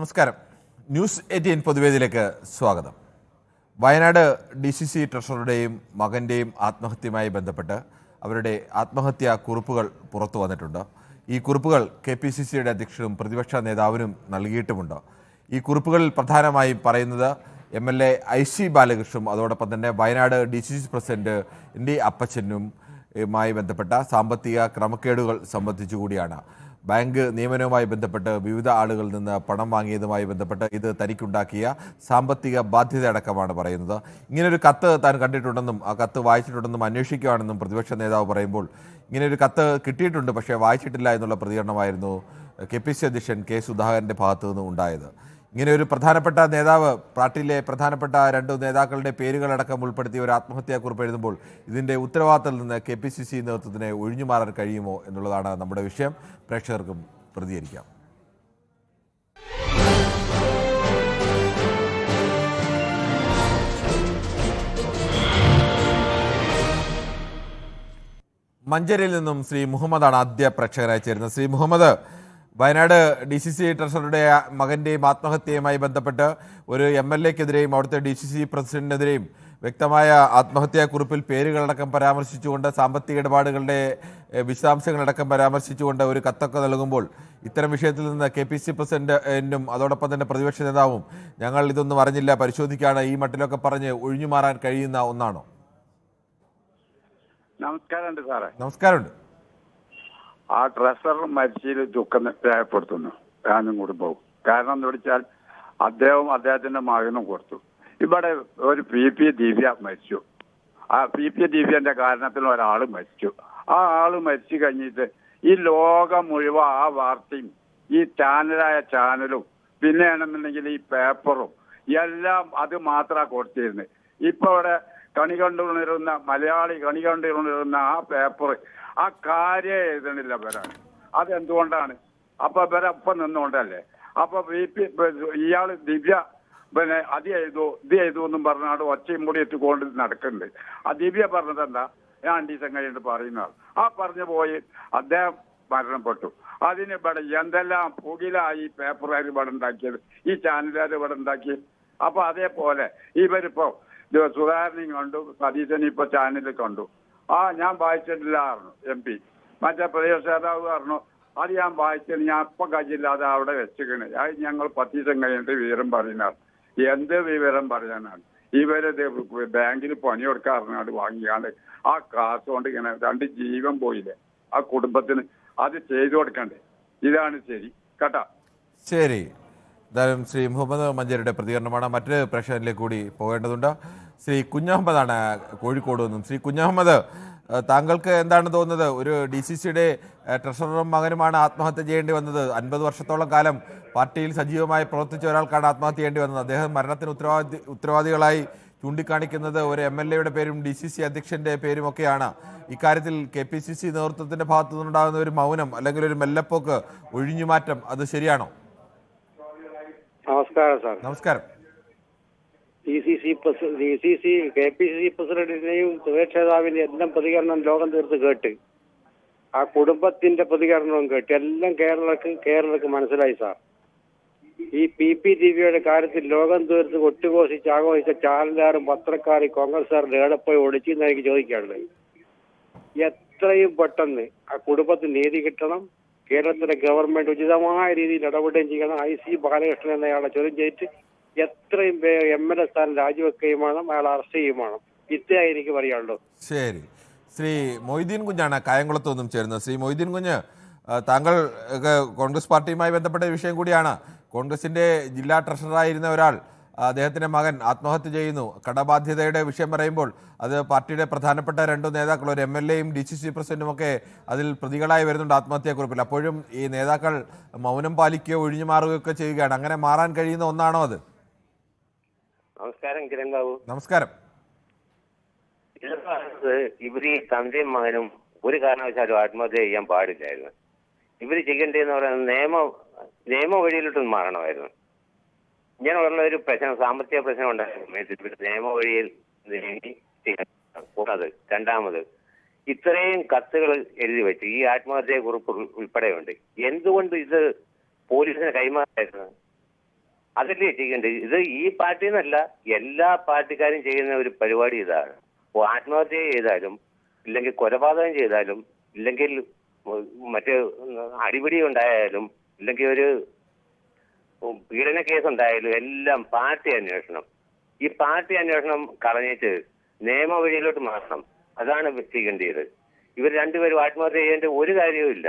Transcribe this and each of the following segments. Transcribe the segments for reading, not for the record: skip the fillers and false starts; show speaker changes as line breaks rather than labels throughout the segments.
നമസ്കാരം. ന്യൂസ് 18 പൊതുവേദിയിലേക്ക് സ്വാഗതം. വയനാട് DCC ട്രഷററുടെയും മകൻ്റെയും ആത്മഹത്യയുമായി ബന്ധപ്പെട്ട് അവരുടെ ആത്മഹത്യാ കുറിപ്പുകൾ പുറത്തു വന്നിട്ടുണ്ട്. ഈ കുറിപ്പുകൾ KPCCയുടെ അധ്യക്ഷനും പ്രതിപക്ഷ നേതാവിനും നൽകിയിട്ടുമുണ്ട്. ഈ കുറിപ്പുകളിൽ പ്രധാനമായും പറയുന്നത് MLA IC ബാലകൃഷ്ണനും അതോടൊപ്പം തന്നെ വയനാട് DCC പ്രസിഡന്റ് ND അപ്പച്ചനും ബന്ധപ്പെട്ട സാമ്പത്തിക ക്രമക്കേടുകൾ സംബന്ധിച്ചുകൂടിയാണ്. ബാങ്ക് നിയമനവുമായി ബന്ധപ്പെട്ട് വിവിധ ആളുകളിൽ നിന്ന് പണം വാങ്ങിയതുമായി ബന്ധപ്പെട്ട് ഇത് തനിക്കുണ്ടാക്കിയ സാമ്പത്തിക ബാധ്യത അടക്കമാണ് പറയുന്നത്. ഇങ്ങനൊരു കത്ത് താൻ കണ്ടിട്ടുണ്ടെന്നും ആ കത്ത് വായിച്ചിട്ടുണ്ടെന്നും അന്വേഷിക്കുകയാണെന്നും പ്രതിപക്ഷ നേതാവ് പറയുമ്പോൾ ഇങ്ങനെയൊരു കത്ത് കിട്ടിയിട്ടുണ്ട്, പക്ഷേ വായിച്ചിട്ടില്ല എന്നുള്ള പ്രതികരണമായിരുന്നു KPCC അധ്യക്ഷൻ K. സുധാകരൻ്റെ ഭാഗത്തു നിന്ന് ഉണ്ടായത്. ഇങ്ങനെ ഒരു പ്രധാനപ്പെട്ട നേതാവ്, പാർട്ടിയിലെ പ്രധാനപ്പെട്ട രണ്ട് നേതാക്കളുടെ പേരുകളടക്കം ഉൾപ്പെടുത്തിയ ഒരു ആത്മഹത്യാക്കുറിപ്പ് എഴുതുമ്പോൾ ഇതിൻ്റെ ഉത്തരവാദിത്തത്തിൽ നിന്ന് KPCC നേതൃത്വത്തിന് ഒഴിഞ്ഞു മാറാൻ കഴിയുമോ എന്നുള്ളതാണ് നമ്മുടെ വിഷയം. പ്രേക്ഷകർക്കും പ്രതികരിക്കാം. മഞ്ചേരിയിൽ നിന്നും ശ്രീ മുഹമ്മദാണ് ആദ്യ പ്രേക്ഷകരായി ചേരുന്നത്. ശ്രീ മുഹമ്മദ്, വയനാട് DCC ട്രഷററുടെ മകൻ്റെയും ആത്മഹത്യയുമായി ബന്ധപ്പെട്ട് ഒരു MLAക്കെതിരെയും അവിടുത്തെ DCC പ്രസിഡന്റിനെതിരെയും വ്യക്തമായ ആത്മഹത്യാക്കുറിപ്പിൽ പേരുകളടക്കം പരാമർശിച്ചുകൊണ്ട് സാമ്പത്തിക ഇടപാടുകളുടെ വിശദാംശങ്ങളടക്കം പരാമർശിച്ചുകൊണ്ട് ഒരു കത്തൊക്കെ നൽകുമ്പോൾ ഇത്തരം വിഷയത്തിൽ നിന്ന് KPCC പ്രസിഡന്റും അതോടൊപ്പം തന്നെ പ്രതിപക്ഷ നേതാവും ഞങ്ങൾ ഇതൊന്നും അറിഞ്ഞില്ല, പരിശോധിക്കുകയാണ്, ഈ മട്ടിലൊക്കെ പറഞ്ഞ് ഒഴിഞ്ഞു മാറാൻ കഴിയുന്ന ഒന്നാണോ?
നമസ്കാരമുണ്ട് സാറേ.
നമസ്കാരമുണ്ട്.
ആ ട്രഷറർ മരിച്ചതിൽ ദുഃഖം രേഖപ്പെടുത്തുന്നു ഞാനും കുടുംബവും. കാരണം എന്ന് വെച്ചാൽ അദ്ദേഹവും അദ്ദേഹത്തിന്റെ മകനും കൊടുത്തു. ഇവിടെ ഒരു PP ദിവ്യ മരിച്ചു. ആ PP ദിവ്യന്റെ കാരണത്തിൽ ഒരാൾ മരിച്ചു. ആ ആള് മരിച്ചു കഴിഞ്ഞിട്ട് ഈ ലോകം മുഴുവൻ ആ വാർത്തയും ഈ ചാനലും പിന്നെയാണെന്നുണ്ടെങ്കിൽ ഈ പേപ്പറും എല്ലാം അത് മാത്രമാണ് കൊടുത്തിരുന്നത്. ഇപ്പൊ ഇവിടെ മലയാളി കണി കണ്ടുണരുന്ന ആ പേപ്പർ ആ കാര്യം എഴുതണില്ല ഇവരാണ്. അതെന്തുകൊണ്ടാണ്? അപ്പൊ ഇവരൊപ്പം നിന്നുകൊണ്ടല്ലേ. അപ്പൊ ഇയാള് ദിവ്യ പിന്നെ അത് ഇത് എന്നും പറഞ്ഞാണ്ട് ഒച്ചയും കൂടി എത്തിക്കൊണ്ട് നടക്കുന്നുണ്ട്. ആ ദിവ്യ പറഞ്ഞത് എന്താ, ഞാൻ 2 ദിവസം കഴിഞ്ഞിട്ട് പറയുന്നതാണ്. ആ പറഞ്ഞു പോയി അദ്ദേഹം മരണപ്പെട്ടു. അതിന് ഇവിടെ എന്തെല്ലാം പുകിലായി പേപ്പറുകാർ ഇവിടെ ഉണ്ടാക്കിയത്, ഈ ചാനലുകാർ ഇവിടെ ഉണ്ടാക്കിയത്. അപ്പൊ അതേപോലെ ഇവരിപ്പോ സുധാകരനെയും കണ്ടു, സതീശനെ ഇപ്പൊ ചാനലിൽ കണ്ടു. ഞാൻ വായിച്ചിട്ടില്ല പറഞ്ഞു MP. മറ്റേ പ്രതിപക്ഷ നേതാവ് പറഞ്ഞു അത് ഞാൻ വായിച്ചത്, ഞാൻ ഇപ്പൊ കഴിയില്ലാതെ അവിടെ വെച്ചിക്കണ്, അത് ഞങ്ങൾ 10 ദിവസം കഴിഞ്ഞിട്ട് വിവരം പറയുന്നതാണ്. എന്ത് വിവരം പറയാനാണ്? ഇവര് ബാങ്കിൽ പണി കൊടുക്കാറുണ്ട് വാങ്ങിയാണ്ട് ആ കാശ് കൊണ്ട് ഇങ്ങനെ 2 ജീവൻ പോയില്ലേ ആ കുടുംബത്തിന്, അത് ചെയ്തു കൊടുക്കണ്ടേ? ഇതാണ് ശരി കേട്ടാ.
ശരി, എന്തായാലും ശ്രീ മുഹമ്മദ് മഞ്ചേരിയുടെ പ്രതികരണമാണ്. മറ്റൊരു പ്രേക്ഷകരിലേക്ക് കൂടി പോകേണ്ടതുണ്ട്. ശ്രീ കുഞ്ഞഹമ്മദാണ് കോഴിക്കോട് നിന്നും. ശ്രീ കുഞ്ഞഹമ്മദ്, താങ്കൾക്ക് എന്താണ് തോന്നുന്നത്? ഒരു DCCയുടെ ട്രഷററും മകനുമാണ് ആത്മഹത്യ ചെയ്യേണ്ടി വന്നത്. 50 വർഷത്തോളം കാലം പാർട്ടിയിൽ സജീവമായി പ്രവർത്തിച്ച ഒരാൾക്കാണ് ആത്മഹത്യ ചെയ്യേണ്ടി വന്നത്. അദ്ദേഹം മരണത്തിന് ഉത്തരവാദികളായി ചൂണ്ടിക്കാണിക്കുന്നത് ഒരു MLAയുടെ പേരും DCC അധ്യക്ഷന്റെ പേരുമൊക്കെയാണ്. ഇക്കാര്യത്തിൽ KPCC നേതൃത്വത്തിന്റെ ഭാഗത്തു നിന്നുണ്ടാകുന്ന ഒരു മൗനം അല്ലെങ്കിൽ ഒരു മെല്ലപ്പോക്ക്, ഒഴിഞ്ഞുമാറ്റം, അത് ശരിയാണോ?
നമസ്കാരം സാർ.
നമസ്കാരം.
KPCC പ്രസിഡന്റിന്റെയും സുരേഷ് നേതാവിന്റെയും എല്ലാം പ്രതികരണം ലോകം തീർത്ത് കേട്ട്, ആ കുടുംബത്തിന്റെ പ്രതികരണവും കേട്ട് എല്ലാം കേരളക്ക് മനസ്സിലായി സാർ. ഈ PP ദിവ്യയുടെ കാര്യത്തിൽ ലോകം തീർത്ത് ഒട്ടുഘോഷിച്ച് ആഘോഷിച്ച ചാനലുകാരും പത്രക്കാരും കോൺഗ്രസ്സുകാരുടെ ഏടപ്പോയി ഒളിച്ചെന്ന് എനിക്ക് ചോദിക്കാനുള്ളത്. എത്രയും പെട്ടെന്ന് ആ കുടുംബത്തിന് നീതി കിട്ടണം. കേരളത്തിലെ ഗവൺമെന്റ് ഉചിതമായ രീതിയിൽ ഇടപെടുകയും ചെയ്യണം. IC ബാലകൃഷ്ണൻ എന്നയാളെ ചോദ്യം ചെയ്തിട്ട് എത്രയും MLA സ്ഥാനം രാജിവെക്കുകയും വേണം, അയാളെ അറസ്റ്റ് ചെയ്യുകയും വേണം. ഇത്രയായി എനിക്ക് പറയാനുള്ളൂ.
ശരി, ശ്രീ മൊയ്തീൻ കുഞ്ഞാണ് കായംകുളത്ത് നിന്നും ചേരുന്നത്. ശ്രീ മൊയ്തീൻ കുഞ്ഞ്, താങ്കൾ കോൺഗ്രസ് പാർട്ടിയുമായി ബന്ധപ്പെട്ട വിഷയം കൂടിയാണ്. കോൺഗ്രസിന്റെ ജില്ലാ ട്രഷററായിരുന്ന ഒരാൾ, അദ്ദേഹത്തിന്റെ മകൻ ആത്മഹത്യ ചെയ്യുന്നു. കടബാധ്യതയുടെ വിഷയം പറയുമ്പോൾ അത് പാർട്ടിയുടെ പ്രധാനപ്പെട്ട 2 നേതാക്കൾ, ഒരു MLAയും DCC പ്രസിഡന്റും ഒക്കെ അതിൽ പ്രതികളായി വരുന്നുണ്ട് ആത്മഹത്യാക്കുറിപ്പിൽ. അപ്പോഴും ഈ നേതാക്കൾ മൗനം പാലിക്കുകയോ ഒഴിഞ്ഞു മാറുകയൊക്കെ ചെയ്യുകയാണ്. അങ്ങനെ മാറാൻ കഴിയുന്ന ഒന്നാണോ അത്?
നമസ്കാരം കിരൺ ബാബു.
നമസ്കാരം.
ഇവര് തന്റെയും മകനും ഒരു കാരണവശാലും ആത്മഹത്യ ചെയ്യാൻ പാടില്ലായിരുന്നു. ഇവര് ചെയ്യേണ്ടതെന്ന് പറയുന്നത് നിയമ വഴിയിലോട്ടൊന്നും മാറണമായിരുന്നു. ഇങ്ങനെയുള്ള ഒരു പ്രശ്നം, സാമ്പത്തിക പ്രശ്നം ഉണ്ടായിരുന്നു, നിയമ വഴിയിൽ കൂടാതെ രണ്ടാമത് ഇത്രയും കത്തുകൾ എഴുതി വെച്ച് ഈ ആത്മഹത്യ കുറിപ്പ് ഉൾപ്പെടെയുണ്ട്. എന്തുകൊണ്ട് ഇത് പോലീസിന് കൈമാറായിരുന്നു? അതല്ലേ ചെയ്യേണ്ടത്? ഇത് ഈ പാർട്ടി എന്നല്ല, എല്ലാ പാർട്ടിക്കാരും ചെയ്യുന്ന ഒരു പരിപാടി ഇതാണ്. ആത്മഹത്യ ചെയ്താലും, ഇല്ലെങ്കിൽ കൊലപാതകം ചെയ്താലും, ഇല്ലെങ്കിൽ മറ്റ് അടിപിടി ഉണ്ടായാലും, ഇല്ലെങ്കിൽ ഒരു പീഡന കേസ് ഉണ്ടായാലും എല്ലാം പാർട്ടി അന്വേഷണം. ഈ പാർട്ടി അന്വേഷണം കളഞ്ഞിട്ട് നിയമ വഴിയിലോട്ട് മാറണം. അതാണ് ചെയ്യേണ്ടത്. ഇവർ രണ്ടുപേരും ആത്മഹത്യ ചെയ്യേണ്ട ഒരു കാര്യവും ഇല്ല.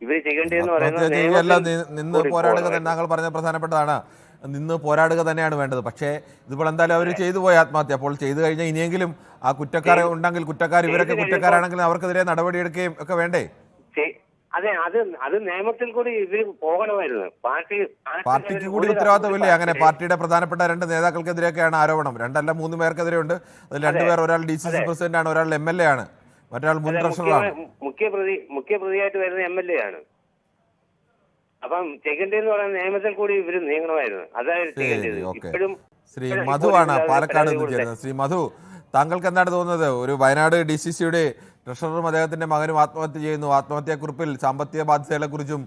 ഇവർ ചെയ്യേണ്ടതെന്ന് പറയുന്നത്
നിന്ന് പോരാടുക തന്നെ. താങ്കൾ പറഞ്ഞ പ്രധാനപ്പെട്ടതാണ്, നിന്ന് പോരാടുക തന്നെയാണ് വേണ്ടത്. പക്ഷേ ഇതിപ്പോൾ എന്തായാലും അവർ ചെയ്തു പോയ ആത്മഹത്യ. അപ്പോൾ ചെയ്തു കഴിഞ്ഞാൽ ഇനിയെങ്കിലും ആ കുറ്റക്കാരെ ഉണ്ടെങ്കിൽ, കുറ്റക്കാർ ഇവരൊക്കെ കുറ്റക്കാരാണെങ്കിൽ അവർക്കെതിരെ നടപടിയെടുക്കുകയും ഒക്കെ വേണ്ടേ?
അതെ, അത് നിയമത്തിൽ കൂടി ഇവർ പോകണമായിരുന്നു.
പാർട്ടിക്ക് കൂടി ഉത്തരവാദിത്തമില്ലേ? അങ്ങനെ പാർട്ടിയുടെ പ്രധാനപ്പെട്ട 2 നേതാക്കൾക്കെതിരെയൊക്കെയാണ് ആരോപണം. 2 അല്ല 3 പേർക്കെതിരെ ഉണ്ട്. അതിൽ 2 പേർ, ഒരാൾ DCC പ്രസിഡന്റ് ആണ്, ഒരാൾ MLA ആണ്, മറ്റൊരാൾ മുൻ ട്രഷററാണ്.
മുഖ്യപ്രതിയായിട്ട് വരുന്ന MLA ആണ്. അപ്പം ചെയ്യേണ്ടതെന്ന് പറയുന്ന നിയമത്തിൽ കൂടി ഇവർ നീങ്ങണമായിരുന്നു. അതായത് ഇപ്പോഴും.
ശ്രീ മധു ആണ് പാലക്കാട് നിന്ന് ചേരുന്നത്. ശ്രീ മധു, താങ്കൾക്ക് എന്താണ് തോന്നുന്നത്? ഒരു വയനാട് DCCയുടെ ട്രഷററും അദ്ദേഹത്തിന്റെ മകനും ആത്മഹത്യ ചെയ്യുന്നു. ആത്മഹത്യാക്കുറിപ്പിൽ സാമ്പത്തിക ബാധ്യതകളെ കുറിച്ചും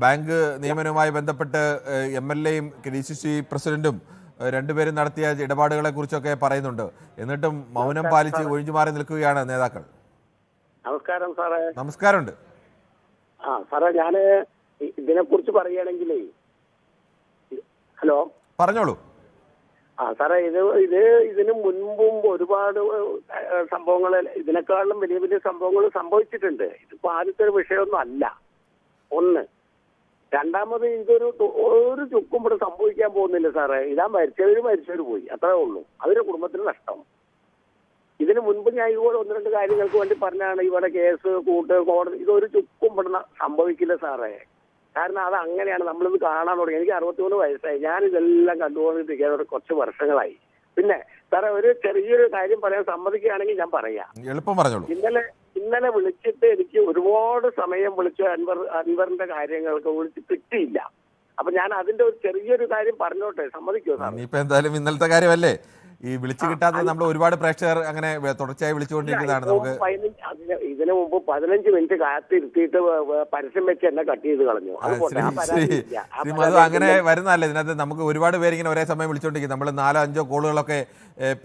ബാങ്ക് നിയമനവുമായി ബന്ധപ്പെട്ട് MLAയും DCC പ്രസിഡന്റും 2 പേരും നടത്തിയ ഇടപാടുകളെ കുറിച്ചൊക്കെ പറയുന്നുണ്ട്. എന്നിട്ടും മൗനം പാലിച്ച് ഒഴിഞ്ഞുമാറി നിൽക്കുകയാണ് നേതാക്കൾ.
നമസ്കാരം സാറേ.
നമസ്കാരമുണ്ട്.
സാറേ, ഞാന് ഇതിനെക്കുറിച്ച് പറയുകയാണെങ്കിലേ, ഹലോ
പറഞ്ഞോളൂ.
സാറേ, ഇതിനു മുൻപും ഒരുപാട് സംഭവങ്ങൾ, ഇതിനേക്കാളും വലിയ വലിയ സംഭവങ്ങൾ സംഭവിച്ചിട്ടുണ്ട്. ഇതിപ്പോ ആദ്യത്തെ ഒരു വിഷയമൊന്നും അല്ല. ഒന്ന്. രണ്ടാമത്, ഒരു ചുക്കും ഇവിടെ സംഭവിക്കാൻ പോകുന്നില്ല സാറേ. ഇതാ മരിച്ചവര് പോയി, അത്രേ ഉള്ളൂ. അതിന്റെ കുടുംബത്തിന് നഷ്ടം. ഇതിനു മുൻപ് ഞാൻ ഇതുപോലെ 1-2 കാര്യങ്ങൾക്ക് വേണ്ടി പറഞ്ഞാണ് ഇവിടെ കേസ്, കോടതി, ഇതൊരു ചുക്കും ഇവിടെ സംഭവിക്കില്ല സാറേ. കാരണം അത് അങ്ങനെയാണ്. നമ്മളിത് കാണാൻ തുടങ്ങി. എനിക്ക് 63 വയസ്സായി. ഞാനിതെല്ലാം കണ്ടുകൊണ്ടിരിക്കുന്നത് കുറച്ച് വർഷങ്ങളായി. പിന്നെ സാറേ, ഒരു ചെറിയൊരു കാര്യം പറയാൻ സമ്മതിക്കുകയാണെങ്കിൽ ഞാൻ പറയാം.
എളുപ്പം പറഞ്ഞോളൂ.
ഇന്നലെ വിളിച്ചിട്ട് എനിക്ക് ഒരുപാട് സമയം വിളിച്ചു. അൻവറിന്റെ കാര്യങ്ങൾക്ക് വിളിച്ച് കിട്ടിയില്ല. അപ്പൊ ഞാൻ അതിന്റെ ഒരു ചെറിയൊരു കാര്യം പറഞ്ഞോട്ടെ, സമ്മതിക്കുമോ സാർ?
ഇനിയിപ്പോ എന്തായാലും ഇന്നലത്തെ കാര്യമല്ലേ ഈ വിളിച്ചു കിട്ടാത്തത്. നമ്മൾ ഒരുപാട് പ്രേക്ഷകർ അങ്ങനെ തുടർച്ചയായി വിളിച്ചുകൊണ്ടിരിക്കുന്നതാണ്. നമുക്ക്
ഇതിനു മുമ്പ് 15 മിനിറ്റ് കാത്തിരുത്തിയിട്ട് പരസ്യം വെച്ച് എന്നെ കട്ട് ചെയ്ത് കളഞ്ഞു.
അത് അങ്ങനെ വരുന്നതല്ലേ. ഇതിനകത്ത് നമുക്ക് ഒരുപാട് പേര് ഇങ്ങനെ ഒരേ സമയം വിളിച്ചുകൊണ്ടിരിക്കും. നമ്മൾ 4-5 കോളുകളൊക്കെ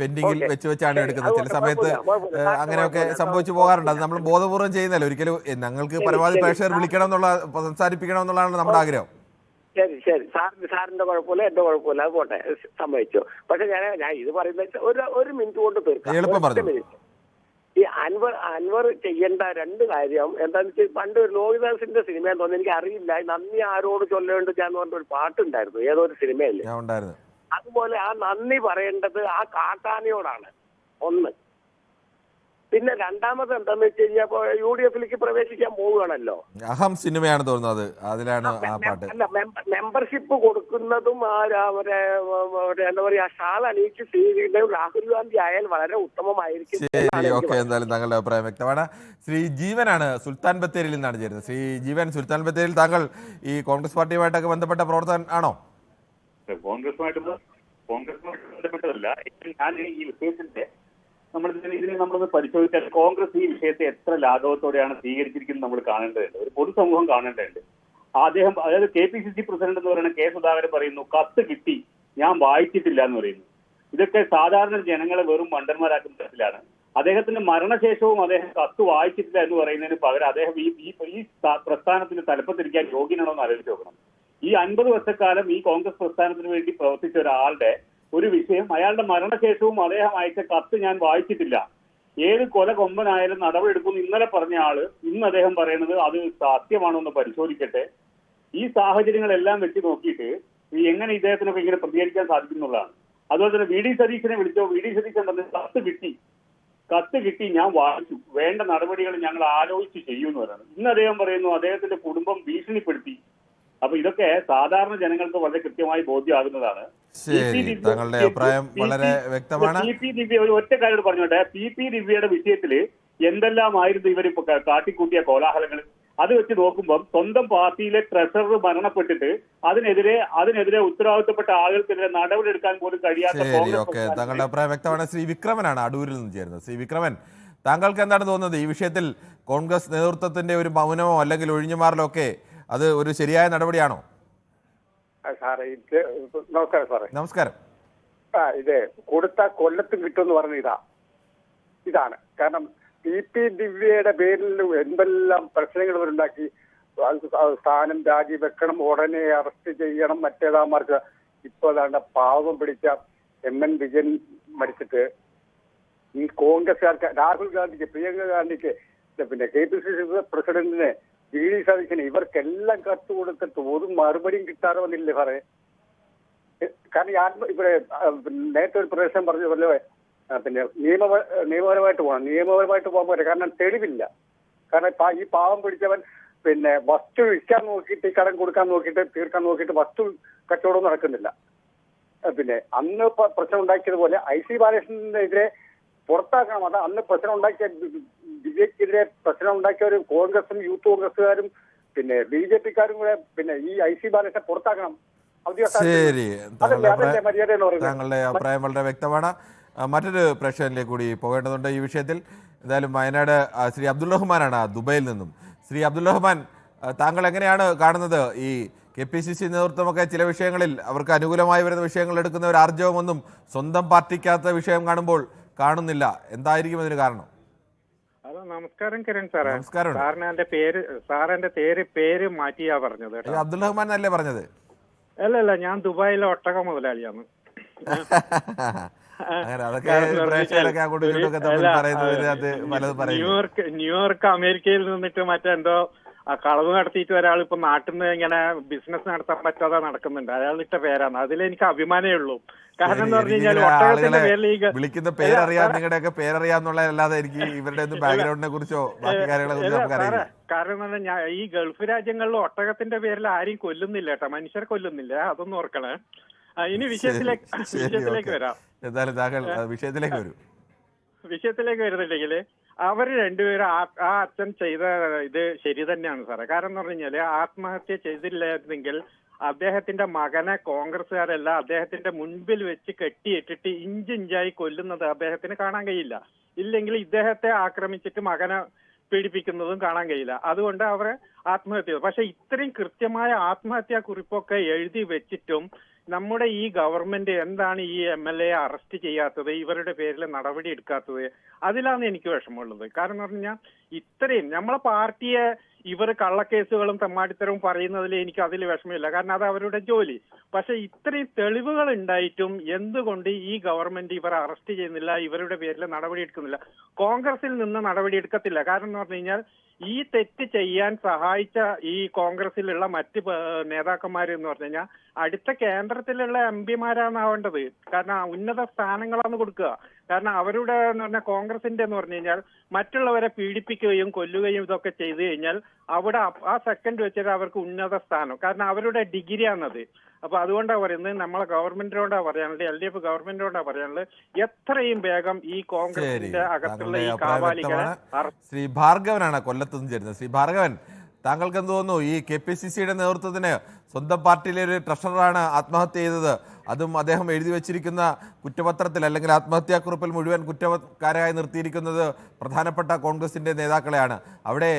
പെൻഡിങ്ങിൽ വെച്ചാണ് എടുക്കുന്നത്. ചില സമയത്ത് അങ്ങനെയൊക്കെ സംഭവിച്ചു പോകാറുണ്ട്. അത് നമ്മൾ ബോധപൂർവ്വം ചെയ്യുന്നല്ലോ. ഒരിക്കലും ഞങ്ങൾക്ക് പരമാവധി പ്രേക്ഷകർ വിളിക്കണം എന്നുള്ള, സംസാരിപ്പിക്കണം എന്നുള്ളതാണ് നമ്മുടെ ആഗ്രഹം.
ശരി, സാറിന്റെ കുഴപ്പമില്ല, എന്റെ കുഴപ്പമില്ല, അത് പോട്ടെ, സമ്മതിച്ചു. പക്ഷെ ഞാൻ ഇത് പറയുന്ന ഒരു മിനിറ്റ് കൊണ്ട് തീർക്കാം. ഈ അൻവർ ചെയ്യേണ്ട 2 കാര്യം എന്താണെന്ന് വെച്ചാൽ, പണ്ട് ഒരു ലോഹിദാസിന്റെ സിനിമയെന്ന് തോന്നുന്നു, എനിക്ക് അറിയില്ല, നന്ദി ആരോട് ചൊല്ലേണ്ട ഞാൻ പറഞ്ഞ ഒരു പാട്ടുണ്ടായിരുന്നു ഏതോ ഒരു സിനിമയില്. അതുപോലെ ആ നന്ദി പറയേണ്ടത് ആ കാട്ടാനയോടാണ്. ഒന്ന്. പിന്നെ രണ്ടാമത് എന്താന്ന് വെച്ച് കഴിഞ്ഞാൽ, UDF-ലേക്ക് പ്രവേശിക്കാൻ പോവുകയാണല്ലോ.
അഹം സിനിമയാണ് തോന്നുന്നത്, അതിലാണ് ആ പാട്ട്.
അല്ല, മെമ്പർഷിപ്പ് കൊടുക്കുന്നതും എന്താ പറയാ, ഷാൾ അണിയിച്ച് സ്വീകരിക്കുന്നതും രാഹുൽ ഗാന്ധി ആയാൽ വളരെ ഉത്തമമായിരിക്കും.
എന്തായാലും താങ്കളുടെ അഭിപ്രായം വ്യക്തമാണ്. ശ്രീ ജീവനാണ് സുൽത്താൻ ബത്തേരിയിൽ നിന്നാണ് ചേരുന്നത്. ശ്രീ ജീവൻ, സുൽത്താൻ ബത്തേരിയിൽ താങ്കൾ ഈ കോൺഗ്രസ് പാർട്ടിയുമായിട്ടൊക്കെ ബന്ധപ്പെട്ട പ്രവർത്തകൻ ആണോ?
കോൺഗ്രസുമായിട്ട് ബന്ധപ്പെട്ടതല്ല. ഞാൻ ഈ വിഷയത്തിന്റെ ഇതിനെ നമ്മളൊന്ന് പരിശോധിച്ചാൽ കോൺഗ്രസ് ഈ വിഷയത്തെ എത്ര ലാഘവത്തോടെയാണ് സ്വീകരിച്ചിരിക്കുന്നത് നമ്മൾ കാണേണ്ടതുണ്ട്. ഒരു പൊതുസമൂഹം കാണേണ്ടതുണ്ട്. അദ്ദേഹം, അതായത് KPCC പ്രസിഡന്റ് എന്ന് പറയുന്ന K. സുധാകരൻ പറയുന്നു, കത്ത് കിട്ടി, ഞാൻ വായിച്ചിട്ടില്ല എന്ന് പറയുന്നു. ഇതൊക്കെ സാധാരണ ജനങ്ങളെ വെറും മണ്ടന്മാരാക്കുന്ന തരത്തിലാണ്. അദ്ദേഹത്തിന്റെ മരണശേഷവും അദ്ദേഹം കത്ത് വായിച്ചിട്ടില്ല എന്ന് പറയുന്നതിന് പകരം അദ്ദേഹം ഈ പ്രസ്ഥാനത്തിന്റെ തലപ്പത്തിരിക്കാൻ യോഗ്യനാണോ എന്ന് ആലോചിച്ച് നോക്കണം. ഈ 50 വർഷക്കാലം ഈ കോൺഗ്രസ് പ്രസ്ഥാനത്തിന് വേണ്ടി പ്രവർത്തിച്ച ഒരാളുടെ ഒരു വിഷയം, അയാളുടെ മരണശേഷവും അദ്ദേഹം അയച്ച കത്ത് ഞാൻ വായിച്ചിട്ടില്ല, ഏത് കൊല കൊമ്പനായാലും നടപടിയെടുക്കുമെന്ന് ഇന്നലെ പറഞ്ഞ ആള് ഇന്ന് അദ്ദേഹം പറയുന്നത് അത് സത്യമാണോ എന്ന് പരിശോധിക്കട്ടെ. ഈ സാഹചര്യങ്ങളെല്ലാം വെച്ച് നോക്കിയിട്ട് എങ്ങനെ ഇദ്ദേഹത്തിനൊക്കെ ഇങ്ങനെ പ്രതികരിക്കാൻ സാധിക്കുന്നുള്ളതാണ്. അതുപോലെ തന്നെ VD സതീശനെ വിളിച്ചോ, VD സതീശൻ പറഞ്ഞു കത്ത് കിട്ടി, ഞാൻ വായിച്ചു, വേണ്ട നടപടികൾ ഞങ്ങൾ ആലോചിച്ച് ചെയ്യുമെന്ന് പറയുന്നത്. ഇന്ന് അദ്ദേഹം പറയുന്നു അദ്ദേഹത്തിന്റെ കുടുംബം ഭീഷണിപ്പെടുത്തി. അപ്പൊ ഇതൊക്കെ സാധാരണ ജനങ്ങൾക്ക് വളരെ കൃത്യമായി ബോധ്യമാകുന്നതാണ്.
താങ്കളുടെ അഭിപ്രായം വളരെ വ്യക്തമാണ്.
PP ദിവ്യ ഒരു ഒറ്റ കാര്യം പറഞ്ഞോട്ടെ. PP ദിവ്യയുടെ വിഷയത്തിൽ എന്തെല്ലാമായിരുന്നു ഇവരിപ്പോ കാട്ടിക്കൂട്ടിയ കോലാഹലങ്ങൾ. അത് വെച്ച് നോക്കുമ്പോൾ സ്വന്തം പാർട്ടിയിലെ ട്രഷറർ മരണപ്പെട്ടിട്ട് അതിനെതിരെ ഉത്തരവാദിത്തപ്പെട്ട ആളുകൾക്കെതിരെ നടപടിയെടുക്കാൻ പോലും കഴിയാത്ത
താങ്കളുടെ അഭിപ്രായം വ്യക്തമാണ്. ശ്രീ വിക്രമനാണ് അടൂരിൽ നിന്ന് ചേരുന്നത്. ശ്രീ വിക്രമൻ, താങ്കൾക്ക് എന്താണ് തോന്നുന്നത്? ഈ വിഷയത്തിൽ കോൺഗ്രസ് നേതൃത്വത്തിന്റെ ഒരു മൗനമോ അല്ലെങ്കിൽ ഒഴിഞ്ഞുമാറലോ ഒക്കെ അത് ഒരു ശരിയായ നടപടിയാണോ?
സാറേ ഇത് നമസ്കാരം സാറേ.
നമസ്കാരം.
ഇത് കൊടുത്ത കൊല്ലത്തും കിട്ടുമെന്ന് പറഞ്ഞ ഇതാണ് കാരണം. PP ദിവ്യയുടെ പേരിൽ എന്തെല്ലാം പ്രശ്നങ്ങൾ ഇവരുണ്ടാക്കി. സ്ഥാനം രാജിവെക്കണം, ഉടനെ അറസ്റ്റ് ചെയ്യണം, മറ്റേതാമാർക്ക്. ഇപ്പൊ അതാണ്ട് പാവം പിടിച്ച MN വിജയൻ മരിച്ചിട്ട് ഈ കോൺഗ്രസ്സുകാർക്ക്, രാഹുൽ ഗാന്ധിക്ക്, പ്രിയങ്ക ഗാന്ധിക്ക്, പിന്നെ KPCC പ്രസിഡന്റിന്, VD സതീശന്, ഇവർക്കെല്ലാം കത്ത് കൊടുത്തിട്ട് ഒരു മറുപടിയും കിട്ടാതെ വന്നില്ലേ സാറേ? കാരണം ഇവിടെ നേരത്തെ ഒരു പ്രദേശം പറഞ്ഞ പോലെ പിന്നെ നിയമപരമായിട്ട് പോകാൻ പറ്റില്ല. കാരണം തെളിവില്ല. കാരണം ഈ പാവം പിടിച്ചവൻ പിന്നെ വസ്തു വിൽക്കാൻ നോക്കിയിട്ട്, ഈ കടം കൊടുക്കാൻ നോക്കിയിട്ട്, തീർക്കാൻ നോക്കിയിട്ട് വസ്തു കച്ചവടം നടക്കുന്നില്ല. പിന്നെ അന്ന് പ്രശ്നം ഉണ്ടാക്കിയതുപോലെ IC ബാലകൃഷ്ണനെതിരെ പുറത്താക്കണം. അത് അന്ന് പ്രശ്നം ഉണ്ടാക്കിയ വിജയ്ക്കെതിരെ പ്രശ്നം ഉണ്ടാക്കിയ ഒരു കോൺഗ്രസും യൂത്ത് കോൺഗ്രസുകാരും പിന്നെ BJPക്കാരും കൂടെ പിന്നെ ഈ IC ബാലകൃഷ്ണനെ പുറത്താക്കണം.
ശരി,
മര്യാദ എന്ന് പറയുന്നത്.
താങ്കളുടെ അഭിപ്രായം വളരെ വ്യക്തമാണ്. മറ്റൊരു പ്രശ്നത്തിലേക്ക് കൂടി പോകേണ്ടതുണ്ട് ഈ വിഷയത്തിൽ. എന്തായാലും വയനാട് ശ്രീ അബ്ദുൾ റഹ്മാനാണ് ദുബൈയിൽ നിന്നും. ശ്രീ അബ്ദുൾ റഹ്മാൻ, താങ്കൾ എങ്ങനെയാണ് കാണുന്നത് ഈ KPCC നേതൃത്വമൊക്കെ ചില വിഷയങ്ങളിൽ അവർക്ക് അനുകൂലമായി വരുന്ന വിഷയങ്ങൾ എടുക്കുന്ന ഒരു ആർജവമൊന്നും സ്വന്തം പാർട്ടിക്കകത്ത വിഷയം കാണുമ്പോൾ കാണുന്നില്ല? എന്തായിരിക്കും അതിന് കാരണം?
ഹലോ, നമസ്കാരം കിരൺ സാറേ.
നമസ്കാരം.
സാറിന്റെ പേര് മാറ്റിയാ പറഞ്ഞത്.
അബ്ദുൾ റഹ്മാൻ എന്നല്ലേ പറഞ്ഞത്?
അല്ലല്ല, ഞാൻ ദുബായിലെ ഒട്ടക മുതലാളിയാണ്. ന്യൂയോർക്ക് അമേരിക്കയിൽ നിന്നിട്ട് മറ്റെന്തോ കളവ് നടത്തിയിട്ട് ഒരാൾ ഇപ്പൊ നാട്ടിൽ നിന്ന് ഇങ്ങനെ ബിസിനസ് നടത്താൻ പറ്റാതെ നടക്കുന്നുണ്ട്. അയാളിട്ട പേരാണ്. അതിലെനിക്ക് അഭിമാനമേ ഉള്ളൂ. കാരണം എന്ന് പറഞ്ഞു കഴിഞ്ഞാൽ ഒട്ടകത്തിന്റെ പേരിൽ
വിളിക്കുന്ന പേരറിയാം, നിങ്ങളുടെയൊക്കെ പേരറിയാന്നുള്ളതല്ലാതെ എനിക്ക് ഇവരുടെ ബാക്ക്ഗ്രൗണ്ടിനെ കുറിച്ചോ ബാക്കി കാര്യങ്ങളെ കുറിച്ചോ നമുക്കറിയില്ല.
കാരണം എന്ന് പറഞ്ഞാൽ ഈ ഗൾഫ് രാജ്യങ്ങളിൽ ഒട്ടകത്തിന്റെ പേരിൽ ആരെയും കൊല്ലുന്നില്ല കേട്ടോ, മനുഷ്യരെ കൊല്ലുന്നില്ല. അതൊന്നും ഓർക്കണേ. ഇനി വിഷയത്തിലേക്ക് വരാം.
എന്തായാലും താങ്കൾ വിഷയത്തിലേക്ക്
വരുന്നുണ്ടെങ്കിൽ അവര് രണ്ടുപേരും ആ അച്ഛൻ ചെയ്ത ഇത് ശരി തന്നെയാണ് സാറേ. കാരണം എന്ന് പറഞ്ഞു കഴിഞ്ഞാല് ആത്മഹത്യ ചെയ്തില്ലായിരുന്നെങ്കിൽ അദ്ദേഹത്തിന്റെ മകനെ കോൺഗ്രസ്സുകാരല്ല അദ്ദേഹത്തിന്റെ മുൻപിൽ വെച്ച് കെട്ടിയിട്ടിട്ട് ഇഞ്ചിഞ്ചായി കൊല്ലുന്നത് അദ്ദേഹത്തിന് കാണാൻ കഴിയില്ല. ഇല്ലെങ്കിൽ ഇദ്ദേഹത്തെ ആക്രമിച്ചിട്ട് മകനെ പീഡിപ്പിക്കുന്നതും കാണാൻ കഴിയില്ല. അതുകൊണ്ട് അവർ ആത്മഹത്യ ചെയ്തു. പക്ഷെ ഇത്രയും കൃത്യമായ ആത്മഹത്യാ കുറിപ്പൊക്കെ എഴുതി വെച്ചിട്ടും നമ്മുടെ ഈ ഗവൺമെന്റ് എന്താണ് ഈ MLA അറസ്റ്റ് ചെയ്യാത്തത്, ഇവരുടെ പേരിൽ നടപടി എടുക്കാത്തത്? അതിലാണ് എനിക്ക് വിഷമമുള്ളത്. കാരണം എന്ന് പറഞ്ഞാൽ ഇത്രയും നമ്മളെ പാർട്ടിയെ ഇവർ കള്ളക്കേസുകളും തെമ്മാടിത്തരവും പറയുന്നതിൽ എനിക്ക് അതിൽ വിഷമമില്ല. കാരണം അത് അവരുടെ ജോലി. പക്ഷെ ഇത്രയും തെളിവുകൾ ഉണ്ടായിട്ടും എന്തുകൊണ്ട് ഈ ഗവൺമെന്റ് ഇവരെ അറസ്റ്റ് ചെയ്യുന്നില്ല, ഇവരുടെ പേരിൽ നടപടി എടുക്കുന്നില്ല? കോൺഗ്രസിൽ നിന്ന് നടപടി എടുക്കത്തില്ല. കാരണം എന്ന് പറഞ്ഞു കഴിഞ്ഞാൽ ഈ തെറ്റ് ചെയ്യാൻ സഹായിച്ച ഈ കോൺഗ്രസിലുള്ള മറ്റ് നേതാക്കന്മാരെന്ന് പറഞ്ഞു കഴിഞ്ഞാൽ അടുത്ത കേന്ദ്രത്തിലുള്ള MP-മാരാണാവേണ്ടത്. കാരണം ഉന്നത സ്ഥാനങ്ങളാണ് കൊടുക്കുക. കാരണം അവരുടെ എന്ന് പറഞ്ഞാൽ കോൺഗ്രസിന്റെ എന്ന് പറഞ്ഞു കഴിഞ്ഞാൽ മറ്റുള്ളവരെ പീഡിപ്പിക്കുകയും കൊല്ലുകയും ഇതൊക്കെ ചെയ്തു കഴിഞ്ഞാൽ അവിടെ ആ സെക്കൻഡ് വെച്ചിട്ട് അവർക്ക് ഉന്നത സ്ഥാനം. കാരണം അവരുടെ ഡിഗ്രിയാണത്. അപ്പൊ അതുകൊണ്ടാണ് പറയുന്നത്, നമ്മളെ ഗവൺമെന്റിനോടാ പറയാനുള്ളത്, LDF ഗവൺമെന്റിനോടാ പറയാനുള്ളത്, എത്രയും വേഗം ഈ കോൺഗ്രസിന്റെ അകത്തുള്ള ഈ കാവാലികളെ.
ശ്രീ ഭാർഗവനാണ് കൊല്ലത്ത് നിന്ന് ചേരുന്നത്. ശ്രീ ഭാർഗവൻ, താങ്കൾക്ക് എന്ത് തോന്നുന്നു? ഈ KPCCയുടെ നേതൃത്വത്തിന് സ്വന്തം പാർട്ടിയിലെ ഒരു ട്രഷററാണ് ആത്മഹത്യ ചെയ്തത്. അതും അദ്ദേഹം എഴുതി വെച്ചിരിക്കുന്ന കുറ്റപത്രത്തിൽ അല്ലെങ്കിൽ ആത്മഹത്യാക്കുറിപ്പിൽ മുഴുവൻ കുറ്റക്കാരായി നിർത്തിയിരിക്കുന്നത് പ്രധാനപ്പെട്ട കോൺഗ്രസിന്റെ നേതാക്കളെയാണ്. അവിടെ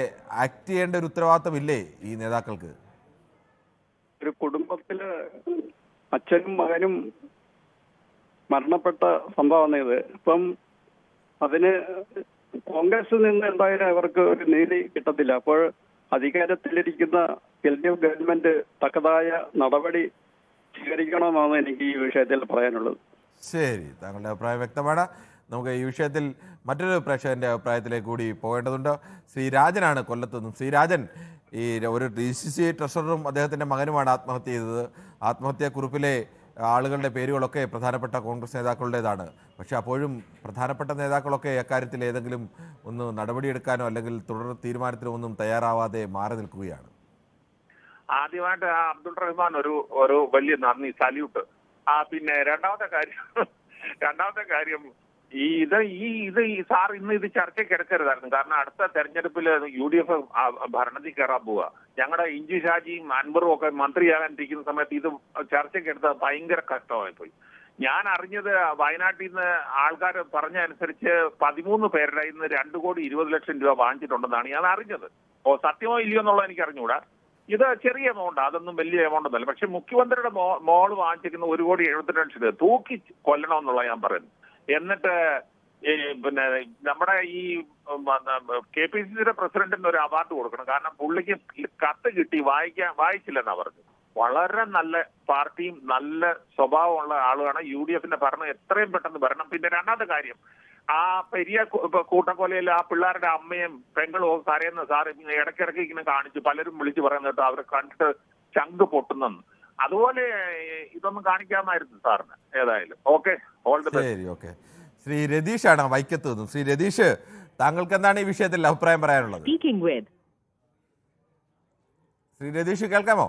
ആക്ട് ചെയ്യേണ്ട ഒരു ഉത്തരവാദിത്തം ഇല്ലേ ഈ നേതാക്കൾക്ക്?
ഒരു കുടുംബത്തില് അച്ഛനും മകനും മരണപ്പെട്ട സംഭവമാണ് ഇത്. ഇപ്പം അതിന് കോൺഗ്രസിൽ നിന്ന് എന്തായാലും അവർക്ക് ഒരു നീതി കിട്ടത്തില്ല. അപ്പോൾ അധികാരത്തിലിരിക്കുന്ന LDF ഗവൺമെന്റ് തക്കതായ നടപടി സ്വീകരിക്കണമെന്നാണ് എനിക്ക് ഈ വിഷയത്തിൽ പറയാനുള്ളത്.
ശരി, താങ്കളുടെ അഭിപ്രായം വ്യക്തമാണ്. നമുക്ക് ഈ വിഷയത്തിൽ മറ്റൊരു പ്രേക്ഷകന്റെ അഭിപ്രായത്തിലേക്ക് കൂടി പോകേണ്ടതുണ്ട്. ശ്രീ രാജനാണ് കൊല്ലത്തു നിന്നും. ശ്രീ രാജൻ, ഈ ഒരു DCC ട്രഷററും അദ്ദേഹത്തിൻ്റെ മകനുമാണ് ആത്മഹത്യ ചെയ്തത്. ആത്മഹത്യാക്കുറിപ്പിലെ ആളുകളുടെ പേരുകളൊക്കെ പ്രധാനപ്പെട്ട കോൺഗ്രസ് നേതാക്കളുടേതാണ്. പക്ഷെ അപ്പോഴും പ്രധാനപ്പെട്ട നേതാക്കളൊക്കെ അക്കാര്യത്തിൽ ഏതെങ്കിലും ഒന്ന് നടപടിയെടുക്കാനോ അല്ലെങ്കിൽ തുടർ തീരുമാനത്തിനോ ഒന്നും തയ്യാറാവാതെ മാറി നിൽക്കുകയാണ്.
ആദ്യമായിട്ട് അബ്ദുൾ റഹ്മാൻ ഒരു വലിയ നന്ദി, സല്യൂട്ട്. പിന്നെ രണ്ടാമത്തെ കാര്യം ഈ സാർ ഇന്ന് ഇത് ചർച്ചയ്ക്ക് എടുക്കരുതായിരുന്നു. കാരണം അടുത്ത തെരഞ്ഞെടുപ്പിൽ UDF ഭരണത്തിൽ കയറാൻ പോവുക. ഞങ്ങളുടെ ഇഞ്ചി ഷാജിയും അൻവറും ഒക്കെ മന്ത്രിയാകാനിരിക്കുന്ന സമയത്ത് ഇത് ചർച്ചയ്ക്ക് എടുത്താൽ ഭയങ്കര കഷ്ടമായി പോയി. ഞാൻ അറിഞ്ഞത് വയനാട്ടിൽ നിന്ന് ആൾക്കാർ പറഞ്ഞ അനുസരിച്ച് 13 പേരുടെ ഇന്ന് 2,20,00,000 രൂപ വാങ്ങിച്ചിട്ടുണ്ടെന്നാണ് ഞാൻ അറിഞ്ഞത്. സത്യമോ ഇല്ലയോ എന്നുള്ളത് എനിക്ക് അറിഞ്ഞുകൂടാ. ഇത് ചെറിയ എമൗണ്ട്, അതൊന്നും വലിയ എമൗണ്ട് ഒന്നല്ല. പക്ഷെ മുഖ്യമന്ത്രിയുടെ മോള് വാങ്ങിച്ചിരിക്കുന്ന 1,72,00,000 തൂക്കി കൊല്ലണമെന്നുള്ള ഞാൻ പറയുന്നു. എന്നിട്ട് പിന്നെ നമ്മുടെ ഈ KPCCയുടെ പ്രസിഡന്റിന് ഒരു അവാർഡ് കൊടുക്കണം. കാരണം പുള്ളിക്ക് കത്ത് കിട്ടി വായിച്ചില്ലെന്നാ പറഞ്ഞു. വളരെ നല്ല പാർട്ടിയും നല്ല സ്വഭാവമുള്ള ആളുമാണ്. UDFന്റെ ഭരണം എത്രയും പെട്ടെന്ന് വരണം. പിന്നെ രണ്ടാമത്തെ കാര്യം, ആ പെരിയ കൂട്ടക്കൊലയിൽ ആ പിള്ളേരുടെ അമ്മയും പെങ്ങളും കരയുന്ന സാർ ഇടയ്ക്കിടയ്ക്ക് ഇങ്ങനെ കാണിച്ചു, പലരും വിളിച്ചു പറയുന്ന കേട്ടോ അവരെ കണ്ടിട്ട് ചങ്ക് പൊട്ടുന്നെന്ന്. അതുപോലെ ഇതൊന്നും കാണിക്കാമായിരുന്നു സാറിന്. ഏതായാലും ഓക്കെ, ഓൾ ദി ബെസ്റ്റ്.
ശരി, ഓക്കെ. ശ്രീ രതീഷാണ് വൈക്കത്ത് നിന്നും. ശ്രീ രതീഷ്, താങ്കൾക്ക് എന്താണ് ഈ വിഷയത്തിൽ അഭിപ്രായം പറയാനുള്ളത്? ശ്രീ രതീഷ് കേൾക്കാമോ?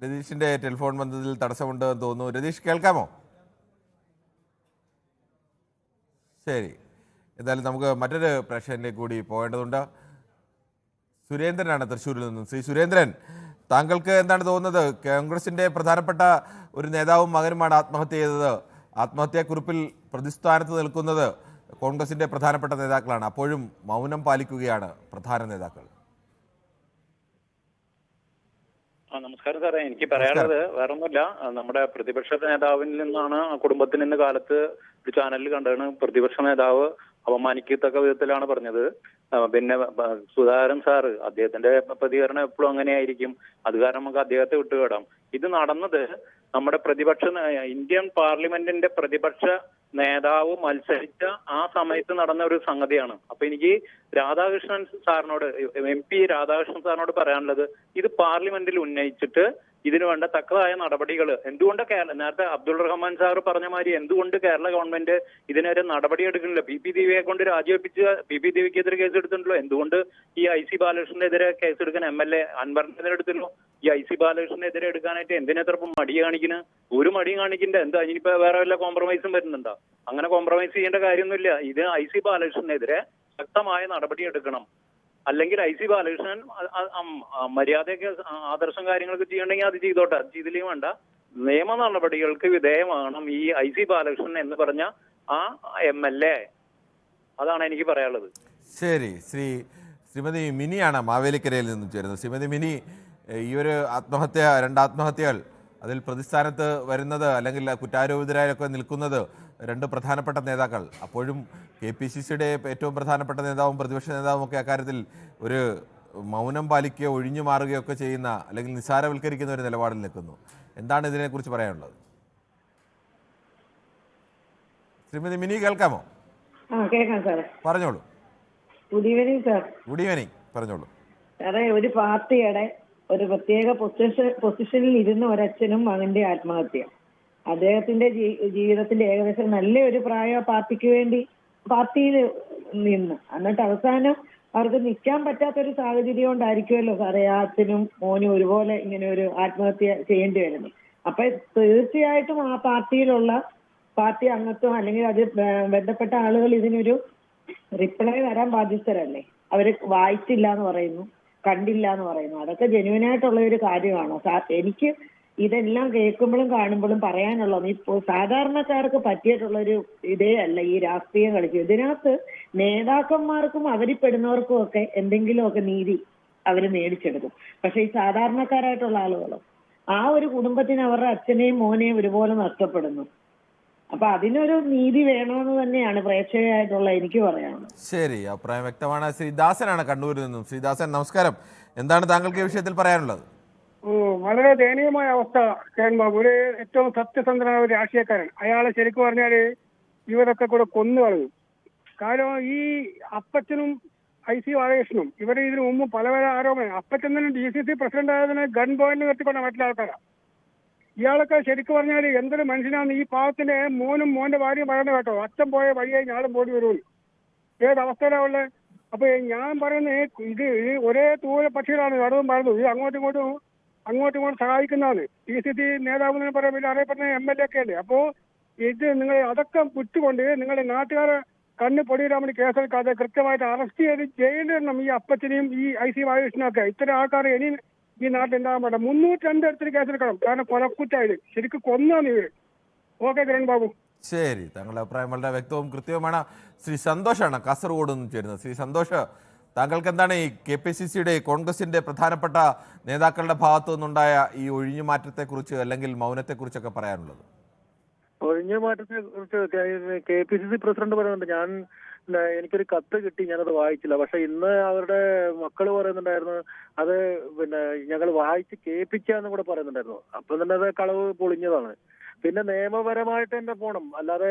രതീഷിന്റെ ടെലിഫോൺ ബന്ധത്തിൽ തടസ്സമുണ്ട് എന്ന് തോന്നുന്നു. രതീഷ് കേൾക്കാമോ? ശരി, എന്തായാലും നമുക്ക് മറ്റൊരു പ്രേക്ഷകനിലേക്ക് കൂടി പോകേണ്ടതുണ്ട്. സുരേന്ദ്രനാണ് തൃശ്ശൂരിൽ നിന്നും. ശ്രീ സുരേന്ദ്രൻ, താങ്കൾക്ക് എന്താണ് തോന്നുന്നത്? കോൺഗ്രസിന്റെ പ്രധാനപ്പെട്ട ഒരു നേതാവും മകനുമാണ് ആത്മഹത്യ ചെയ്തത്. ആത്മഹത്യാക്കുറിപ്പിൽ പ്രതിസ്ഥാനത്ത് നിൽക്കുന്നത് കോൺഗ്രസിന്റെ പ്രധാനപ്പെട്ട നേതാക്കളാണ്. അപ്പോഴും മൗനം പാലിക്കുകയാണ് പ്രധാന നേതാക്കൾ.
നമസ്കാരം സാറേ, എനിക്ക് പറയാനുള്ളത് വേറൊന്നുമില്ല. നമ്മുടെ പ്രതിപക്ഷ നേതാവിൽ നിന്നാണ് കുടുംബത്തിൽ നിന്ന് കാലത്ത് ഒരു ചാനലിൽ കണ്ടതാണ് പ്രതിപക്ഷ നേതാവ് അപമാനിക്കത്തക്ക വിധത്തിലാണ് പറഞ്ഞത്. പിന്നെ സുധാകരൻ സാറ്, അദ്ദേഹത്തിന്റെ പ്രതികരണം എപ്പോഴും അങ്ങനെയായിരിക്കും. അത് കാരണം നമുക്ക് അദ്ദേഹത്തെ വിട്ടുവിടാം. ഇത് നടന്നത് നമ്മുടെ ഇന്ത്യൻ പാർലമെന്റിന്റെ പ്രതിപക്ഷ നേതാവ് മത്സരിച്ച ആ സമയത്ത് നടന്ന ഒരു സംഗതിയാണ്. അപ്പൊ എനിക്ക് രാധാകൃഷ്ണൻ സാറിനോട്, MP രാധാകൃഷ്ണൻ സാറിനോട് പറയാനുള്ളത്, ഇത് പാർലമെന്റിൽ ഉന്നയിച്ചിട്ട് ഇതിനു വേണ്ട തക്കതായ നടപടികൾ എന്തുകൊണ്ട് നേരത്തെ അബ്ദുൾ റഹ്മാൻ സാർ പറഞ്ഞ മാതിരി എന്തുകൊണ്ട് കേരള ഗവൺമെന്റ് ഇതിനൊരു നടപടി എടുക്കുന്നില്ല? PP ദേവിയെ കൊണ്ട് രാജിവെപ്പിച്ച് PP ദേവിക്കെതിരെ കേസ് എടുത്തിട്ടുണ്ടല്ലോ. എന്തുകൊണ്ട് ഈ IC ബാലകൃഷ്ണനെതിരെ കേസ് എടുക്കാൻ MLA അൻവറിനെതിരെ എടുത്തല്ലോ? ഈ IC ബാലകൃഷ്ണനെതിരെ എടുക്കാനായിട്ട് എന്തിനെത്ര മടി കാണിക്കുന്നത്? ഒരു മടിയും കാണിക്കണ്ട. എന്താ ഇനിയിപ്പോ വേറെ വല്ല കോംപ്രമൈസും വരുന്നുണ്ടോ? അങ്ങനെ കോംപ്രമൈസ് ചെയ്യേണ്ട കാര്യമൊന്നുമില്ല. ഇത് IC ബാലകൃഷ്ണനെതിരെ ശക്തമായ നടപടി എടുക്കണം. അല്ലെങ്കിൽ IC ബാലകൃഷ്ണൻ മര്യാദയൊക്കെ ആദർശം കാര്യങ്ങളൊക്കെ ചെയ്യണമെങ്കിൽ അത് ചെയ്തോട്ടെ, അത് ചെയ്തില്ലെങ്കിൽ വേണ്ട. നിയമ നടപടികൾക്ക് വിധേയമാകണം ഈ IC ബാലകൃഷ്ണൻ എന്ന് പറഞ്ഞ ആ MLA. അതാണ് എനിക്ക് പറയാനുള്ളത്.
ശരി, ശ്രീമതി മിനിയാണ് മാവേലിക്കരയിൽ നിന്നും ചേരുന്നത്. ശ്രീമതി മിനി, ഈ ഒരു രണ്ട് ആത്മഹത്യകൾ, അതിൽ പ്രതിസ്ഥാനത്ത് വരുന്നത് അല്ലെങ്കിൽ കുറ്റാരോപിതരായൊക്കെ നിൽക്കുന്നത് രണ്ട് പ്രധാനപ്പെട്ട നേതാക്കൾ. അപ്പോഴും KPCCയുടെ ഏറ്റവും പ്രധാനപ്പെട്ട നേതാവും പ്രതിപക്ഷ നേതാവും ഒക്കെ അക്കാര്യത്തിൽ ഒരു മൗനം പാലിക്കുകയോ ഒഴിഞ്ഞു മാറുകയോ ഒക്കെ ചെയ്യുന്ന, അല്ലെങ്കിൽ നിസ്സാരവൽക്കരിക്കുന്ന ഒരു നിലപാടിൽ നിൽക്കുന്നു. എന്താണ് ഇതിനെക്കുറിച്ച് പറയാനുള്ളത്? ശ്രീമതി മിനി കേൾക്കാമോ?
കേൾക്കാം സാറേ,
പറഞ്ഞോളൂ.
Good evening sir.
Good evening, പറഞ്ഞോളൂ.
സാറേ, ഒരു പാർട്ടിയുടെ ഒരു പ്രത്യേക പൊസിഷനിൽ ഇരുന്ന ഒരച്ഛനും മകന്റെ ആത്മഹത്യ, അദ്ദേഹത്തിന്റെ ജീവിതത്തിന്റെ ഏകദേശം നല്ലൊരു പ്രായ പാർട്ടിക്ക് വേണ്ടി പാർട്ടിയിൽ നിന്ന്, എന്നിട്ട് അവസാനം അവർക്ക് നിൽക്കാൻ പറ്റാത്തൊരു സാഹചര്യം കൊണ്ടായിരിക്കുമല്ലോ സാറേ ആ അച്ഛനും മോനും ഒരുപോലെ ഇങ്ങനെ ഒരു ആത്മഹത്യ ചെയ്യേണ്ടി വരുന്നത്. അപ്പൊ തീർച്ചയായിട്ടും ആ പാർട്ടി അംഗത്വം അല്ലെങ്കിൽ അത് ബന്ധപ്പെട്ട ആളുകൾ ഇതിനൊരു റിപ്ലൈ തരാൻ ബാധ്യസ്ഥരല്ലേ. അവര് വായിച്ചില്ല എന്ന് പറയുന്നു, കണ്ടില്ല എന്ന് പറയുന്നു. അതൊക്കെ ജെന്യുവനായിട്ടുള്ള ഒരു കാര്യമാണോ സാർ? എനിക്ക് ഇതെല്ലാം കേൾക്കുമ്പോഴും കാണുമ്പോഴും പറയാനുള്ളത്, ഇപ്പോൾ സാധാരണക്കാർക്ക് പറ്റിയിട്ടുള്ളൊരു ഇതേ അല്ല ഈ രാഷ്ട്രീയം കളിക്കും. ഇതിനകത്ത് നേതാക്കന്മാർക്കും അവരിപ്പെടുന്നവർക്കും ഒക്കെ എന്തെങ്കിലുമൊക്കെ നീതി അവർ മേടിച്ചെടുക്കും. പക്ഷെ ഈ സാധാരണക്കാരായിട്ടുള്ള ആളുകളോ, ആ ഒരു കുടുംബത്തിന് അവരുടെ അച്ഛനെയും മോനെയും ഒരുപോലെ നഷ്ടപ്പെടുന്നു. അപ്പൊ അതിനൊരു നീതി വേണമെന്ന് തന്നെയാണ് പ്രേക്ഷകരായിട്ടുള്ള എനിക്ക് പറയാനുള്ളത്.
ശരി, അഭിപ്രായം വ്യക്തമാണ്. ശ്രീദാസനാണ് കണ്ണൂരിൽ നിന്നും. ശ്രീദാസൻ, നമസ്കാരം. എന്താണ് താങ്കൾക്ക് ഈ വിഷയത്തിൽ പറയാനുള്ളത്?
വളരെ ദയനീയമായ അവസ്ഥ. ബാബു ഒരു ഏറ്റവും സത്യസന്ധനായ ഒരു രാഷ്ട്രീയക്കാരൻ, അയാളെ ശരിക്കും പറഞ്ഞാല് ഇവരൊക്കെ കൂടെ കൊന്നു കളയും. കാരണം ഈ അപ്പച്ചനും IC ബാലകൃഷ്ണനും ഇവരെ ഇതിനു മുമ്പ് പല ആരോപണം. അപ്പച്ചൻ തന്നെ DCC പ്രസിഡന്റ് ആയതിന് ഗൺ പോയിന്റ് നിർത്തിക്കൊണ്ട മറ്റുള്ള ആൾക്കാരാണ്. ഇയാളൊക്കെ ശരിക്കും പറഞ്ഞാൽ എന്തൊരു മനുഷ്യനാണ്. ഈ പാവത്തിന്റെ മോനും മോന്റെ ഭാര്യയും പറയുന്നത് കേട്ടോ, അച്ഛൻ പോയ വഴിയായി ഞാളും പോയി വരുള്ളൂ. ഏതവസ്ഥയിലാണ് ഉള്ളത്? അപ്പൊ ഞാൻ പറയുന്നത് ഇത് ഒരേ തൂവല പക്ഷികളാണ് നടുവും പറഞ്ഞത്. ഇത് അങ്ങോട്ടും ഇങ്ങോട്ടും സഹായിക്കുന്നതാണ്. DCC നേതാവ് എന്ന് പറയാൻ വലിയ അറിയപ്പെടുന്ന MLA ഒക്കെ അല്ലേ. അപ്പോ ഇത് നിങ്ങൾ അതൊക്കെ വിട്ടുകൊണ്ട് നിങ്ങളുടെ നാട്ടുകാരെ കണ്ണ് പൊടിയിടാൻ വേണ്ടി കേസെടുക്കാതെ കൃത്യമായിട്ട് അറസ്റ്റ് ചെയ്ത് ജയിലിടണം ഈ അപ്പച്ചനെയും ഈ IC ബാലകൃഷ്ണനൊക്കെ. ഇത്തരം ആൾക്കാർ ഇനി ഈ നാട്ടിൽ ഉണ്ടാകാൻ പാടില്ല. 302 അടുത്തൊരു കേസെടുക്കണം. കാരണം കൊലക്കുറ്റായാലും ശരിക്കും കൊന്നാണ് ഇവര്. ഓക്കെ കിരൺ ബാബു.
ശരി, താങ്കളുടെ അഭിപ്രായം വളരെ വ്യക്തവും കൃത്യവുമാണ്. ശ്രീ സന്തോഷാണ് കാസർഗോഡ് നിന്ന് ചേരുന്നത്. ശ്രീ സന്തോഷ്, താങ്കൾക്ക് എന്താണ് ഈ KPCCയുടെ കോൺഗ്രസിന്റെ പ്രധാനപ്പെട്ട നേതാക്കളുടെ ഭാഗത്തു നിന്നുണ്ടായ ഈ ഒഴിഞ്ഞുമാറ്റത്തെക്കുറിച്ച് അല്ലെങ്കിൽ മൗനത്തെക്കുറിച്ചൊക്കെ പറയാനുള്ളത്?
ഒഴിഞ്ഞ മാറ്റത്തെ കുറിച്ച് KPCC പ്രസിഡന്റ് പറയുന്നുണ്ട്, എനിക്കൊരു കത്ത് കിട്ടി, ഞാനത് വായിച്ചില്ല. പക്ഷെ ഇന്ന് അവരുടെ മക്കള് പറയുന്നുണ്ടായിരുന്നു അത് ഞങ്ങൾ വായിച്ച് കേൾപ്പിക്കാന്ന് കൂടെ പറയുന്നുണ്ടായിരുന്നു. അപ്പം തന്നെ അത് കളവ് പൊളിഞ്ഞതാണ്. പിന്നെ നിയമപരമായിട്ട് തന്നെ പോണം, അല്ലാതെ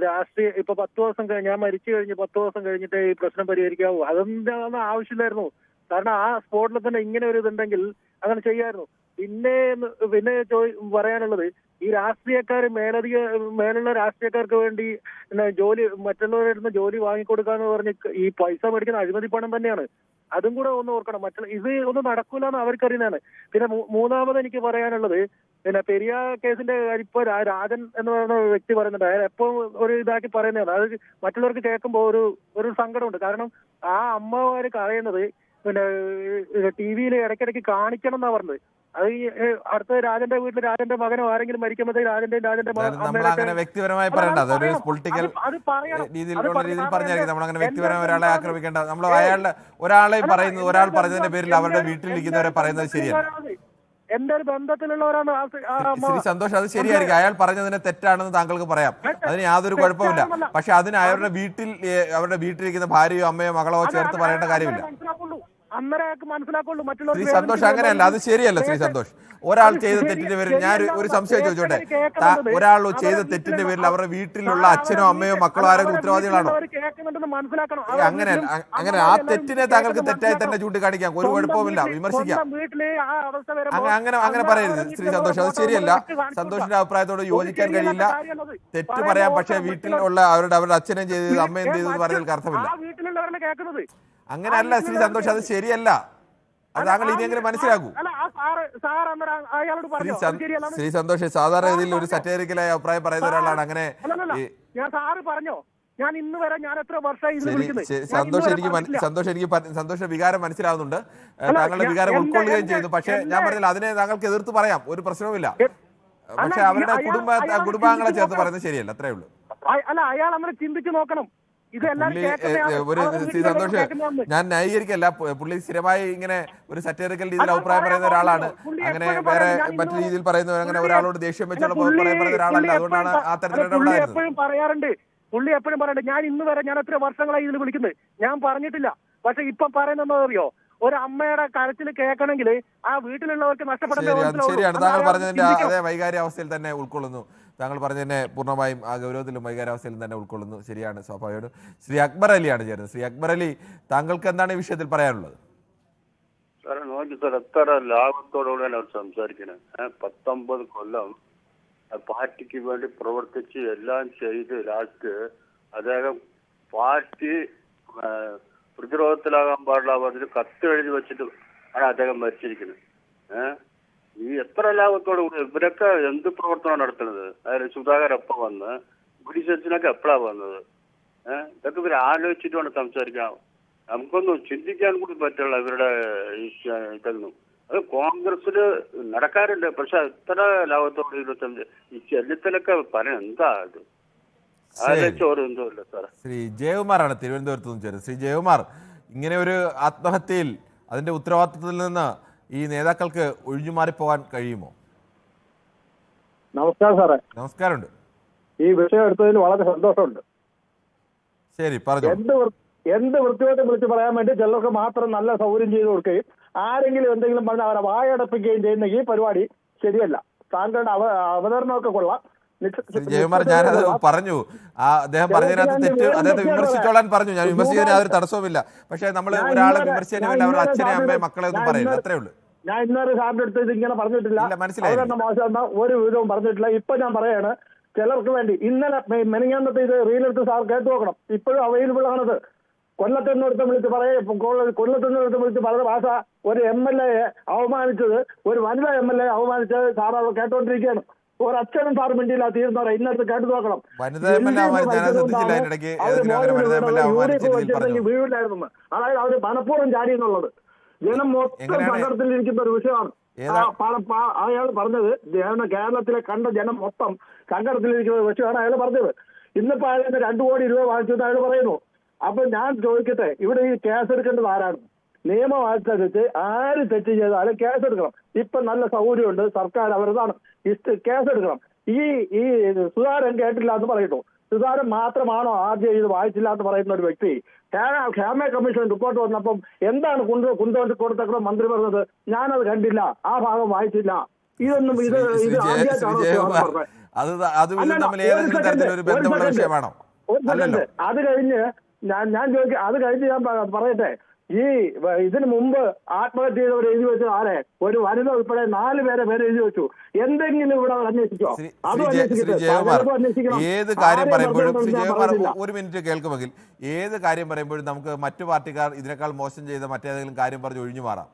രാഷ്ട്രീയ ഇപ്പൊ 10 ദിവസം ഞാൻ മരിച്ചു കഴിഞ്ഞ് 10 ദിവസം കഴിഞ്ഞിട്ട് ഈ പ്രശ്നം പരിഹരിക്കാവൂ, അതൊന്നും ആവശ്യമില്ലായിരുന്നു. കാരണം ആ സ്പോട്ടിൽ തന്നെ ഇങ്ങനെ ഒരു ഇതുണ്ടെങ്കിൽ അങ്ങനെ ചെയ്യായിരുന്നു. പിന്നെ പറയാനുള്ളത്, ഈ രാഷ്ട്രീയക്കാർ മേലുള്ള രാഷ്ട്രീയക്കാർക്ക് വേണ്ടി ജോലി മറ്റുള്ളവരുടെ അടുത്ത് ജോലി വാങ്ങിക്കൊടുക്കാന്ന് പറഞ്ഞ് ഈ പൈസ മേടിക്കുന്ന അഴിമതി പണം തന്നെയാണ്. അതും കൂടെ ഒന്ന് ഓർക്കണം. ഇത് ഒന്നും നടക്കൂല എന്ന് അവർക്കറിയുന്നതാണ്. പിന്നെ മൂന്നാമത് എനിക്ക് പറയാനുള്ളത്, പെരിയാർ കേസിന്റെ ഇപ്പൊ രാജൻ എന്ന് പറയുന്ന വ്യക്തി പറയുന്നുണ്ട്, അയാൾ എപ്പോഴും ഒരു ഇതാക്കി പറയുന്നതാണ്. അത് മറ്റുള്ളവർക്ക് കേൾക്കുമ്പോൾ ഒരു സങ്കടമുണ്ട്. കാരണം ആ അമ്മമാര് പറയുന്നത് TV-യിൽ ഇടയ്ക്കിടയ്ക്ക് കാണിക്കണം എന്നാ പറഞ്ഞത്. അത് ഈ അടുത്ത രാജന്റെ വീട്ടിൽ രാജന്റെ മകനോ ആരെങ്കിലും മരിക്കുമ്പോഴത്തേക്ക് രാജന്റെ
നമ്മളങ്ങനെ വ്യക്തിപരമായി പറയണ്ട, അതൊരു പൊളിറ്റിക്കൽ രീതിയിൽ പറഞ്ഞായിരിക്കും. നമ്മളങ്ങനെ വ്യക്തിപരമായി ഒരാളെ ആക്രമിക്കേണ്ട. നമ്മൾ ഒരാളെ പറയുന്നത്, ഒരാൾ പറഞ്ഞതിന്റെ പേരിൽ അവരുടെ വീട്ടിലിരിക്കുന്നവരെ പറയുന്നത് ശരിയല്ല.
എന്റെ ഒരു ബന്ധത്തിലുള്ളവരാണ്
ശ്രീ സന്തോഷ്, അത് ശരിയായിരിക്കും. അയാൾ പറഞ്ഞതിന് തെറ്റാണെന്ന് താങ്കൾക്ക് പറയാം, അതിന് യാതൊരു കുഴപ്പമില്ല. പക്ഷെ അതിന് അവരുടെ വീട്ടിലിരിക്കുന്ന ഭാര്യയോ അമ്മയോ മകളോ ചേർത്ത് പറയേണ്ട കാര്യമില്ല. ശ്രീ സന്തോഷ്, അങ്ങനെയല്ല, അത് ശരിയല്ല. ശ്രീ സന്തോഷ്, ഒരാൾ ചെയ്ത തെറ്റിന്റെ പേരിൽ ഞാൻ ഒരു സംശയം ചോദിച്ചോട്ടെ, ഒരാൾ ചെയ്ത തെറ്റിന്റെ പേരിൽ അവരുടെ വീട്ടിലുള്ള അച്ഛനോ അമ്മയോ മക്കളോ ആരെങ്കിലും ഉത്തരവാദികളാണോ? അങ്ങനെ ആ തെറ്റിനെ താങ്കൾക്ക് തെറ്റായി തന്നെ ചൂണ്ടിക്കാണിക്കാം, ഒരു കുഴപ്പവുമില്ല, വിമർശിക്കാം. അങ്ങനെ പറയരുത് ശ്രീ സന്തോഷ്, അത് ശരിയല്ല. സന്തോഷിന്റെ അഭിപ്രായത്തോട് യോജിക്കാൻ കഴിയില്ല. തെറ്റ് പറയാം, പക്ഷേ വീട്ടിലുള്ള അവരുടെ അച്ഛനും ചെയ്തത് അമ്മയും ചെയ്തത് പറയുന്നതിൽ അർത്ഥമില്ല. അങ്ങനെയല്ല ശ്രീ സന്തോഷ്, അത് ശരിയല്ല. അത് താങ്കൾ ഇനിയെങ്കിലും മനസ്സിലാക്കൂ. ശ്രീ സന്തോഷ് സാധാരണ രീതിയിൽ ഒരു സറ്റേറിക്കലായ അഭിപ്രായം പറയുന്ന ഒരാളാണ്. അങ്ങനെ സന്തോഷ വികാരം മനസ്സിലാവുന്നുണ്ട്, താങ്കളുടെ വികാരം ഉൾക്കൊള്ളുകയും ചെയ്യുന്നു. പക്ഷെ ഞാൻ പറഞ്ഞില്ല, അതിനെ താങ്കൾക്ക് എതിർത്ത് പറയാം, ഒരു പ്രശ്നവുമില്ല. പക്ഷെ അവരുടെ കുടുംബാംഗങ്ങളെ ചേർത്ത് പറയുന്നത് ശരിയല്ല, അത്രേ ഉള്ളൂ.
അല്ല, അയാൾ നമ്മൾ ചിന്തിച്ചു നോക്കണം.
ഒരു സന്തോഷ്, ഞാൻ ന്യായീകരിക്കല്ല, പുള്ളി സ്ഥിരമായി ഇങ്ങനെ ഒരു സറ്റേറിക്കൽ രീതിയിൽ അഭിപ്രായം പറയുന്ന ഒരാളാണ്. അങ്ങനെ വേറെ മറ്റു രീതിയിൽ പറയുന്നവർ, അങ്ങനെ ഒരാളോട് ദേഷ്യം വെച്ചുള്ള പറയുന്ന ഒരാളല്ല. അതുകൊണ്ടാണ് ആ തരത്തിലുള്ള
എപ്പോഴും പറയാറുണ്ട്, ഞാൻ ഇന്ന് വരെ ഞാൻ എത്ര വർഷങ്ങളായി ഇതിൽ വിളിക്കുന്നത്, ഞാൻ പറഞ്ഞിട്ടില്ല. പക്ഷെ ഇപ്പൊ പറയുന്നത് അറിയോ, ഒരു അമ്മയുടെ കരച്ചിൽ കേൾക്കണമെങ്കിൽ ആ വീട്ടിലുള്ളവർക്ക് നഷ്ടപ്പെടുന്നത്
ശരിയാണ്. താങ്കൾ പറഞ്ഞതിന്റെ അതേ വൈകാര്യാവസ്ഥയിൽ തന്നെ ഉൾക്കൊള്ളുന്നു. താങ്കൾ പറഞ്ഞതിനെ പൂർണ്ണമായും ആ ഗൗരവത്തിലും വൈകാര്യാവസ്ഥയിലും തന്നെ ഉൾക്കൊള്ളുന്നു. ശരിയാണ്, സ്വാഭാവികമായിട്ടും. ശ്രീ അക്ബർ അലിയാണ് ചേരുന്നത്. ശ്രീ അക്ബർ അലി, താങ്കൾക്ക് എന്താണ് ഈ വിഷയത്തിൽ പറയാനുള്ളത്?
സാറേ നോക്കി സാർ, എത്ര ലാഭത്തോടുകൂടിയാണ് അവർ സംസാരിക്കുന്നത്. 19 കൊല്ലം പാർട്ടിക്ക് വേണ്ടി പ്രവർത്തിച്ച് എല്ലാം ചെയ്ത് ലാസ്റ്റ് അദ്ദേഹം പാർട്ടി പ്രതിരോധത്തിലാകാൻ പാടില്ല പറഞ്ഞിട്ട് കത്ത് എഴുതി വെച്ചിട്ട് ആണ് അദ്ദേഹം മരിച്ചിരിക്കുന്നത്. ഈ എത്ര ലാഭത്തോടു കൂടി ഇവരൊക്കെ എന്ത് പ്രവർത്തനമാണ് നടത്തുന്നത്? അതായത് സുധാകരൊപ്പം വന്ന് ബ്രിട്ടീഷ് എപ്പോഴാണ് വന്നത്? ഇതൊക്കെ ഇവർ ആലോചിച്ചിട്ട് വേണം സംസാരിക്കാം. നമുക്കൊന്നും ചിന്തിക്കാൻ കൂടി പറ്റില്ല ഇവരുടെ ഇതൊന്നും. അത് കോൺഗ്രസിൽ നടക്കാറുണ്ട്, പക്ഷെ എത്ര ലാഭത്തോട് ഈ ചെല്ലിത്തലൊക്കെ പറയാൻ എന്താ ഇത്?
ശ്രീ ജയകുമാറാണ് തിരുവനന്തപുരത്ത് നിന്ന് ചേരുന്നത്. ശ്രീ ജയകുമാർ, ഇങ്ങനെ ഒരു ആത്മഹത്യയിൽ അതിന്റെ ഉത്തരവാദിത്വത്തിൽ നിന്ന് ഈ നേതാക്കൾക്ക് ഒഴിഞ്ഞുമാറിപ്പോകാൻ കഴിയുമോ?
നമസ്കാരം സാറേ.
നമസ്കാരമുണ്ട്.
ഈ വിഷയം എടുത്തതിൽ വളരെ സന്തോഷമുണ്ട്.
ശരി, പറഞ്ഞു.
എന്ത് വൃത്തിയോട്ട് വിളിച്ച് പറയാൻ വേണ്ടി ചിലർക്ക് മാത്രം നല്ല സൗകര്യം ചെയ്തു കൊടുക്കുകയും ആരെങ്കിലും എന്തെങ്കിലും പറഞ്ഞ് അവരെ വായടപ്പിക്കുകയും ചെയ്യുന്ന ഈ പരിപാടി ശരിയല്ല. താങ്കളുടെ അവതരണമൊക്കെ കൊള്ളാം.
ജയകുമാർ, ഞാനത് പറഞ്ഞു, അദ്ദേഹം പറഞ്ഞതിനകത്ത് തെറ്റ് അദ്ദേഹത്തെ വിമർശിച്ചോളാൻ പറഞ്ഞു. ഞാൻ വിമർശിക്കുന്നതിന് അതൊരു തടസ്സവുമില്ല. പക്ഷെ നമ്മൾ ഒരാളെ വിമർശിച്ചതിന് വേണ്ടി അവരുടെ അച്ഛനെ അമ്മയെ മക്കളെ ഒന്നും പറയില്ല, അത്രേ ഉള്ളൂ.
ഞാൻ ഇന്നൊരു സാറിന്റെ അടുത്ത് ഇത് ഇങ്ങനെ പറഞ്ഞിട്ടില്ല, മോശം ഒരു വിധവും പറഞ്ഞിട്ടില്ല. ഇപ്പൊ ഞാൻ പറയാണ്, ചിലർക്ക് വേണ്ടി ഇന്നലെ മെനങ്ങാന്നത്തെ ഇത് റീലെടുത്ത് സാർ കേട്ടു നോക്കണം. ഇപ്പോഴും അവൈലബിൾ ആണത്. കൊല്ലത്തുനിന്നൊരുത്തം വിളിച്ച് വിളിച്ച് പറഞ്ഞ ഭാഷ ഒരു MLA അവമാനിച്ചത്, ഒരു വനിതാ MLA അവമാനിച്ചത് സാർ അത് കേട്ടോണ്ടിരിക്കുകയാണ്. ഒരക്ഷരം സാർ മിണ്ടിയില്ല, തീർന്നവരെ ഇന്നടുത്ത് കേട്ടു നോക്കണം. വീടില്ലായിരുന്നു, അതായത് അവര് മനഃപൂർവ്വം ചാടി എന്നുള്ളത് ജനം മൊത്തം സങ്കടത്തിലിരിക്കുന്ന ഒരു വിഷയമാണ്. അയാൾ പറഞ്ഞത് കേരളത്തിലെ കണ്ട ജനം മൊത്തം സങ്കടത്തിലിരിക്കുന്ന വിഷയമാണ് അയാൾ പറഞ്ഞത്. ഇന്നിപ്പോ അയാൾ 2 കോടി രൂപ വാങ്ങിച്ചത് അയാൾ പറയുന്നു. അപ്പൊ ഞാൻ ചോദിക്കട്ടെ, ഇവിടെ ഈ കേസെടുക്കേണ്ടത് ആരാണ്? നിയമം അനുസരിച്ച് ആര് തെറ്റ് ചെയ്താലും കേസെടുക്കണം. ഇപ്പൊ നല്ല സൗകര്യമുണ്ട്, സർക്കാർ അവരതാണ് കേസെടുക്കണം. ഈ ഈ സുധാകരൻ കേട്ടില്ല എന്ന് പറയട്ടോ. സുധാകരൻ മാത്രമാണോ ആദ്യം ഇത് വായിച്ചില്ല എന്ന് പറയുന്ന ഒരു വ്യക്തി? ക്ഷേമ കമ്മീഷൻ റിപ്പോർട്ട് വന്നപ്പം എന്താണ് കൊണ്ടുകൊണ്ട് കൊടുത്തപ്പോൾ മന്ത്രി പറഞ്ഞത്? ഞാനത് കണ്ടില്ല, ആ ഭാഗം വായിച്ചില്ല. ഇതൊന്നും ഇത് ആദ്യമായിട്ടാണോ? ഒരു സെക്കൻഡ്, അത് കഴിഞ്ഞ് ഞാൻ ചോദിക്കാം. അത് കഴിഞ്ഞ് ഞാൻ പറയട്ടെ, ഈ ഇതിനു മുമ്പ് ആത്മഹത്യ ചെയ്തവർ എഴുതി വെച്ചു ആരെ? ഒരു വനിത ഉൾപ്പെടെ 4 പേരെ എഴുതി വെച്ചു. എന്തെങ്കിലും ഇവിടെ അന്വേഷിച്ചോ? അതും അന്വേഷിക്കണം.
ഏത് കാര്യം പറയുമ്പോഴും ഒരു മിനിറ്റ് കേൾക്കുമെങ്കിൽ, ഏത് കാര്യം പറയുമ്പോഴും നമുക്ക് മറ്റു പാർട്ടിക്കാർ ഇതിനേക്കാൾ മോശം ചെയ്ത മറ്റേതെങ്കിലും കാര്യം പറഞ്ഞ് ഒഴിഞ്ഞു മാറാം.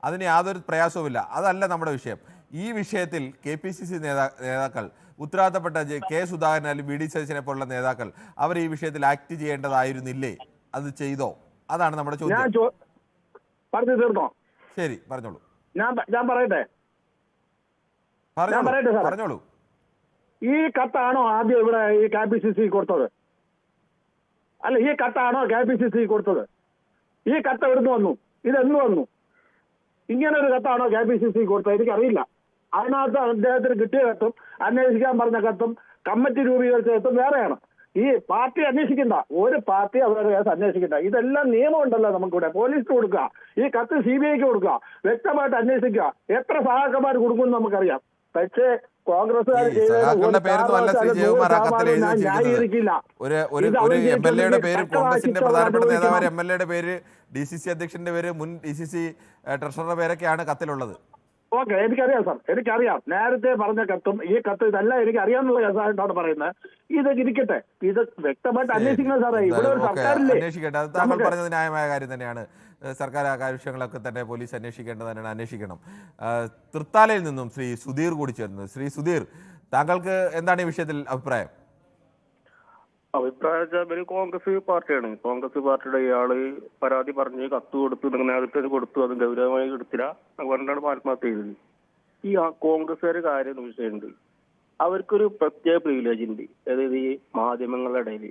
അതിന് യാതൊരു പ്രയാസവുമില്ല. അതല്ല നമ്മുടെ വിഷയം. ഈ വിഷയത്തിൽ KPCC നേതാക്കൾ, ഉത്തരവാദിത്തപ്പെട്ട കെ സുധാകരൻ, BD സതീശനെ പോലുള്ള നേതാക്കൾ, അവർ ഈ വിഷയത്തിൽ ആക്ട് ചെയ്യേണ്ടതായിരുന്നില്ലേ? അത് ചെയ്തോ? അതാണ് നമ്മുടെ ചോദ്യം.
പറഞ്ഞു തീർന്നോ?
ശരി, പറഞ്ഞോളൂ.
ഞാൻ പറയട്ടെ
പറഞ്ഞോളൂ.
ഈ കത്താണോ ആദ്യം ഇവിടെ ഈ KPCC കൊടുത്തത്? അല്ല, ഈ കത്താണോ KPCC കൊടുത്തത്? ഈ കത്ത് എവിടുന്ന് വന്നു? ഇതെന്ന് വന്നു? ഇങ്ങനെ ഒരു കത്താണോ KPCC കൊടുത്തത്? എനിക്കറിയില്ല. അതിനകത്ത് അദ്ദേഹത്തിന് കിട്ടിയ കത്തും അന്വേഷിക്കാൻ പറഞ്ഞ കത്തും കമ്മിറ്റി രൂപീകരിച്ച കത്തും വേറെയാണ്. ഈ പാർട്ടി അന്വേഷിക്കണ്ട, ഒരു പാർട്ടി അവരുടെ കേസ് അന്വേഷിക്കണ്ട. ഇതെല്ലാം നിയമമുണ്ടല്ലോ നമുക്കിവിടെ. പോലീസിന് കൊടുക്കുക, ഈ കത്ത് CBIക്ക് കൊടുക്കുക, വ്യക്തമായിട്ട് അന്വേഷിക്കുക. എത്ര സഹാക്കന്മാർ കൊടുക്കുമെന്ന് നമുക്കറിയാം. പക്ഷേ കോൺഗ്രസ്സുകാർ ന്യായീകരിക്കില്ല.
ഒരു MLA പേര്, കോൺഗ്രസിന്റെ പ്രധാനപ്പെട്ട നേതാവ് MLA പേര്, DCC അധ്യക്ഷന്റെ പേര്, മുൻ DCC ട്രഷററുടെ പേരൊക്കെയാണ് കത്തിലുള്ളത്.
ഓക്കെ, എനിക്കറിയാം സാർ, എനിക്കറിയാം. നേരത്തെ പറഞ്ഞ കത്തും ഈ കത്ത് ഇതെല്ലാം എനിക്ക് അറിയാമെന്നുള്ള കേസായിട്ടാണ് പറയുന്നത്. ഇത് ഇരിക്കട്ടെ, ഇത് വ്യക്തമായിട്ട് അന്വേഷിക്കണം സാറേ. ഇവിടെ ഒരു സർക്കാരില്ലേ?
അന്വേഷിക്കട്ടെ. അത് താങ്കൾ പറഞ്ഞത് ന്യായമായ കാര്യം തന്നെയാണ്. സർക്കാർ ആ കാര്യങ്ങളൊക്കെ തന്നെ പോലീസ് അന്വേഷിക്കേണ്ടത് തന്നെയാണ്, അന്വേഷിക്കണം. തൃത്താലയിൽ നിന്നും ശ്രീ സുധീർ കൂടി ചേർന്നത്. ശ്രീ സുധീർ, താങ്കൾക്ക് എന്താണ് ഈ വിഷയത്തിൽ അഭിപ്രായം?
അഭിപ്രായം കോൺഗ്രസ് പാർട്ടിയാണ്. കോൺഗ്രസ് പാർട്ടിയുടെ ഇയാള് പരാതി പറഞ്ഞ് കത്ത് കൊടുത്തു, നേതൃത്വത്തിന് കൊടുത്തു, അത് ഗൗരവമായി എടുത്തില്ല പറഞ്ഞാണ് ആത്മഹത്യ ചെയ്തത്. ഈ കോൺഗ്രസ്സുകാർ കാര്യം വിഷയമുണ്ട്, അവർക്കൊരു പ്രത്യേക പ്രിവിലേജ് ഉണ്ട്. അതായത് ഈ മാധ്യമങ്ങളുടെ ഇടയിൽ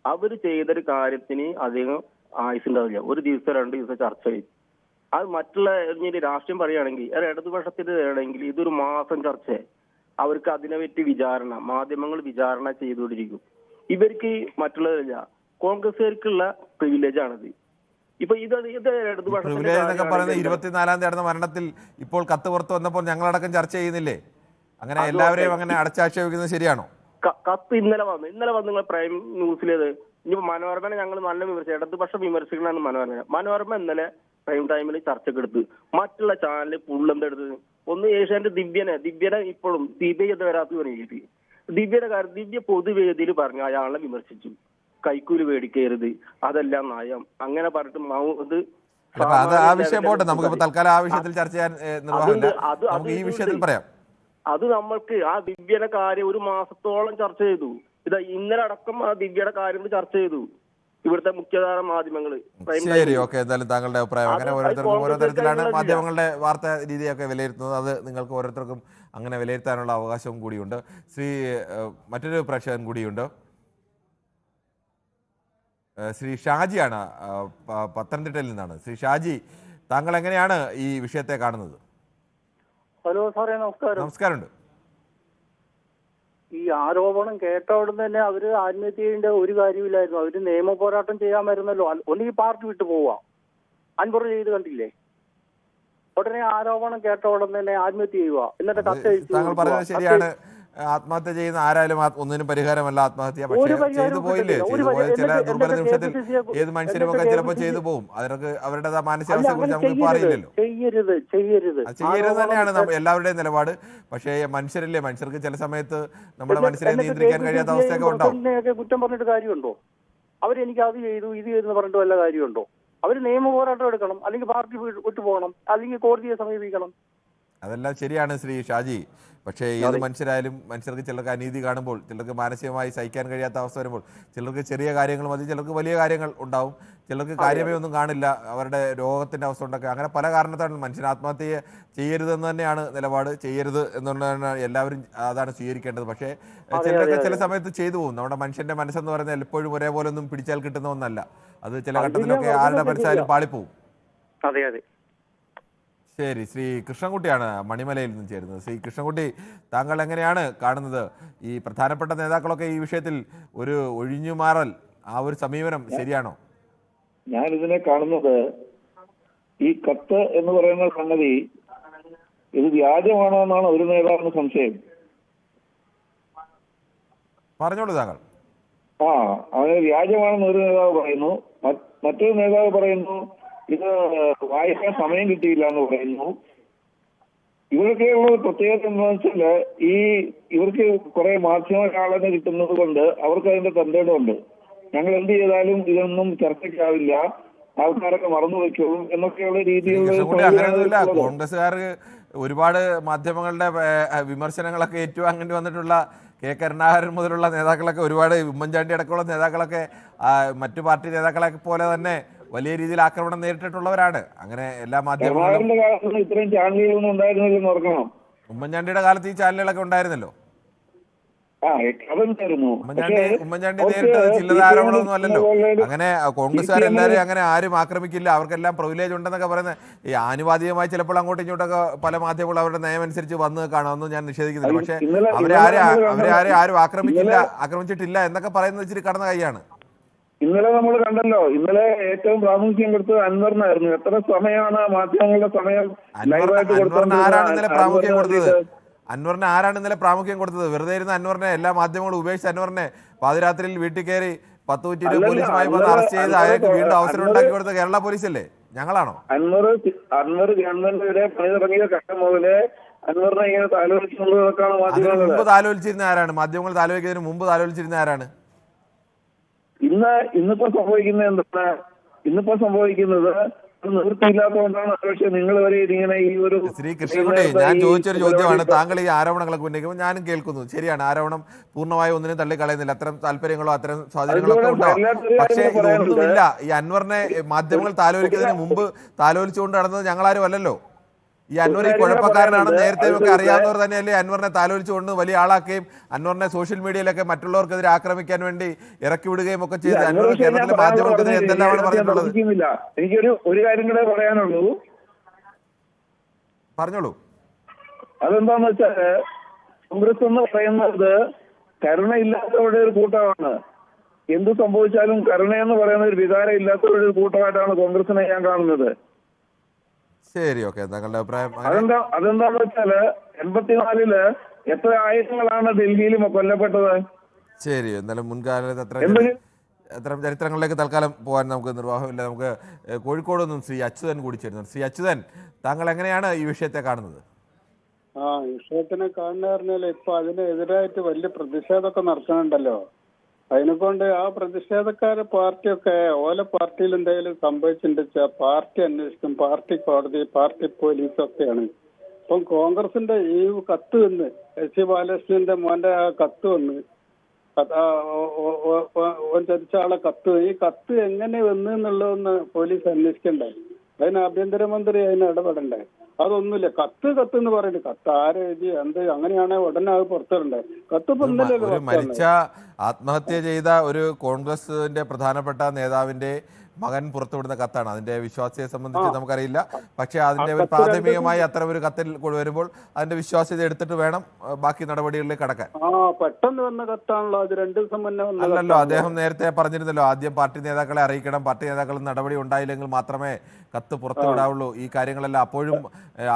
അവർ ചെയ്തൊരു കാര്യത്തിന് അധികം ആയുസുണ്ടാവില്ല. ഒരു ദിവസം 2 ദിവസം ചർച്ച ചെയ്യും. അത് മറ്റുള്ള രാഷ്ട്രീയം പറയുകയാണെങ്കിൽ, ഇടതുപക്ഷത്തിന് ആണെങ്കിൽ ഇതൊരു മാസം ചർച്ച. അവർക്ക് അതിനെ പറ്റി വിചാരണ, മാധ്യമങ്ങൾ വിചാരണ ചെയ്തുകൊണ്ടിരിക്കും. ഇവർക്ക് മറ്റുള്ളവരില്ല. കോൺഗ്രസ്സുകാർക്കുള്ള പ്രിവിലേജ് ആണിത്. ഇപ്പൊ ഇത്
പ്രിവിലേജ് എന്നൊക്കെ പറയുന്നത് 24-ാം തീയതി നടന്ന മരണത്തിൽ ഇപ്പോൾ കത്ത് പുറത്ത് വന്നപ്പോൾ ഞങ്ങളടക്കം ചർച്ച ചെയ്യുന്നില്ലേ? അങ്ങനെ എല്ലാവരെയും അങ്ങനെ അടച്ചാക്ഷേപിക്കുന്നത് ശരിയാണോ?
കത്ത് ഇന്നലെ വന്നു നിങ്ങൾ പ്രൈം ന്യൂസിലേത്. ഇനിയിപ്പോ മനോരമനെ ഞങ്ങൾ നല്ല വിമർശിച്ചു, ഇടതുപക്ഷം വിമർശിക്കണമെന്ന് മനോരമ ഇന്നലെ പ്രൈം ടൈമിൽ ചർച്ചക്കെടുത്ത്. മറ്റുള്ള ചാനലിൽ പുള്ളെന്തെടുത്ത് ഒന്ന് ഏഷ്യാന്റെ ദിവ്യനെ ഇപ്പോഴും CBI എന്ന് വരാത്ത പറഞ്ഞിട്ട് ദിവ്യയുടെ കാര്യം, ദിവ്യ പൊതുവേദിയിൽ പറഞ്ഞു അയാളെ വിമർശിച്ചു. കൈക്കൂലി മേടിക്കരുത്, അതെല്ലാം നയം, അങ്ങനെ പറഞ്ഞിട്ട്
ആ വിഷയം പോട്ടെ. നമുക്കിപ്പോ തൽക്കാലം ആ വിഷയത്തിൽ ചർച്ച ചെയ്യാൻ നിർവാഹമില്ല. ഈ വിഷയത്തിൽ പറയാം.
അത് നമ്മൾക്ക് ആ ദിവ്യയുടെ കാര്യം 1 മാസത്തോളം ചർച്ച ചെയ്തു. ഇന്നലെ അടക്കം ആ ദിവ്യയുടെ കാര്യം ചർച്ച ചെയ്തു ഇവിടുത്തെ മുഖ്യധാര മാധ്യമങ്ങള്.
ശരി, ഓക്കെ. എന്തായാലും താങ്കളുടെ അഭിപ്രായം. അങ്ങനെ ഓരോരുത്തർക്കും ഓരോ തരത്തിലാണ് മാധ്യമങ്ങളുടെ വാർത്താ രീതിയൊക്കെ വിലയിരുത്തുന്നത്. അത് നിങ്ങൾക്ക് ഓരോരുത്തർക്കും അങ്ങനെ വിലയിരുത്താനുള്ള അവകാശവും കൂടിയുണ്ട്. മറ്റൊരു പ്രേക്ഷകൻ കൂടിയുണ്ട്. ശ്രീ ഷാജിയാണ്, പത്തനംതിട്ടയിൽ നിന്നാണ്. ശ്രീ ഷാജി, താങ്കൾ എങ്ങനെയാണ് ഈ വിഷയത്തെ കാണുന്നത്?
ഹലോ സാറേ, നമസ്കാരം.
നമസ്കാരമുണ്ട്.
ഈ ആരോപണം കേട്ട ഉടനെ തന്നെ അവര് ആത്മഹത്യ ചെയ്യേണ്ട ഒരു കാര്യമില്ലായിരുന്നു. അവര് നിയമ പോരാട്ടം ചെയ്യാമായിരുന്നല്ലോ. ഒന്നുകിൽ പാർട്ടി വിട്ടു പോവാ. അൻവർ ചെയ്ത് കണ്ടില്ലേ? ഉടനെ ആരോപണം കേട്ട ഉടനെ തന്നെ ആത്മഹത്യ ചെയ്യുക, എന്നിട്ട് കത്തയച്ചു.
താങ്കൾ പറഞ്ഞത് ശരിയാണ്. ആത്മഹത്യ ചെയ്യുന്ന ആരായാലും ഒന്നിനും പരിഹാരമല്ല ആത്മഹത്യ. പക്ഷേ ചെയ്തു പോയില്ലേ? ചില ദുർബല നിമിഷത്തിൽ ഏത് മനുഷ്യരും ഒക്കെ ചിലപ്പോൾ ചെയ്തു പോകും. അവരുടെ മാനസികാവസ്ഥയെ കുറിച്ച് നമുക്ക് അറിയില്ലല്ലോ. ചെയ്യരുത് തന്നെയാണ് എല്ലാവരുടെയും നിലപാട്. പക്ഷേ മനുഷ്യരില്ലേ, മനുഷ്യർക്ക് ചില സമയത്ത് നമ്മുടെ മനസ്സിനെ നിയന്ത്രിക്കാൻ കഴിയാത്ത അവസ്ഥയൊക്കെ ഉണ്ടാവും.
കുറ്റം പറഞ്ഞിട്ട് കാര്യമുണ്ടോ? അവരെനിക്ക് അത് ചെയ്തു ഇത് ചെയ്തെന്ന് പറഞ്ഞിട്ട് വല്ല കാര്യമുണ്ടോ? അവര് നിയമ പോരാട്ടം എടുക്കണം, അല്ലെങ്കിൽ പാർട്ടി വിട്ടു പോകണം, അല്ലെങ്കിൽ കോടതിയെ സമീപിക്കണം.
അതെല്ലാം ശരിയാണ് ശ്രീ ഷാജി. പക്ഷേ ഏത് മനുഷ്യരായാലും മനുഷ്യർക്ക് ചിലർക്ക് അനീതി കാണുമ്പോൾ, ചിലർക്ക് മാനസികമായി സഹിക്കാൻ കഴിയാത്ത അവസ്ഥ വരുമ്പോൾ, ചിലർക്ക് ചെറിയ കാര്യങ്ങൾ മതി, ചിലർക്ക് വലിയ കാര്യങ്ങൾ ഉണ്ടാവും, ചിലർക്ക് കാര്യമേ ഒന്നും കാണില്ല, അവരുടെ രോഗത്തിൻ്റെ അവസ്ഥ ഉണ്ടാക്കുക, അങ്ങനെ പല കാരണത്താണ് മനുഷ്യൻ ആത്മഹത്യ ചെയ്യരുതെന്ന് തന്നെയാണ് നിലപാട്. ചെയ്യരുത് എന്നുള്ളതാണ് എല്ലാവരും അതാണ് സ്വീകരിക്കേണ്ടത്. പക്ഷേ ചിലരൊക്കെ ചില സമയത്ത് ചെയ്തു പോകും. നമ്മുടെ മനുഷ്യൻ്റെ മനസ്സെന്ന് പറയുന്നത് എപ്പോഴും ഒരേപോലെ ഒന്നും പിടിച്ചാൽ കിട്ടുന്ന ഒന്നല്ല. അത് ചില ഘട്ടത്തിലൊക്കെ ആരുടെ മനസ്സായാലും പാളിപ്പോവും.
അതെ അതെ.
ശരി, ശ്രീ കൃഷ്ണൻകുട്ടിയാണ് മണിമലയിൽ നിന്ന് ചേരുന്നത്. ശ്രീ കൃഷ്ണൻകുട്ടി, താങ്കൾ എങ്ങനെയാണ് കാണുന്നത്? ഈ പ്രധാനപ്പെട്ട നേതാക്കളൊക്കെ ഈ വിഷയത്തിൽ ഒരു ഒഴിഞ്ഞുമാറൽ, ആ ഒരു സമീപനം ശരിയാണോ?
ഞാൻ ഇതിനെ കാണുന്നത്, ഈ കത്ത് എന്ന് പറയുന്ന സംഗതി ഇത് വ്യാജമാണോ എന്നാണ് ഒരു നേതാവിന് സംശയം.
പറഞ്ഞോളൂ താങ്കൾ.
അവന് വ്യാജമാണെന്ന് ഒരു നേതാവ് പറയുന്നു, മറ്റൊരു നേതാവ് പറയുന്നു ഇത് വായിക്കാൻ സമയം കിട്ടിയില്ല എന്ന് പറയുന്നു. ഇവർക്കുള്ള പ്രത്യേകത എന്താണെന്ന് വെച്ചാല് ഇവർക്ക് കുറെ മാധ്യമകാളന കിട്ടുന്നത് കൊണ്ട് അവർക്ക് അതിന്റെ തന്തേടമുണ്ട്. ഞങ്ങൾ എന്ത് ചെയ്താലും ഇതൊന്നും ചർച്ചയ്ക്കാവില്ല, ആൾക്കാരൊക്കെ മറന്നു വയ്ക്കും എന്നൊക്കെയുള്ള രീതിയിലുള്ള.
കോൺഗ്രസ്സുകാർ ഒരുപാട് മാധ്യമങ്ങളുടെ വിമർശനങ്ങളൊക്കെ ഏറ്റുവാങ്ങേണ്ടി വന്നിട്ടുള്ള കെ കരുണാകരൻ മുതലുള്ള നേതാക്കളൊക്കെ, ഒരുപാട് ഉമ്മൻചാണ്ടി അടക്കമുള്ള നേതാക്കളൊക്കെ മറ്റു പാർട്ടി നേതാക്കളെ പോലെ തന്നെ വലിയ രീതിയിൽ ആക്രമണം നേരിട്ടിട്ടുള്ളവരാണ്. അങ്ങനെ എല്ലാ മാധ്യമങ്ങളും
ഇത്രയും ചാനലുകളൊന്നും ഉണ്ടായിരുന്നില്ലെന്ന് ഓർക്കണം.
ഉമ്മൻചാണ്ടിയുടെ കാലത്ത് ഈ ചാനലുകളൊക്കെ ഉണ്ടായിരുന്നല്ലോ. ഉമ്മൻചാണ്ടി നേരിട്ടത് ചില്ലറ ആരോപണമൊന്നും അല്ലല്ലോ. അങ്ങനെ കോൺഗ്രസ്സുകാരെല്ലാവരും അങ്ങനെ ആരും ആക്രമിക്കില്ല, അവർക്കെല്ലാം പ്രിവിലേജ് ഉണ്ടെന്നൊക്കെ പറയുന്നത് ഈ ആനുപാതികമായി ചിലപ്പോൾ അങ്ങോട്ടും ഇങ്ങോട്ടൊക്കെ പല മാധ്യമങ്ങളും അവരുടെ നയം അനുസരിച്ച് വന്ന് കാണുമെന്ന് ഞാൻ നിഷേധിക്കുന്നില്ല. പക്ഷെ അവരെ ആരും ആക്രമിച്ചിട്ടില്ല എന്നൊക്കെ പറയുന്നത് ഇച്ചിരി കടന്ന കൈയാണ്.
ഇന്നലെ നമ്മൾ കണ്ടല്ലോ, ഇന്നലെ ഏറ്റവും പ്രാമുഖ്യം കൊടുത്തത് അൻവറിനായിരുന്നു. എത്ര സമയമാണ് മാധ്യമങ്ങളുടെ സമയം ലൈവായിട്ട് കൊടുത്തത്?
അൻവറിനെ ആരാണ് ഇന്നലെ പ്രാമുഖ്യം കൊടുത്തത്? വെറുതെ ഇരുന്ന അൻവറിനെ എല്ലാ മാധ്യമങ്ങളും ഉപേക്ഷിച്ച് അൻവറിനെ പാതിരാത്രിയിൽ വീട്ടിൽ കയറി 10 പോലീസുമായി വന്ന് അറസ്റ്റ് ചെയ്ത് അയാൾക്ക് വീണ്ടും അവസരം ഉണ്ടാക്കി കൊടുത്ത കേരള പോലീസല്ലേ? ഞങ്ങളാണോ?
അൻവർ ഗവൺമെന്റിന്റെ പണി തുടങ്ങിയ ഘട്ടം മുതലേ അൻവറിനെ ഇങ്ങനെ താലോലിച്ചുകൊണ്ടൊക്കെയാണ് മാധ്യമങ്ങൾ.
മുമ്പ് താലോലിച്ചിരുന്ന ആരാണ്? മാധ്യമങ്ങൾ താലോലിക്കുന്നതിന് മുമ്പ് താലോലിച്ചിരുന്ന ആരാണ്?
ഇന്നിപ്പോ സംഭവിക്കുന്നത് എന്താണ്? ഇന്നിപ്പോ സംഭവിക്കുന്നത് നിവൃത്തിയില്ലാത്തതുകൊണ്ടാണ്. പക്ഷെ നിങ്ങൾ വരെ ഇതിങ്ങനെ ഈ ഒരു
ശ്രീ കൃഷ്ണൻകുട്ടി, ഞാൻ ചോദിച്ചൊരു ചോദ്യമാണ്. താങ്കൾ ഈ ആരോപണങ്ങളൊക്കെ ഉന്നയിക്കുമ്പോൾ ഞാനും കേൾക്കുന്നു. ശരിയാണ്, ആരോപണം പൂർണ്ണമായി ഒന്നിനും തള്ളിക്കളയുന്നില്ല. അത്തരം താല്പര്യങ്ങളോ അത്തരം സ്വാധീനങ്ങളോ ഒക്കെ ഉണ്ടാവും. പക്ഷേ ഇതൊന്നുമില്ല. ഈ അൻവറിനെ മാധ്യമങ്ങൾ താലോലിക്കുന്നതിന് മുമ്പ് താലോലിച്ചുകൊണ്ട് നടന്നത് ഞങ്ങളാരും അല്ലല്ലോ. ഈ അൻവർ ഈ കുഴപ്പക്കാരനാണെന്ന് നേരത്തെ ഒക്കെ അറിയാവുന്നവർ തന്നെയല്ലേ അൻവറിനെ താലോലിച്ചുകൊണ്ട് വലിയ ആളാക്കുകയും അൻവറിനെ സോഷ്യൽ മീഡിയയിലൊക്കെ മറ്റുള്ളവർക്കെതിരെ ആക്രമിക്കാൻ വേണ്ടി ഇറക്കി വിടുകയും ഒക്കെ ചെയ്ത് അൻവർ കേരളത്തിലെ മാധ്യമങ്ങൾക്കെതിരെ എന്തെല്ലാമാണ് പറഞ്ഞിട്ടുള്ളത്?
എനിക്കൊരു കാര്യം കൂടെ പറയാനുള്ളൂ.
പറഞ്ഞോളൂ.
അതെന്താന്ന് വെച്ചാല് കോൺഗ്രസ് എന്ന് പറയുന്നത് കരുണയില്ലാത്തവരുടെ ഒരു കൂട്ടമാണ്. എന്ത് സംഭവിച്ചാലും കരുണയെന്ന് പറയുന്ന ഒരു വികാരം ഇല്ലാത്തവരുടെ ഒരു കൂട്ടമായിട്ടാണ് കോൺഗ്രസിനെ ഞാൻ കാണുന്നത്.
ശരി, ഓക്കെ. താങ്കളുടെ അഭിപ്രായം?
അതെന്താന്ന് വെച്ചാല് 84 എത്ര ആയിരങ്ങളാണ് ഡൽഹിയിൽ കൊല്ലപ്പെട്ടത്?
ശരി, എന്നാലും മുൻകാലത്ത് അത്തരം ചരിത്രങ്ങളിലേക്ക് തൽക്കാലം പോകാൻ നമുക്ക് നിർവാഹമില്ല. നമുക്ക് കോഴിക്കോട് നിന്നും ശ്രീ അച്യുതൻ കൂടി ചേരുന്നു. ശ്രീ അച്യുതൻ, താങ്കൾ എങ്ങനെയാണ് ഈ വിഷയത്തെ കാണുന്നത്?
വിഷയത്തിനെ കാണുന്ന പറഞ്ഞാൽ ഇപ്പൊ അതിനെതിരായിട്ട് വലിയ പ്രതിഷേധമൊക്കെ നടക്കുന്നുണ്ടല്ലോ. അതിനെക്കൊണ്ട് ആ പ്രതിഷേധക്കാരെ പാർട്ടിയൊക്കെ ഓല പാർട്ടിയിൽ എന്തെങ്കിലും സംഭവിച്ചിട്ടുണ്ടെച്ചാൽ പാർട്ടി അന്വേഷിക്കും. പാർട്ടി കോടതി, പാർട്ടി പോലീസൊക്കെയാണ്. ഇപ്പം കോൺഗ്രസിന്റെ ഈ കത്ത് വന്ന് എസ് ബാലകൃഷ്ണന്റെ മോന്റെ ആ കത്ത് വന്ന് ചതിച്ച ആളെ കത്ത്, ഈ കത്ത് എങ്ങനെ വന്നു എന്നുള്ളതൊന്ന് പോലീസ് അന്വേഷിക്കണ്ടേ? അതിന് ആഭ്യന്തരമന്ത്രി അതിന് ഇടപെടണ്ടേ? അതൊന്നുമില്ല. കത്ത് എന്ന് പറയുന്നത് കത്ത് ആരെഴുതി എന്ത് അങ്ങനെയാണെങ്കിൽ ഉടനെ അത് പുറത്തിടണ്ടേ? കത്ത് ഇപ്പൊ ഇന്നലെ
മരിച്ച ആത്മഹത്യ ചെയ്ത ഒരു കോൺഗ്രസിന്റെ പ്രധാനപ്പെട്ട നേതാവിന്റെ മകൻ പുറത്തുവിടുന്ന കത്താണ്. അതിന്റെ വിശ്വാസ്യതയെ സംബന്ധിച്ച് നമുക്കറിയില്ല. പക്ഷെ അതിന്റെ ഒരു പ്രാഥമികമായി അത്തരം ഒരു കത്തിൽ വരുമ്പോൾ അതിന്റെ വിശ്വാസ്യത എടുത്തിട്ട് വേണം ബാക്കി നടപടികളിലേക്ക് കടക്കാൻ.
പെട്ടെന്ന് വന്ന കത്താണല്ലോ, അത് 2 ദിവസം മുന്നേ
അല്ലല്ലോ. അദ്ദേഹം നേരത്തെ പറഞ്ഞിരുന്നല്ലോ, ആദ്യം പാർട്ടി നേതാക്കളെ അറിയിക്കണം, പാർട്ടി നേതാക്കൾ നടപടി ഉണ്ടായില്ലെങ്കിൽ മാത്രമേ കത്ത് പുറത്തുവിടാവുള്ളൂ. ഈ കാര്യങ്ങളെല്ലാം അപ്പോഴും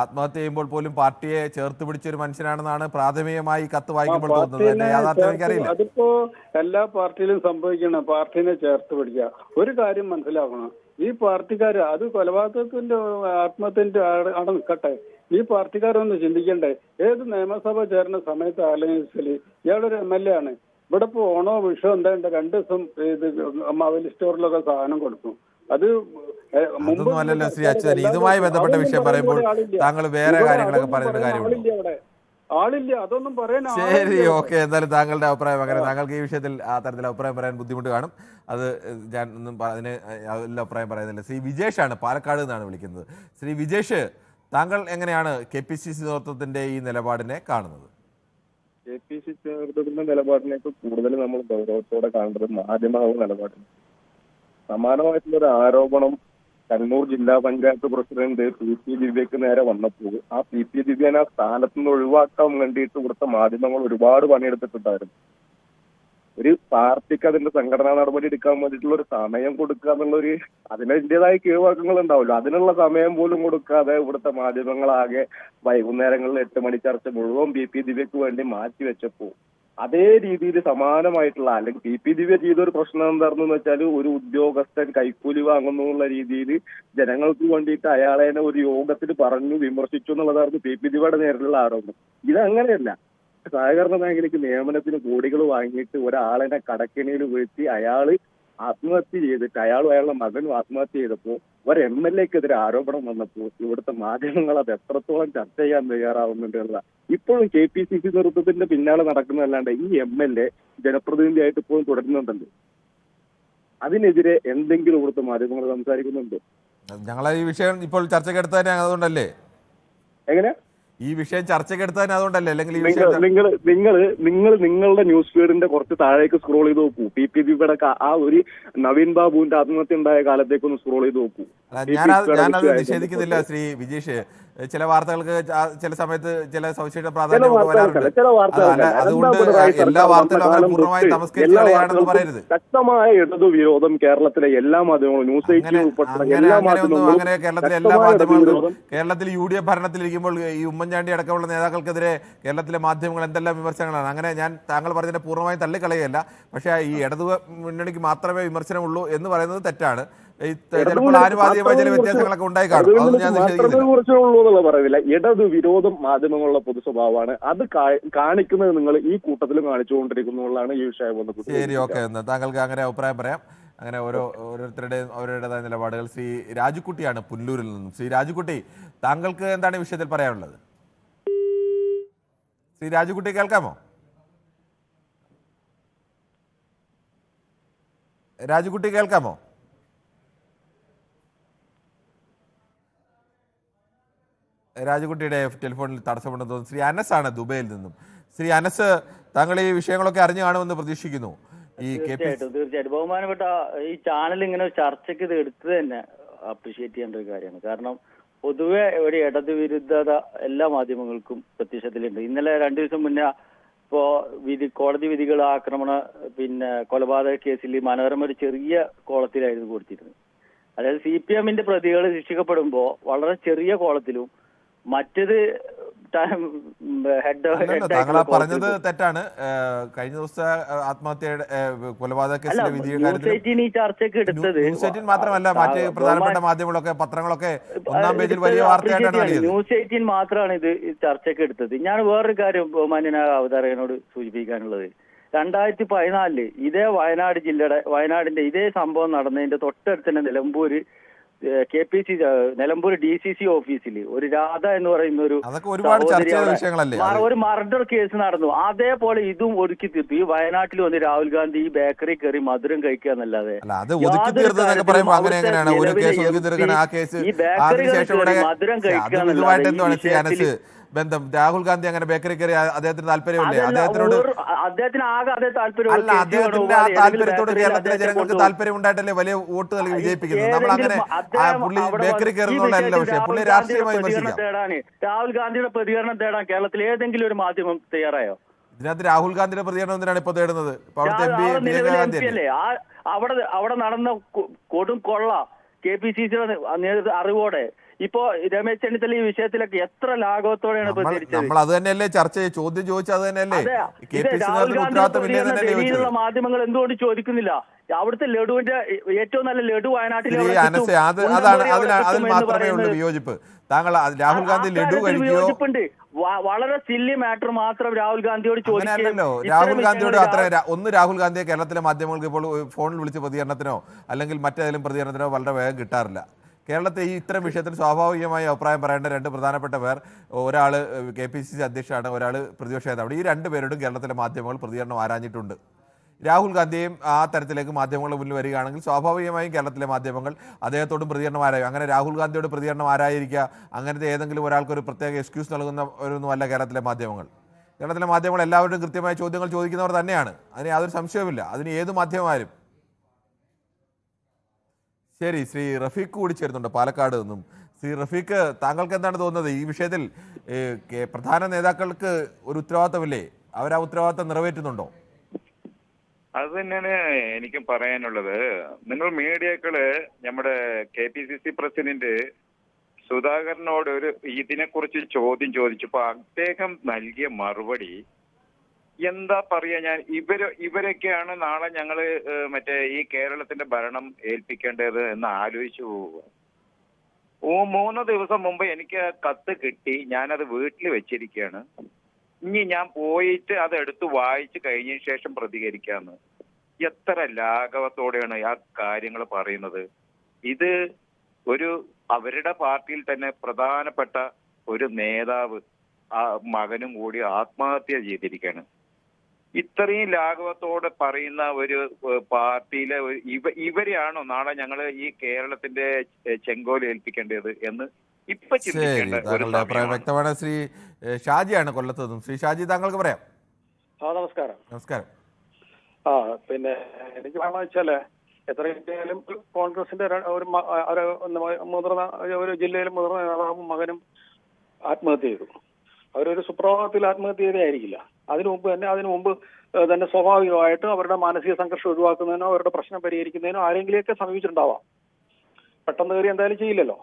ആത്മഹത്യ ചെയ്യുമ്പോൾ പോലും പാർട്ടിയെ ചേർത്ത് പിടിച്ചൊരു മനുഷ്യനാണെന്നാണ് പ്രാഥമികമായി കത്ത് വായിക്കുമ്പോൾ തോന്നുന്നത്. യാഥാർത്ഥ്യം എനിക്കറിയില്ല.
അതിപ്പോ എല്ലാ പാർട്ടിയിലും സംഭവിക്കണം, പാർട്ടിനെ ചേർത്ത് പിടിക്കുക. ഒരു കാര്യം മനസ്സിലാക്കണം, ഈ പാർട്ടിക്കാര് അത് കൊലപാതകത്തിന്റെ ആത്മഹത്യന്റെ അവിടെ നിൽക്കട്ടെ, ഈ പാർട്ടിക്കാരൊന്ന് ചിന്തിക്കണ്ടേ? ഏത് നിയമസഭ ചേർന്ന സമയത്ത് ആലോചിച്ചാൽ ഇയാളൊരു MLA ആണ്. ഇവിടെ ഇപ്പൊ ഓണോ വിഷോ എന്താ 2 ദിവസം ഇത് മൊബൈൽ സ്റ്റോറിലൊക്കെ സാധനം കൊടുക്കും. അത്
അതൊന്നും അല്ലല്ലോ ശ്രീ അച്യുതൻ. ഇതുമായി ബന്ധപ്പെട്ട വിഷയം പറയുമ്പോൾ താങ്കൾ വേറെ കാര്യങ്ങളൊക്കെ പറയുന്ന കാര്യമുണ്ട്.
ആളില്ല, അതൊന്നും പറയാൻ
ശരി, ഓക്കെ. എന്തായാലും താങ്കളുടെ അഭിപ്രായം അങ്ങനെ. താങ്കൾക്ക് ഈ വിഷയത്തിൽ ആ തരത്തിൽ അഭിപ്രായം പറയാൻ ബുദ്ധിമുട്ട് കാണും. അത് ഞാൻ ഒന്നും അതിന് അതിൽ അഭിപ്രായം പറയുന്നില്ല. ശ്രീ വിജേഷാണ്, പാലക്കാട് നിന്നാണ് വിളിക്കുന്നത്. ശ്രീ വിജേഷ്, താങ്കൾ എങ്ങനെയാണ് KPCC നേതൃത്വത്തിന്റെ ഈ നിലപാടിനെ കാണുന്നത്?
KPCC നേതൃത്വത്തിന്റെ നിലപാടിനേക്ക് കൂടുതൽ നമ്മൾ ഗൗരവത്തോടെ കാണേണ്ടത് മാധ്യമങ്ങളുടെ നിലപാടിന്. സമാനമായിട്ടുള്ള ഒരു ആരോപണം കണ്ണൂർ ജില്ലാ പഞ്ചായത്ത് പ്രസിഡന്റ് PP ദിവ്യക്ക് നേരെ വന്നപ്പോൾ ആ PP ദിവ്യനെ ആ സ്ഥാനത്ത് നിന്ന് ഒഴിവാക്കാൻ വേണ്ടിയിട്ട് ഇവിടുത്തെ മാധ്യമങ്ങൾ ഒരുപാട് പണിയെടുത്തിട്ടുണ്ടായിരുന്നു. ഒരു പാർട്ടിക്ക് അതിന്റെ സംഘടനാ നടപടി എടുക്കാൻ വേണ്ടിയിട്ടുള്ള ഒരു സമയം കൊടുക്കുക എന്നുള്ളൊരു അതിൻ്റെതായ കീഴ്വഴക്കങ്ങൾ ഉണ്ടാവുമല്ലോ, അതിനുള്ള സമയം പോലും കൊടുക്കാതെ ഇവിടുത്തെ മാധ്യമങ്ങളാകെ വൈകുന്നേരങ്ങളിൽ 8 മണി ചർച്ച മുഴുവൻ PP ദിവ്യക്ക് വേണ്ടി മാറ്റിവെച്ചപ്പോൾ അതേ രീതിയിൽ സമാനമായിട്ടുള്ള അല്ലെങ്കിൽ PP ദിവ്യ ചെയ്തൊരു പ്രശ്നം എന്താണെന്ന് വെച്ചാൽ ഒരു ഉദ്യോഗസ്ഥൻ കൈക്കൂലി വാങ്ങുന്നു എന്നുള്ള രീതിയിൽ ജനങ്ങൾക്ക് വേണ്ടിയിട്ട് അയാളെ ഒരു യോഗത്തിൽ പറഞ്ഞു വിമർശിച്ചു എന്നുള്ളതായിരുന്നു PP ദിവ്യയുടെ നേരിലുള്ള ആരോപണം. ഇതങ്ങനെയല്ല. സഹകരണ മേഖലയ്ക്ക് നിയമനത്തിന് കോടികൾ വാങ്ങിയിട്ട് ഒരാളെ കടക്കെണിയിൽ വീഴ്ത്തി അയാൾ ആത്മഹത്യ ചെയ്തിട്ട് അയാളും അയാളുടെ മകനും ആത്മഹത്യ ചെയ്തപ്പോൾ ഒരു MLA-ക്കെതിരെ ആരോപണം വന്നപ്പോൾ ഇവിടുത്തെ മാധ്യമങ്ങൾ അത് എത്രത്തോളം ചർച്ച ചെയ്യാൻ തയ്യാറാവുന്നുണ്ട്. ഇപ്പോഴും KPCC നേതൃത്വത്തിന്റെ പിന്നാലെ നടക്കുന്നതല്ലാണ്ട് ഈ MLA ജനപ്രതിനിധിയായിട്ട് ഇപ്പോഴും തുടരുന്നുണ്ടല്ലോ. അതിനെതിരെ എന്തെങ്കിലും ഇവിടുത്തെ മാധ്യമങ്ങൾ സംസാരിക്കുന്നുണ്ടോ?
ഞങ്ങൾ ഈ വിഷയം ഇപ്പോൾ ചർച്ചയ്ക്കെടുത്തതിനെ അതുകൊണ്ടല്ലേ?
എങ്ങനെ
ഈ വിഷയം ചർച്ചയ്ക്കെടുത്തതിന് അതുകൊണ്ടല്ലേ? അല്ലെങ്കിൽ
നിങ്ങൾ നിങ്ങളുടെ ന്യൂസ് ഫീഡിന്റെ കുറച്ച് താഴേക്ക് സ്ക്രോൾ ചെയ്ത് നോക്കൂ. PP ദിവ്യയുടെ ആ ഒരു നവീൻ ബാബുവിന്റെ ആത്മഹത്യ ഉണ്ടായ കാലത്തേക്കൊന്ന് സ്ക്രോൾ ചെയ്ത് നോക്കൂ.
ഞാനത് നിഷേധിക്കുന്നില്ല ശ്രീ വിജേഷ്. ചില വാർത്തകൾക്ക് ചില സമയത്ത് ചില സവിശേഷ പ്രാധാന്യം വരാറുണ്ട്. അതുകൊണ്ട് എല്ലാ വാർത്തകളും അങ്ങനെ പൂർണ്ണമായി തമസ്കരിക്കുകയാണെന്ന് പറയരുത്.
ശക്തമായ ഇടതു വിരോധം കേരളത്തിലെ എല്ലാ മാധ്യമങ്ങളും ന്യൂസ് 18 ഉൾപ്പെടെ എല്ലാ മാധ്യമങ്ങളും
അങ്ങനെ കേരളത്തിലെ എല്ലാ മാധ്യമങ്ങളും കേരളത്തിൽ UDF ഭരണത്തിലിരിക്കുമ്പോൾ ഈ ഉമ്മൻചാണ്ടി അടക്കമുള്ള നേതാക്കൾക്കെതിരെ കേരളത്തിലെ മാധ്യമങ്ങൾ എന്തെല്ലാം വിമർശനങ്ങളാണ്. അങ്ങനെ ഞാൻ താങ്കൾ പറഞ്ഞതിനെ പൂർണ്ണമായും തള്ളിക്കളയല്ല. പക്ഷേ ഈ ഇടതു മുന്നണിക്ക് മാത്രമേ വിമർശനമുള്ളൂ എന്ന് പറയുന്നത് തെറ്റാണ്. ചിലപ്പോൾ ആനുപാതികമായ ചില വ്യത്യാസങ്ങളൊക്കെ ഉണ്ടായി കാണും. അത് ഞാൻ
പറയില്ല. ഇടതു വിരോധം മാധ്യമങ്ങളുടെ പൊതു സ്വഭാവമാണ്. അത് കാണിക്കുന്നത് നിങ്ങൾ ഈ കൂട്ടത്തിലും കാണിച്ചുകൊണ്ടിരിക്കുന്നതാണ് ഈ വിഷയം.
ശരി, ഓക്കെ. താങ്കൾക്ക് അങ്ങനെ അഭിപ്രായം പറയാം. അങ്ങനെ ഓരോരുത്തരുടെയും അവരുടേതായ നിലപാടുകൾ. ശ്രീ രാജുക്കുട്ടിയാണ് പുല്ലൂരിൽ നിന്നും. ശ്രീ രാജുക്കുട്ടി, താങ്കൾക്ക് എന്താണ് ഈ വിഷയത്തിൽ പറയാനുള്ളത്? ശ്രീ രാജുക്കുട്ടി, കേൾക്കാമോ? രാജുക്കുട്ടി, കേൾക്കാമോ? രാജുകുട്ടിയുടെ ടെലിഫോണിൽ തടസ്സമുണ്ടെന്ന് തോന്നുന്നു. ശ്രീ അനസാണ് ദുബൈയിൽ നിന്നും. ശ്രീ അനസ്, താങ്കൾ ഈ വിഷയങ്ങളൊക്കെ അറിഞ്ഞു കാണുമെന്ന് പ്രതീക്ഷിക്കുന്നു.
തീർച്ചയായിട്ടും ബഹുമാനപ്പെട്ട ഈ ചാനൽ ഇങ്ങനെ ചർച്ചയ്ക്ക് ഇത് എടുത്തത് തന്നെ അപ്രീഷിയേറ്റ് ചെയ്യേണ്ട ഒരു കാര്യമാണ്. കാരണം പൊതുവെ ഒരു ഇടതുവിരുദ്ധത എല്ലാ മാധ്യമങ്ങൾക്കും പ്രത്യക്ഷത്തിലുണ്ട്. ഇന്നലെ 2 ദിവസം മുന്നേ ഇപ്പോ കോടതി വിധികൾ കൊലപാതക കേസിൽ മനോരമ ഒരു ചെറിയ കോളത്തിലായിരുന്നു കൊടുത്തിരുന്നത്. അതായത് CPM-ന്റെ പ്രതികൾ ശിക്ഷിക്കപ്പെടുമ്പോൾ വളരെ ചെറിയ കോളത്തിലും മറ്റത്
താങ്കൾ പറഞ്ഞത് തെറ്റാണ്. കഴിഞ്ഞ ദിവസത്തെ ആത്മഹത്യയുടെ കൊലപാതക കേസിലെ വിധിയുടെ ന്യൂസ് 18 മാത്രമല്ല, മറ്റ് പ്രധാനപ്പെട്ട മാധ്യമങ്ങളൊക്കെ പത്രങ്ങളൊക്കെ 1-ാം പേജിൽ വലിയ വാർത്തയായിട്ടാണ്.
ന്യൂസ് 18 മാത്രമാണ് ഇത് ചർച്ചയ്ക്ക് എടുത്തത്. ഞാൻ വേറൊരു കാര്യം ബഹുമാന്യനായ അവതാരകനോട് സൂചിപ്പിക്കാനുള്ളത്, 2014 ഇതേ വയനാടിന്റെ ഇതേ സംഭവം നടന്നതിന്റെ തൊട്ടടുത്ത് തന്നെ നിലമ്പൂർ DCC ഓഫീസിൽ ഒരു രാധ എന്ന് പറയുന്ന ഒരു മർഡർ കേസ് നടന്നു. അതേപോലെ ഇതും ഒതുക്കി തീർത്തു. ഈ വയനാട്ടിൽ വന്ന് രാഹുൽ ഗാന്ധി ഈ ബേക്കറി കയറി മധുരം കഴിക്കുക എന്നല്ലാതെ ഈ ബേക്കറി മധുരം കഴിക്കുക
ബന്ധം. രാഹുൽ ഗാന്ധി അങ്ങനെ ബേക്കറി കയറി അദ്ദേഹത്തിന് താല്പര്യമില്ലേ?
അദ്ദേഹത്തിന് ആകെ അതേ താല്പര്യം.
അദ്ദേഹത്തിന്റെ ആ താല്പര്യത്തോട് കേരളത്തിലെ ജനങ്ങൾക്ക് താല്പര്യം ഉണ്ടായിട്ടല്ലേ വലിയ വോട്ട് നൽകി വിജയിപ്പിക്കുന്നത്. നമ്മൾ അങ്ങനെ പുള്ളി ബേക്കറി കയറുന്നതല്ല വിഷയം. പുള്ളി രാഷ്ട്രീയമായി വിമർശിക്കാം.
രാഹുൽ ഗാന്ധിയുടെ പ്രതികരണം തേടാൻ കേരളത്തിൽ ഏതെങ്കിലും ഒരു മാധ്യമം തയ്യാറായോ?
ഇതിനകത്ത് രാഹുൽ ഗാന്ധിയുടെ പ്രതികരണം എന്തിനാണ് ഇപ്പൊ തേടുന്നത്?
അവിടെ നടന്ന കൊടും കൊള്ള KPCC അറിവോടെ ഇപ്പോ രമേശ് ചെന്നിത്തല ഈ വിഷയത്തിലൊക്കെ എത്ര ലാഘവത്തോടെയാണ് പ്രതികരിച്ചത്?
നമ്മൾ അത് തന്നെയല്ലേ ചർച്ച ചോദ്യം ചോദിച്ചത്? അത് തന്നെയല്ലേ
ഡൽഹിയിലുള്ള മാധ്യമങ്ങൾ എന്തുകൊണ്ട് ചോദിക്കുന്നില്ല? അവിടുത്തെ ലഡുവിന്റെ ഏറ്റവും നല്ല ലഡു വയനാട്ടിൽ
മാത്രമേ ഉള്ളൂ വിയോജിപ്പ്. താങ്കൾ രാഹുൽ ഗാന്ധി ലഡു
വിയോജിപ്പുണ്ട്. വളരെ സില്ലി മാറ്റർ മാത്രം രാഹുൽ ഗാന്ധിയോട് ചോദിക്കല്ലോ.
രാഹുൽ ഗാന്ധിയോട് രാഹുൽ ഗാന്ധിയെ കേരളത്തിലെ മാധ്യമങ്ങൾക്ക് ഇപ്പോൾ ഫോണിൽ വിളിച്ച് പ്രതികരണത്തിനോ അല്ലെങ്കിൽ മറ്റേതെങ്കിലും പ്രതികരണത്തിനോ വളരെ വേഗം കിട്ടാറില്ല. കേരളത്തെ ഈ ഇത്തരം വിഷയത്തിൽ സ്വാഭാവികമായി അഭിപ്രായം പറയേണ്ട രണ്ട് പ്രധാനപ്പെട്ട പേർ, ഒരാൾ KPCC അധ്യക്ഷനാണ്, ഒരാൾ പ്രതിപക്ഷ നേതാവാണ്. ഈ രണ്ടുപേരോടും കേരളത്തിലെ മാധ്യമങ്ങൾ പ്രതികരണം ആരാഞ്ഞിട്ടുണ്ട്. രാഹുൽ ഗാന്ധിയും ആ തരത്തിലേക്ക് മാധ്യമങ്ങളുടെ മുന്നിൽ വരികയാണെങ്കിൽ സ്വാഭാവികമായും കേരളത്തിലെ മാധ്യമങ്ങൾ അദ്ദേഹത്തോടും പ്രതികരണം ആരായും. അങ്ങനെ രാഹുൽ ഗാന്ധിയോട് പ്രതികരണം ആരായിരിക്കുക? അങ്ങനത്തെ ഏതെങ്കിലും ഒരാൾക്കൊരു പ്രത്യേക എക്സ്ക്യൂസ് നൽകുന്നവരൊന്നുമല്ല കേരളത്തിലെ മാധ്യമങ്ങൾ. കേരളത്തിലെ മാധ്യമങ്ങൾ എല്ലാവരും കൃത്യമായ ചോദ്യങ്ങൾ ചോദിക്കുന്നവർ തന്നെയാണ്. അതിന് യാതൊരു സംശയവുമില്ല. അതിന് ഏത് മാധ്യമമാരും. ശരി, ശ്രീ റഫീഖ് കൂടി ചേരുന്നുണ്ട് പാലക്കാട് നിന്നും. ശ്രീ റഫീഖ്, താങ്കൾക്ക് എന്താണ് തോന്നുന്നത് ഈ വിഷയത്തിൽ? പ്രധാന നേതാക്കൾക്ക് ഒരു ഉത്തരവാദിത്തമില്ലേ? അവർ ആ ഉത്തരവാദിത്തം നിറവേറ്റുന്നുണ്ടോ?
അത് തന്നെയാണ് എനിക്കും പറയാനുള്ളത്. നിങ്ങൾ മീഡിയകള് നമ്മുടെ KPCC പ്രസിഡന്റ് സുധാകരനോട് ഒരു ഇതിനെക്കുറിച്ച് ചോദ്യം ചോദിച്ചപ്പോ അദ്ദേഹം നൽകിയ മറുപടി എന്താ പറയാ, ഞാൻ ഇവരൊക്കെയാണ് നാളെ ഞങ്ങള് മറ്റേ ഈ കേരളത്തിന്റെ ഭരണം ഏൽപ്പിക്കേണ്ടത് എന്ന് ആലോചിച്ചു പോവുക. 3 ദിവസം മുമ്പ് എനിക്ക് കത്ത് കിട്ടി, ഞാനത് വീട്ടിൽ വെച്ചിരിക്കുകയാണ്. ഇനി ഞാൻ പോയിട്ട് അത് എടുത്ത് വായിച്ച് കഴിഞ്ഞതിന് ശേഷം പ്രതികരിക്കാന്ന്. എത്ര ലാഘവത്തോടെയാണ് ആ കാര്യങ്ങൾ പറയുന്നത്. ഇത് ഒരു അവരുടെ പാർട്ടിയിൽ തന്നെ പ്രധാനപ്പെട്ട ഒരു നേതാവ് ആ മകനും കൂടി ആത്മഹത്യ ചെയ്തിരിക്കുകയാണ്. ഇത്രയും ലാഘവത്തോടെ പറയുന്ന ഒരു പാർട്ടിയിലെ ഇവരെയാണോ നാളെ ഞങ്ങൾ ഈ കേരളത്തിന്റെ ചെങ്കോൽ ഏൽപ്പിക്കേണ്ടത് എന്ന് ഇപ്പൊ ചിന്തിക്കേണ്ട ഒരു
അഭിപ്രായം വ്യക്തമാണ്. ശ്രീ ഷാജിയാണ് കൊല്ലത്ത് നിന്നും. ശ്രീ ഷാജി, താങ്കൾക്ക് പറയാം.
നമസ്കാരം.
നമസ്കാരം.
പിന്നെ എനിക്ക് വേണമെന്ന് വെച്ചാല് എത്ര കിട്ടിയാലും കോൺഗ്രസിന്റെ ഒരു മുതിർന്ന ഒരു ജില്ലയിലെ മുതിർന്ന നേതാവും മകനും ആത്മഹത്യ ചെയ്തു. അവരൊരു സുപ്രഭാതത്തിൽ ആത്മഹത്യ ചെയ്തതായിരിക്കില്ല. അതിനു മുമ്പ് തന്നെ സ്വാഭാവികമായിട്ട് അവരുടെ മാനസിക സംഘർഷം ഒഴിവാക്കുന്നതിനോ അവരുടെ പ്രശ്നം പരിഹരിക്കുന്നതിനോ ആരെങ്കിലുമൊക്കെ സമീപിച്ചിട്ടുണ്ടാവാം. പെട്ടെന്ന് കയറി എന്തായാലും ചെയ്യില്ലല്ലോ.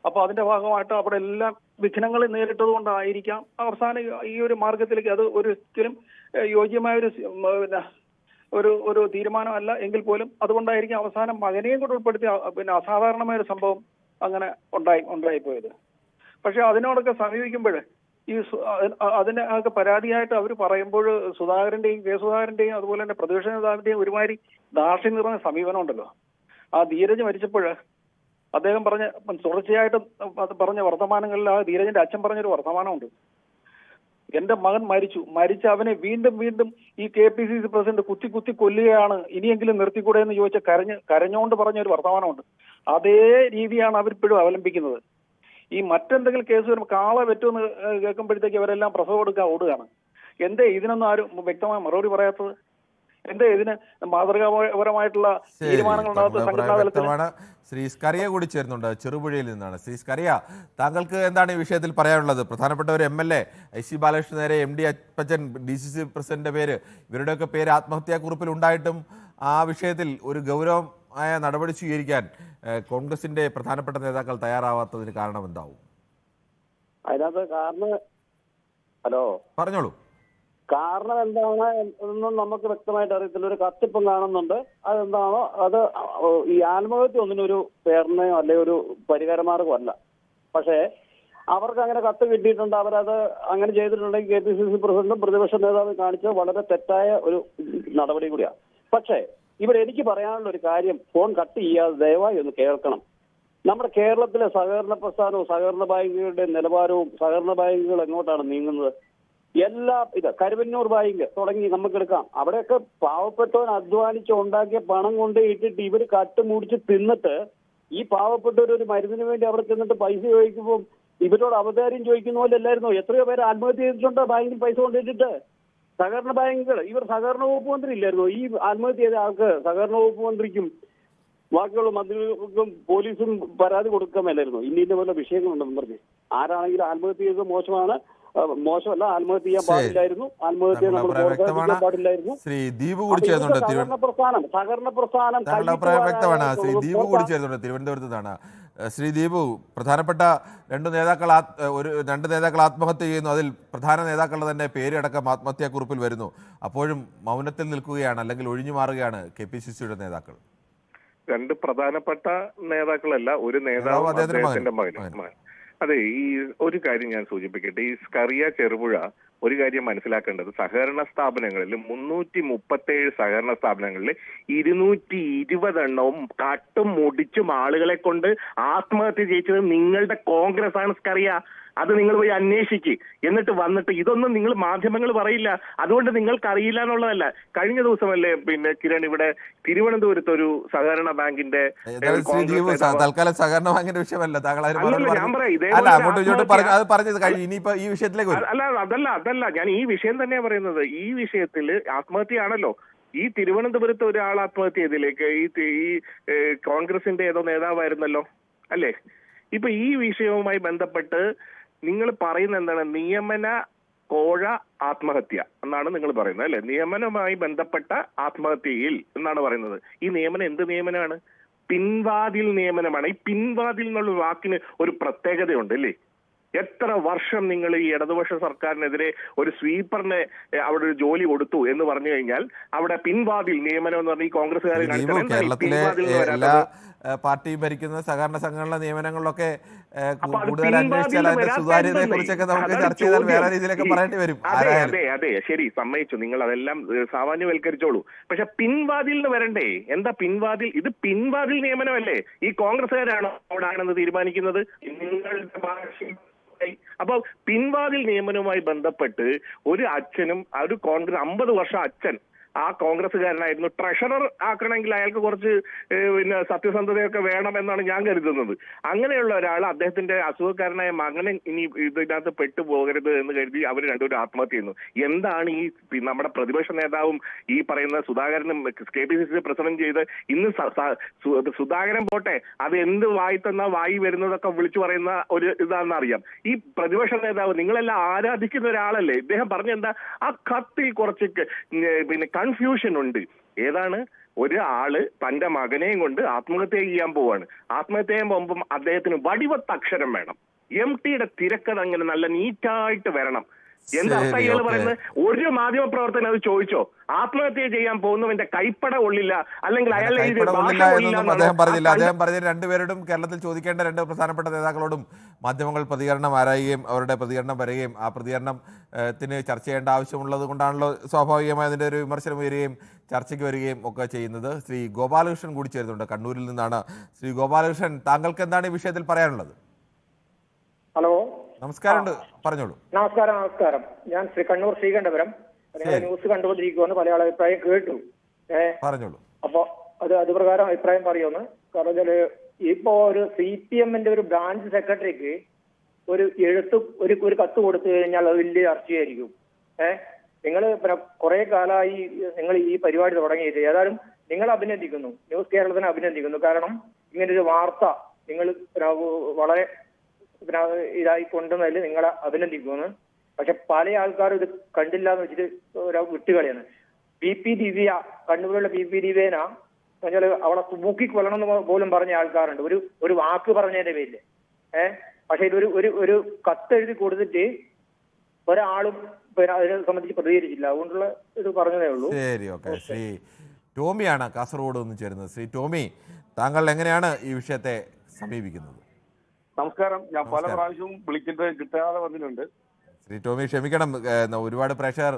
അപ്പൊ അതിന്റെ ഭാഗമായിട്ട് അവിടെ എല്ലാ വിഘ്നങ്ങളും നേരിട്ടത് കൊണ്ടായിരിക്കാം അവസാനം ഈ ഒരു മാർഗത്തിലേക്ക്. അത് ഒരിക്കലും യോഗ്യമായ ഒരു തീരുമാനമല്ല എങ്കിൽ പോലും അതുകൊണ്ടായിരിക്കും അവസാനം മകനെയും കൂടെ ഉൾപ്പെടുത്തി അസാധാരണമായ ഒരു സംഭവം അങ്ങനെ ഉണ്ടായിപ്പോയത്. പക്ഷെ അതിനോടൊക്കെ സമീപിക്കുമ്പോൾ ഈ അതിനൊക്കെ പരാതിയായിട്ട് അവർ പറയുമ്പോൾ സുധാകരന്റെയും സുധാകരന്റെയും അതുപോലെ തന്നെ പ്രതിപക്ഷ നേതാവിന്റെയും ഒരുമാതിരി ദാർഷ്ട്യം നിറഞ്ഞ സമീപനം ഉണ്ടല്ലോ. ആ ധീരജ് മരിച്ചപ്പോൾ അദ്ദേഹം തുടർച്ചയായിട്ട് പറഞ്ഞ വർത്തമാനങ്ങളിൽ ആ ധീരജന്റെ അച്ഛൻ പറഞ്ഞൊരു വർത്തമാനമുണ്ട്. എന്റെ മകൻ മരിച്ച അവനെ വീണ്ടും ഈ KPCC പ്രസിഡന്റ് കുത്തി കൊല്ലുകയാണ്, ഇനിയെങ്കിലും നിർത്തിക്കൂടെ എന്ന് ചോദിച്ച കരഞ്ഞുകൊണ്ട് പറഞ്ഞൊരു വർത്തമാനമുണ്ട്. അതേ രീതിയാണ് അവരിപ്പോഴും അവലംബിക്കുന്നത്. ഈ മറ്റെന്തെങ്കിലും കേസ് വരുമ്പോൾ കാള പറ്റുമെന്ന് കേൾക്കുമ്പോഴത്തേക്ക് അവരെല്ലാം പ്രസവം എടുക്കാൻ ഓടുകയാണ്. എന്തേ ഇതിനൊന്നും ആരും വ്യക്തമായ മറുപടി പറയാത്തത്? എന്തേ ഇതിന് മാതൃകാപരമായിട്ടുള്ള തീരുമാനങ്ങൾ?
ശ്രീ സ്കറിയ കൂടി ചേരുന്നുണ്ട് ചെറുപുഴയിൽ നിന്നാണ്. ശ്രീ സ്കറിയ, താങ്കൾക്ക് എന്താണ് ഈ വിഷയത്തിൽ പറയാനുള്ളത്? പ്രധാനപ്പെട്ട ഒരു MLA IC ബാലകൃഷ്ണൻ നേരെ MD അപ്പച്ചൻ DCC പ്രസിഡന്റിന്റെ പേര്, ഇവരുടെയൊക്കെ പേര് ആത്മഹത്യാക്കുറിപ്പിൽ ഉണ്ടായിട്ടും ആ വിഷയത്തിൽ ഒരു ഗൗരവമായ നടപടി സ്വീകരിക്കാൻ കോൺഗ്രസിന്റെ പ്രധാനപ്പെട്ട നേതാക്കൾ തയ്യാറാവാത്തതിന് കാരണം എന്താവും?
അതിനകത്ത്
പറഞ്ഞോളൂ.
കാരണം എന്താണ് എന്നൊന്നും നമുക്ക് വ്യക്തമായിട്ട് അറിയത്തില്ല. ഒരു കത്തിപ്പം കാണുന്നുണ്ട്. അതെന്താണോ അത് ഈ ആത്മഹത്യ ഒന്നിനൊരു പ്രേരണയോ അല്ലെ ഒരു പരിഹാരമാർഗമല്ല. പക്ഷേ അവർക്ക് അങ്ങനെ കത്ത് കിട്ടിയിട്ടുണ്ട്. അവരത് അങ്ങനെ ചെയ്തിട്ടുണ്ടെങ്കിൽ KPCC പ്രസിഡന്റും പ്രതിപക്ഷ നേതാവും കാണിച്ചത് വളരെ തെറ്റായ ഒരു നടപടി കൂടിയാണ്. പക്ഷേ ഇവിടെ എനിക്ക് പറയാനുള്ള ഒരു കാര്യം, ഫോൺ കട്ട് ചെയ്യാതെ ദയവായി ഒന്ന് കേൾക്കണം. നമ്മുടെ കേരളത്തിലെ സഹകരണ പ്രസ്ഥാനവും സഹകരണ ബാങ്കുകളുടെ നിലവാരവും സഹകരണ ബാങ്കുകൾ എങ്ങോട്ടാണ് നീങ്ങുന്നത്? കരുവന്നൂർ ബാങ്ക് തുടങ്ങി നമുക്കെടുക്കാം. അവിടെയൊക്കെ പാവപ്പെട്ടവൻ അധ്വാനിച്ച് ഉണ്ടാക്കിയ പണം കൊണ്ട് ഇട്ടിട്ട് ഇവർ കട്ടുമുടിച്ച് തിന്നിട്ട് ഈ പാവപ്പെട്ടവരൊരു മരുന്നിന് വേണ്ടി അവിടെ ചെന്നിട്ട് പൈസ ചോദിക്കുമ്പോൾ ഇവരോട് അവതാരം ചോദിക്കുന്ന പോലെ അല്ലായിരുന്നോ? എത്രയോ പേര് ആത്മഹത്യ ചെയ്തിട്ടുണ്ടോ ബാങ്കിൽ പൈസ കൊണ്ടിട്ടിട്ട്? സഹകരണ ബാങ്കുകൾ, ഇവർ സഹകരണ വകുപ്പ് മന്ത്രി ഇല്ലായിരുന്നോ? ഈ ആത്മഹത്യ ചെയ്ത ആൾക്ക് സഹകരണ വകുപ്പ് മന്ത്രിക്കും ബാക്കിയുള്ള മന്ത്രികൾക്കും പോലീസും പരാതി കൊടുക്കാൻ മേലായിരുന്നു. ഇന്ന പോലെ വിഷയങ്ങളുണ്ടെന്ന് പറഞ്ഞ് ആരാണെങ്കിലും ആത്മഹത്യ ചെയ്തത് മോശമല്ല, ആത്മഹത്യ ചെയ്യാൻ പാടില്ലായിരുന്നു. ആത്മഹത്യ നമ്മൾ പ്രോത്സാഹിപ്പിക്കാൻ പാടില്ലായിരുന്നു.
ശ്രീ ദീപ് കൂടി ചേർന്നുണ്ട്.
സഹകരണ പ്രസ്ഥാനം
വ്യക്തമാണ്. ശ്രീ ദീപ് കൂടി ചേർന്നുണ്ട് തിരുവനന്തപുരത്ത് നിന്നാണ്. ശ്രീ ദീപു, പ്രധാനപ്പെട്ട രണ്ട് നേതാക്കൾ ആത്മഹത്യ ചെയ്യുന്നു. അതിൽ പ്രധാന നേതാക്കളുടെ തന്നെ പേരടക്കം ആത്മഹത്യാക്കുറിപ്പിൽ വരുന്നു. അപ്പോഴും മൗനത്തിൽ നിൽക്കുകയാണ്, അല്ലെങ്കിൽ ഒഴിഞ്ഞു മാറുകയാണ് KPCCയുടെ നേതാക്കൾ.
രണ്ട് പ്രധാനപ്പെട്ട നേതാക്കളല്ല, ഒരു നേതാവ് അദ്ദേഹത്തിന്റെ മകൻ. അതെ, ഈ ഒരു കാര്യം ഞാൻ സൂചിപ്പിക്കട്ടെ. ഈ സ്കറിയ ചെറുപുഴ ഒരു കാര്യം മനസ്സിലാക്കേണ്ടത്, സഹകരണ സ്ഥാപനങ്ങളിൽ 337 സഹകരണ സ്ഥാപനങ്ങളിൽ 220 എണ്ണവും കട്ടും മുടിച്ചും ആളുകളെ കൊണ്ട് ആത്മഹത്യ ചെയ്യിച്ചത് നിങ്ങളുടെ കോൺഗ്രസ് ആണ്. അറിയാ, അത് നിങ്ങൾ പോയി അന്വേഷിക്ക്. എന്നിട്ട് വന്നിട്ട് ഇതൊന്നും നിങ്ങൾ മാധ്യമങ്ങൾ പറയില്ല. അതുകൊണ്ട് നിങ്ങൾക്ക് അറിയില്ല എന്നുള്ളതല്ല. കഴിഞ്ഞ ദിവസമല്ലേ കിരൺ ഇവിടെ തിരുവനന്തപുരത്ത് ഒരു സഹകരണ ബാങ്കിന്റെ
തൽക്കാലം സഹകരണ ബാങ്കിന്റെ വിഷയമല്ല,
അതല്ല ഞാൻ ഈ വിഷയം തന്നെയാ പറയുന്നത്. ഈ വിഷയത്തിൽ ആത്മഹത്യയാണല്ലോ. ഈ തിരുവനന്തപുരത്ത് ഒരാൾ ആത്മഹത്യ ചെയ്തിലേക്ക് ഈ കോൺഗ്രസിന്റെ ഏതോ നേതാവായിരുന്നല്ലോ അല്ലേ? ഇപ്പൊ ഈ വിഷയവുമായി ബന്ധപ്പെട്ട് നിങ്ങൾ പറയുന്ന എന്താണ്? നിയമന കോഴ ആത്മഹത്യ എന്നാണ് നിങ്ങൾ പറയുന്നത് അല്ലെ? നിയമനവുമായി ബന്ധപ്പെട്ട ആത്മഹത്യയിൽ എന്നാണ് പറയുന്നത്. ഈ നിയമനം എന്ത് നിയമനമാണ്? പിൻവാതിൽ നിയമനമാണ്. ഈ പിൻവാതിൽ എന്നുള്ള വാക്കിന് ഒരു പ്രത്യേകതയുണ്ട് അല്ലേ? എത്ര വർഷം നിങ്ങൾ ഈ ഇടതുപക്ഷ സർക്കാരിനെതിരെ ഒരു സ്വീപ്പറിനെ അവിടെ ഒരു ജോലി കൊടുത്തു എന്ന് പറഞ്ഞു കഴിഞ്ഞാൽ അവിടെ പിൻവാതിൽ നിയമനം എന്ന് പറഞ്ഞ ഈ കോൺഗ്രസ്സുകാരെ
കേരളത്തിലെ എല്ലാ പാർട്ടിയും ഭരിക്കുന്ന സഹകരണ സംഘടന നിയമനങ്ങളിലൊക്കെ കൂടുതൽ അന്വേഷിച്ചാൽ അതിന്റെ സുതാര്യതയെ കുറിച്ചൊക്കെ നമുക്ക് ചർച്ച ചെയ്താൽ വേറെ രീതിയിലൊക്കെ പറയേണ്ടി വരും.
അതെ ശരി, സമ്മതിച്ചു. നിങ്ങൾ അതെല്ലാം സാമാന്യവൽക്കരിച്ചോളൂ. പക്ഷെ പിൻവാതിൽ നിന്ന് വരണ്ടേ? എന്താ പിൻവാതിൽ? ഇത് പിൻവാതിൽ നിയമനമല്ലേ? ഈ കോൺഗ്രസ്സുകാരാണോ അവിടെ ആണെന്ന് തീരുമാനിക്കുന്നത്? നിങ്ങളുടെ ഭാഷ. അപ്പൊ പിൻവാതിൽ നിയമനവുമായി ബന്ധപ്പെട്ട് ഒരു അച്ഛനും ഒരു കോൺഗ്രസ് 50 വർഷം അച്ഛൻ ആ കോൺഗ്രസ്സുകാരനായിരുന്നു. ട്രഷറർ ആക്കണമെങ്കിൽ അയാൾക്ക് കുറച്ച് സത്യസന്ധതയൊക്കെ വേണം എന്നാണ് ഞാൻ കരുതുന്നത്. അങ്ങനെയുള്ള ഒരാൾ അദ്ദേഹത്തിന്റെ അസുഖക്കാരനായ മകനെ ഇനി ഇതിനകത്ത് പെട്ടുപോകരുത് എന്ന് കരുതി അവർ രണ്ടുപേരും ആത്മഹത്യ ചെയ്യുന്നു. എന്താണ് ഈ നമ്മുടെ പ്രതിപക്ഷ നേതാവും ഈ പറയുന്ന സുധാകരനും KPCC പ്രസിഡന്റ് ചെയ്ത് ഇന്ന് സുധാകരൻ പോട്ടെ, അത് എന്ത് വായി തന്ന വായി വരുന്നതൊക്കെ വിളിച്ചു പറയുന്ന ഒരു ഇതാണെന്ന് അറിയാം. ഈ പ്രതിപക്ഷ നേതാവ് നിങ്ങളെല്ലാം ആരാധിക്കുന്ന ഒരാളല്ലേ? ഇദ്ദേഹം പറഞ്ഞെന്താ? ആ കത്തിൽ കുറച്ച് കൺഫ്യൂഷൻ ഉണ്ട്. ഏതാണ്? ഒരാള് തന്റെ മകനെയും കൊണ്ട് ആത്മഹത്യ ചെയ്യാൻ പോവാണ്. ആത്മഹത്യ ചെയ്യാൻ പോകുമ്പം അദ്ദേഹത്തിന് വടിവത്ത അക്ഷരം വേണം. MTയുടെ തിരക്കഥ അങ്ങനെ നല്ല നീറ്റായിട്ട് വരണം. എന്താ ഇയാൾ പറയുന്നത്? ഒരു മാധ്യമ പ്രവർത്തനം അത് ചോദിച്ചോ? ആത്മഹത്യ ചെയ്യാൻ പോകുന്നവന്റെ കൈപ്പട കൊള്ളില്ല, അല്ലെങ്കിൽ അയാളെ
അദ്ദേഹം പറഞ്ഞില്ല. അദ്ദേഹം പറഞ്ഞ രണ്ടുപേരോടും കേരളത്തിൽ ചോദിക്കേണ്ട രണ്ട് പ്രധാനപ്പെട്ട നേതാക്കളോടും മാധ്യമങ്ങൾ പ്രതികരണം ആരായുകയും അവരുടെ പ്രതികരണം വരികയും ആ പ്രതികരണത്തിന് ചർച്ച ചെയ്യേണ്ട ആവശ്യമുള്ളത് കൊണ്ടാണല്ലോ സ്വാഭാവികമായി അതിൻ്റെ ഒരു വിമർശനം ഉയരുകയും ചർച്ചയ്ക്ക് വരികയും ഒക്കെ ചെയ്യുന്നത്. ശ്രീ ഗോപാലകൃഷ്ണൻ കൂടി ചേരുന്നുണ്ട്, കണ്ണൂരിൽ നിന്നാണ്. ശ്രീ ഗോപാലകൃഷ്ണൻ, താങ്കൾക്ക് എന്താണ് ഈ വിഷയത്തിൽ പറയാനുള്ളത്?
ഹലോ,
നമസ്കാരം, പറഞ്ഞോളൂ.
നമസ്കാരം. ഞാൻ കണ്ണൂർ ശ്രീകണ്ഠപുരം. നിങ്ങൾ ന്യൂസ് കണ്ടുകൊണ്ടിരിക്കുമെന്ന് പല ആളും അഭിപ്രായം കേട്ടു.
പറഞ്ഞോളൂ.
അപ്പൊ അത് പ്രകാരം അഭിപ്രായം പറയുമെന്ന്. കാരണം വെച്ചാല് ഇപ്പോ ഒരു CPMന്റെ ഒരു ബ്രാഞ്ച് സെക്രട്ടറിക്ക് ഒരു ഒരു കത്ത് കൊടുത്തു കഴിഞ്ഞാൽ അത് വലിയ ചർച്ചയായിരിക്കും. നിങ്ങൾ കുറെ കാലമായി നിങ്ങൾ ഈ പരിപാടി തുടങ്ങിയിട്ട് ഏതായാലും നിങ്ങൾ അഭിനന്ദിക്കുന്നു, ന്യൂസ് കേരളത്തിനെ അഭിനന്ദിക്കുന്നു. കാരണം ഇങ്ങനൊരു വാർത്ത നിങ്ങൾ വളരെ ഇതായി കൊണ്ടുവന്നതിൽ നിങ്ങളെ അഭിനന്ദിക്കുന്നു. പക്ഷെ പല ആൾക്കാരും ഇത് കണ്ടില്ല എന്ന് വെച്ചിട്ട് വിട്ടുകളിയാണ്. BP ദിവ്യ, കണ്ണൂരിലുള്ള BP ദിവ്യേന പറഞ്ഞാൽ അവളെ തൂക്കി കൊല്ലണം എന്ന് പോലും പറഞ്ഞ ആൾക്കാരുണ്ട്, ഒരു വാക്ക് പറഞ്ഞതിന്റെ പേരില്. പക്ഷെ ഇതൊരു ഒരു കത്തെഴുതി കൊടുത്തിട്ട് ഒരാളും അതിനെ സംബന്ധിച്ച് പ്രതികരിച്ചില്ല. അതുകൊണ്ടുള്ള ഇത് പറഞ്ഞതേ ഉള്ളൂ.
ശരി, ഓക്കെ. ശ്രീ ടോമിയാണ് കാസർഗോഡ് നിന്ന് ചേരുന്നത്. ശ്രീ ടോമി, താങ്കൾ എങ്ങനെയാണ് ഈ വിഷയത്തെ സമീപിക്കുന്നത്?
നമസ്കാരം. ഞാൻ പല പ്രാവശ്യവും വിളിച്ചിട്ട് കിട്ടാതെ വന്നിട്ടുണ്ട്.
ശ്രീ ടോമി, ക്ഷമിക്കണം, ഒരുപാട് പ്രേക്ഷകർ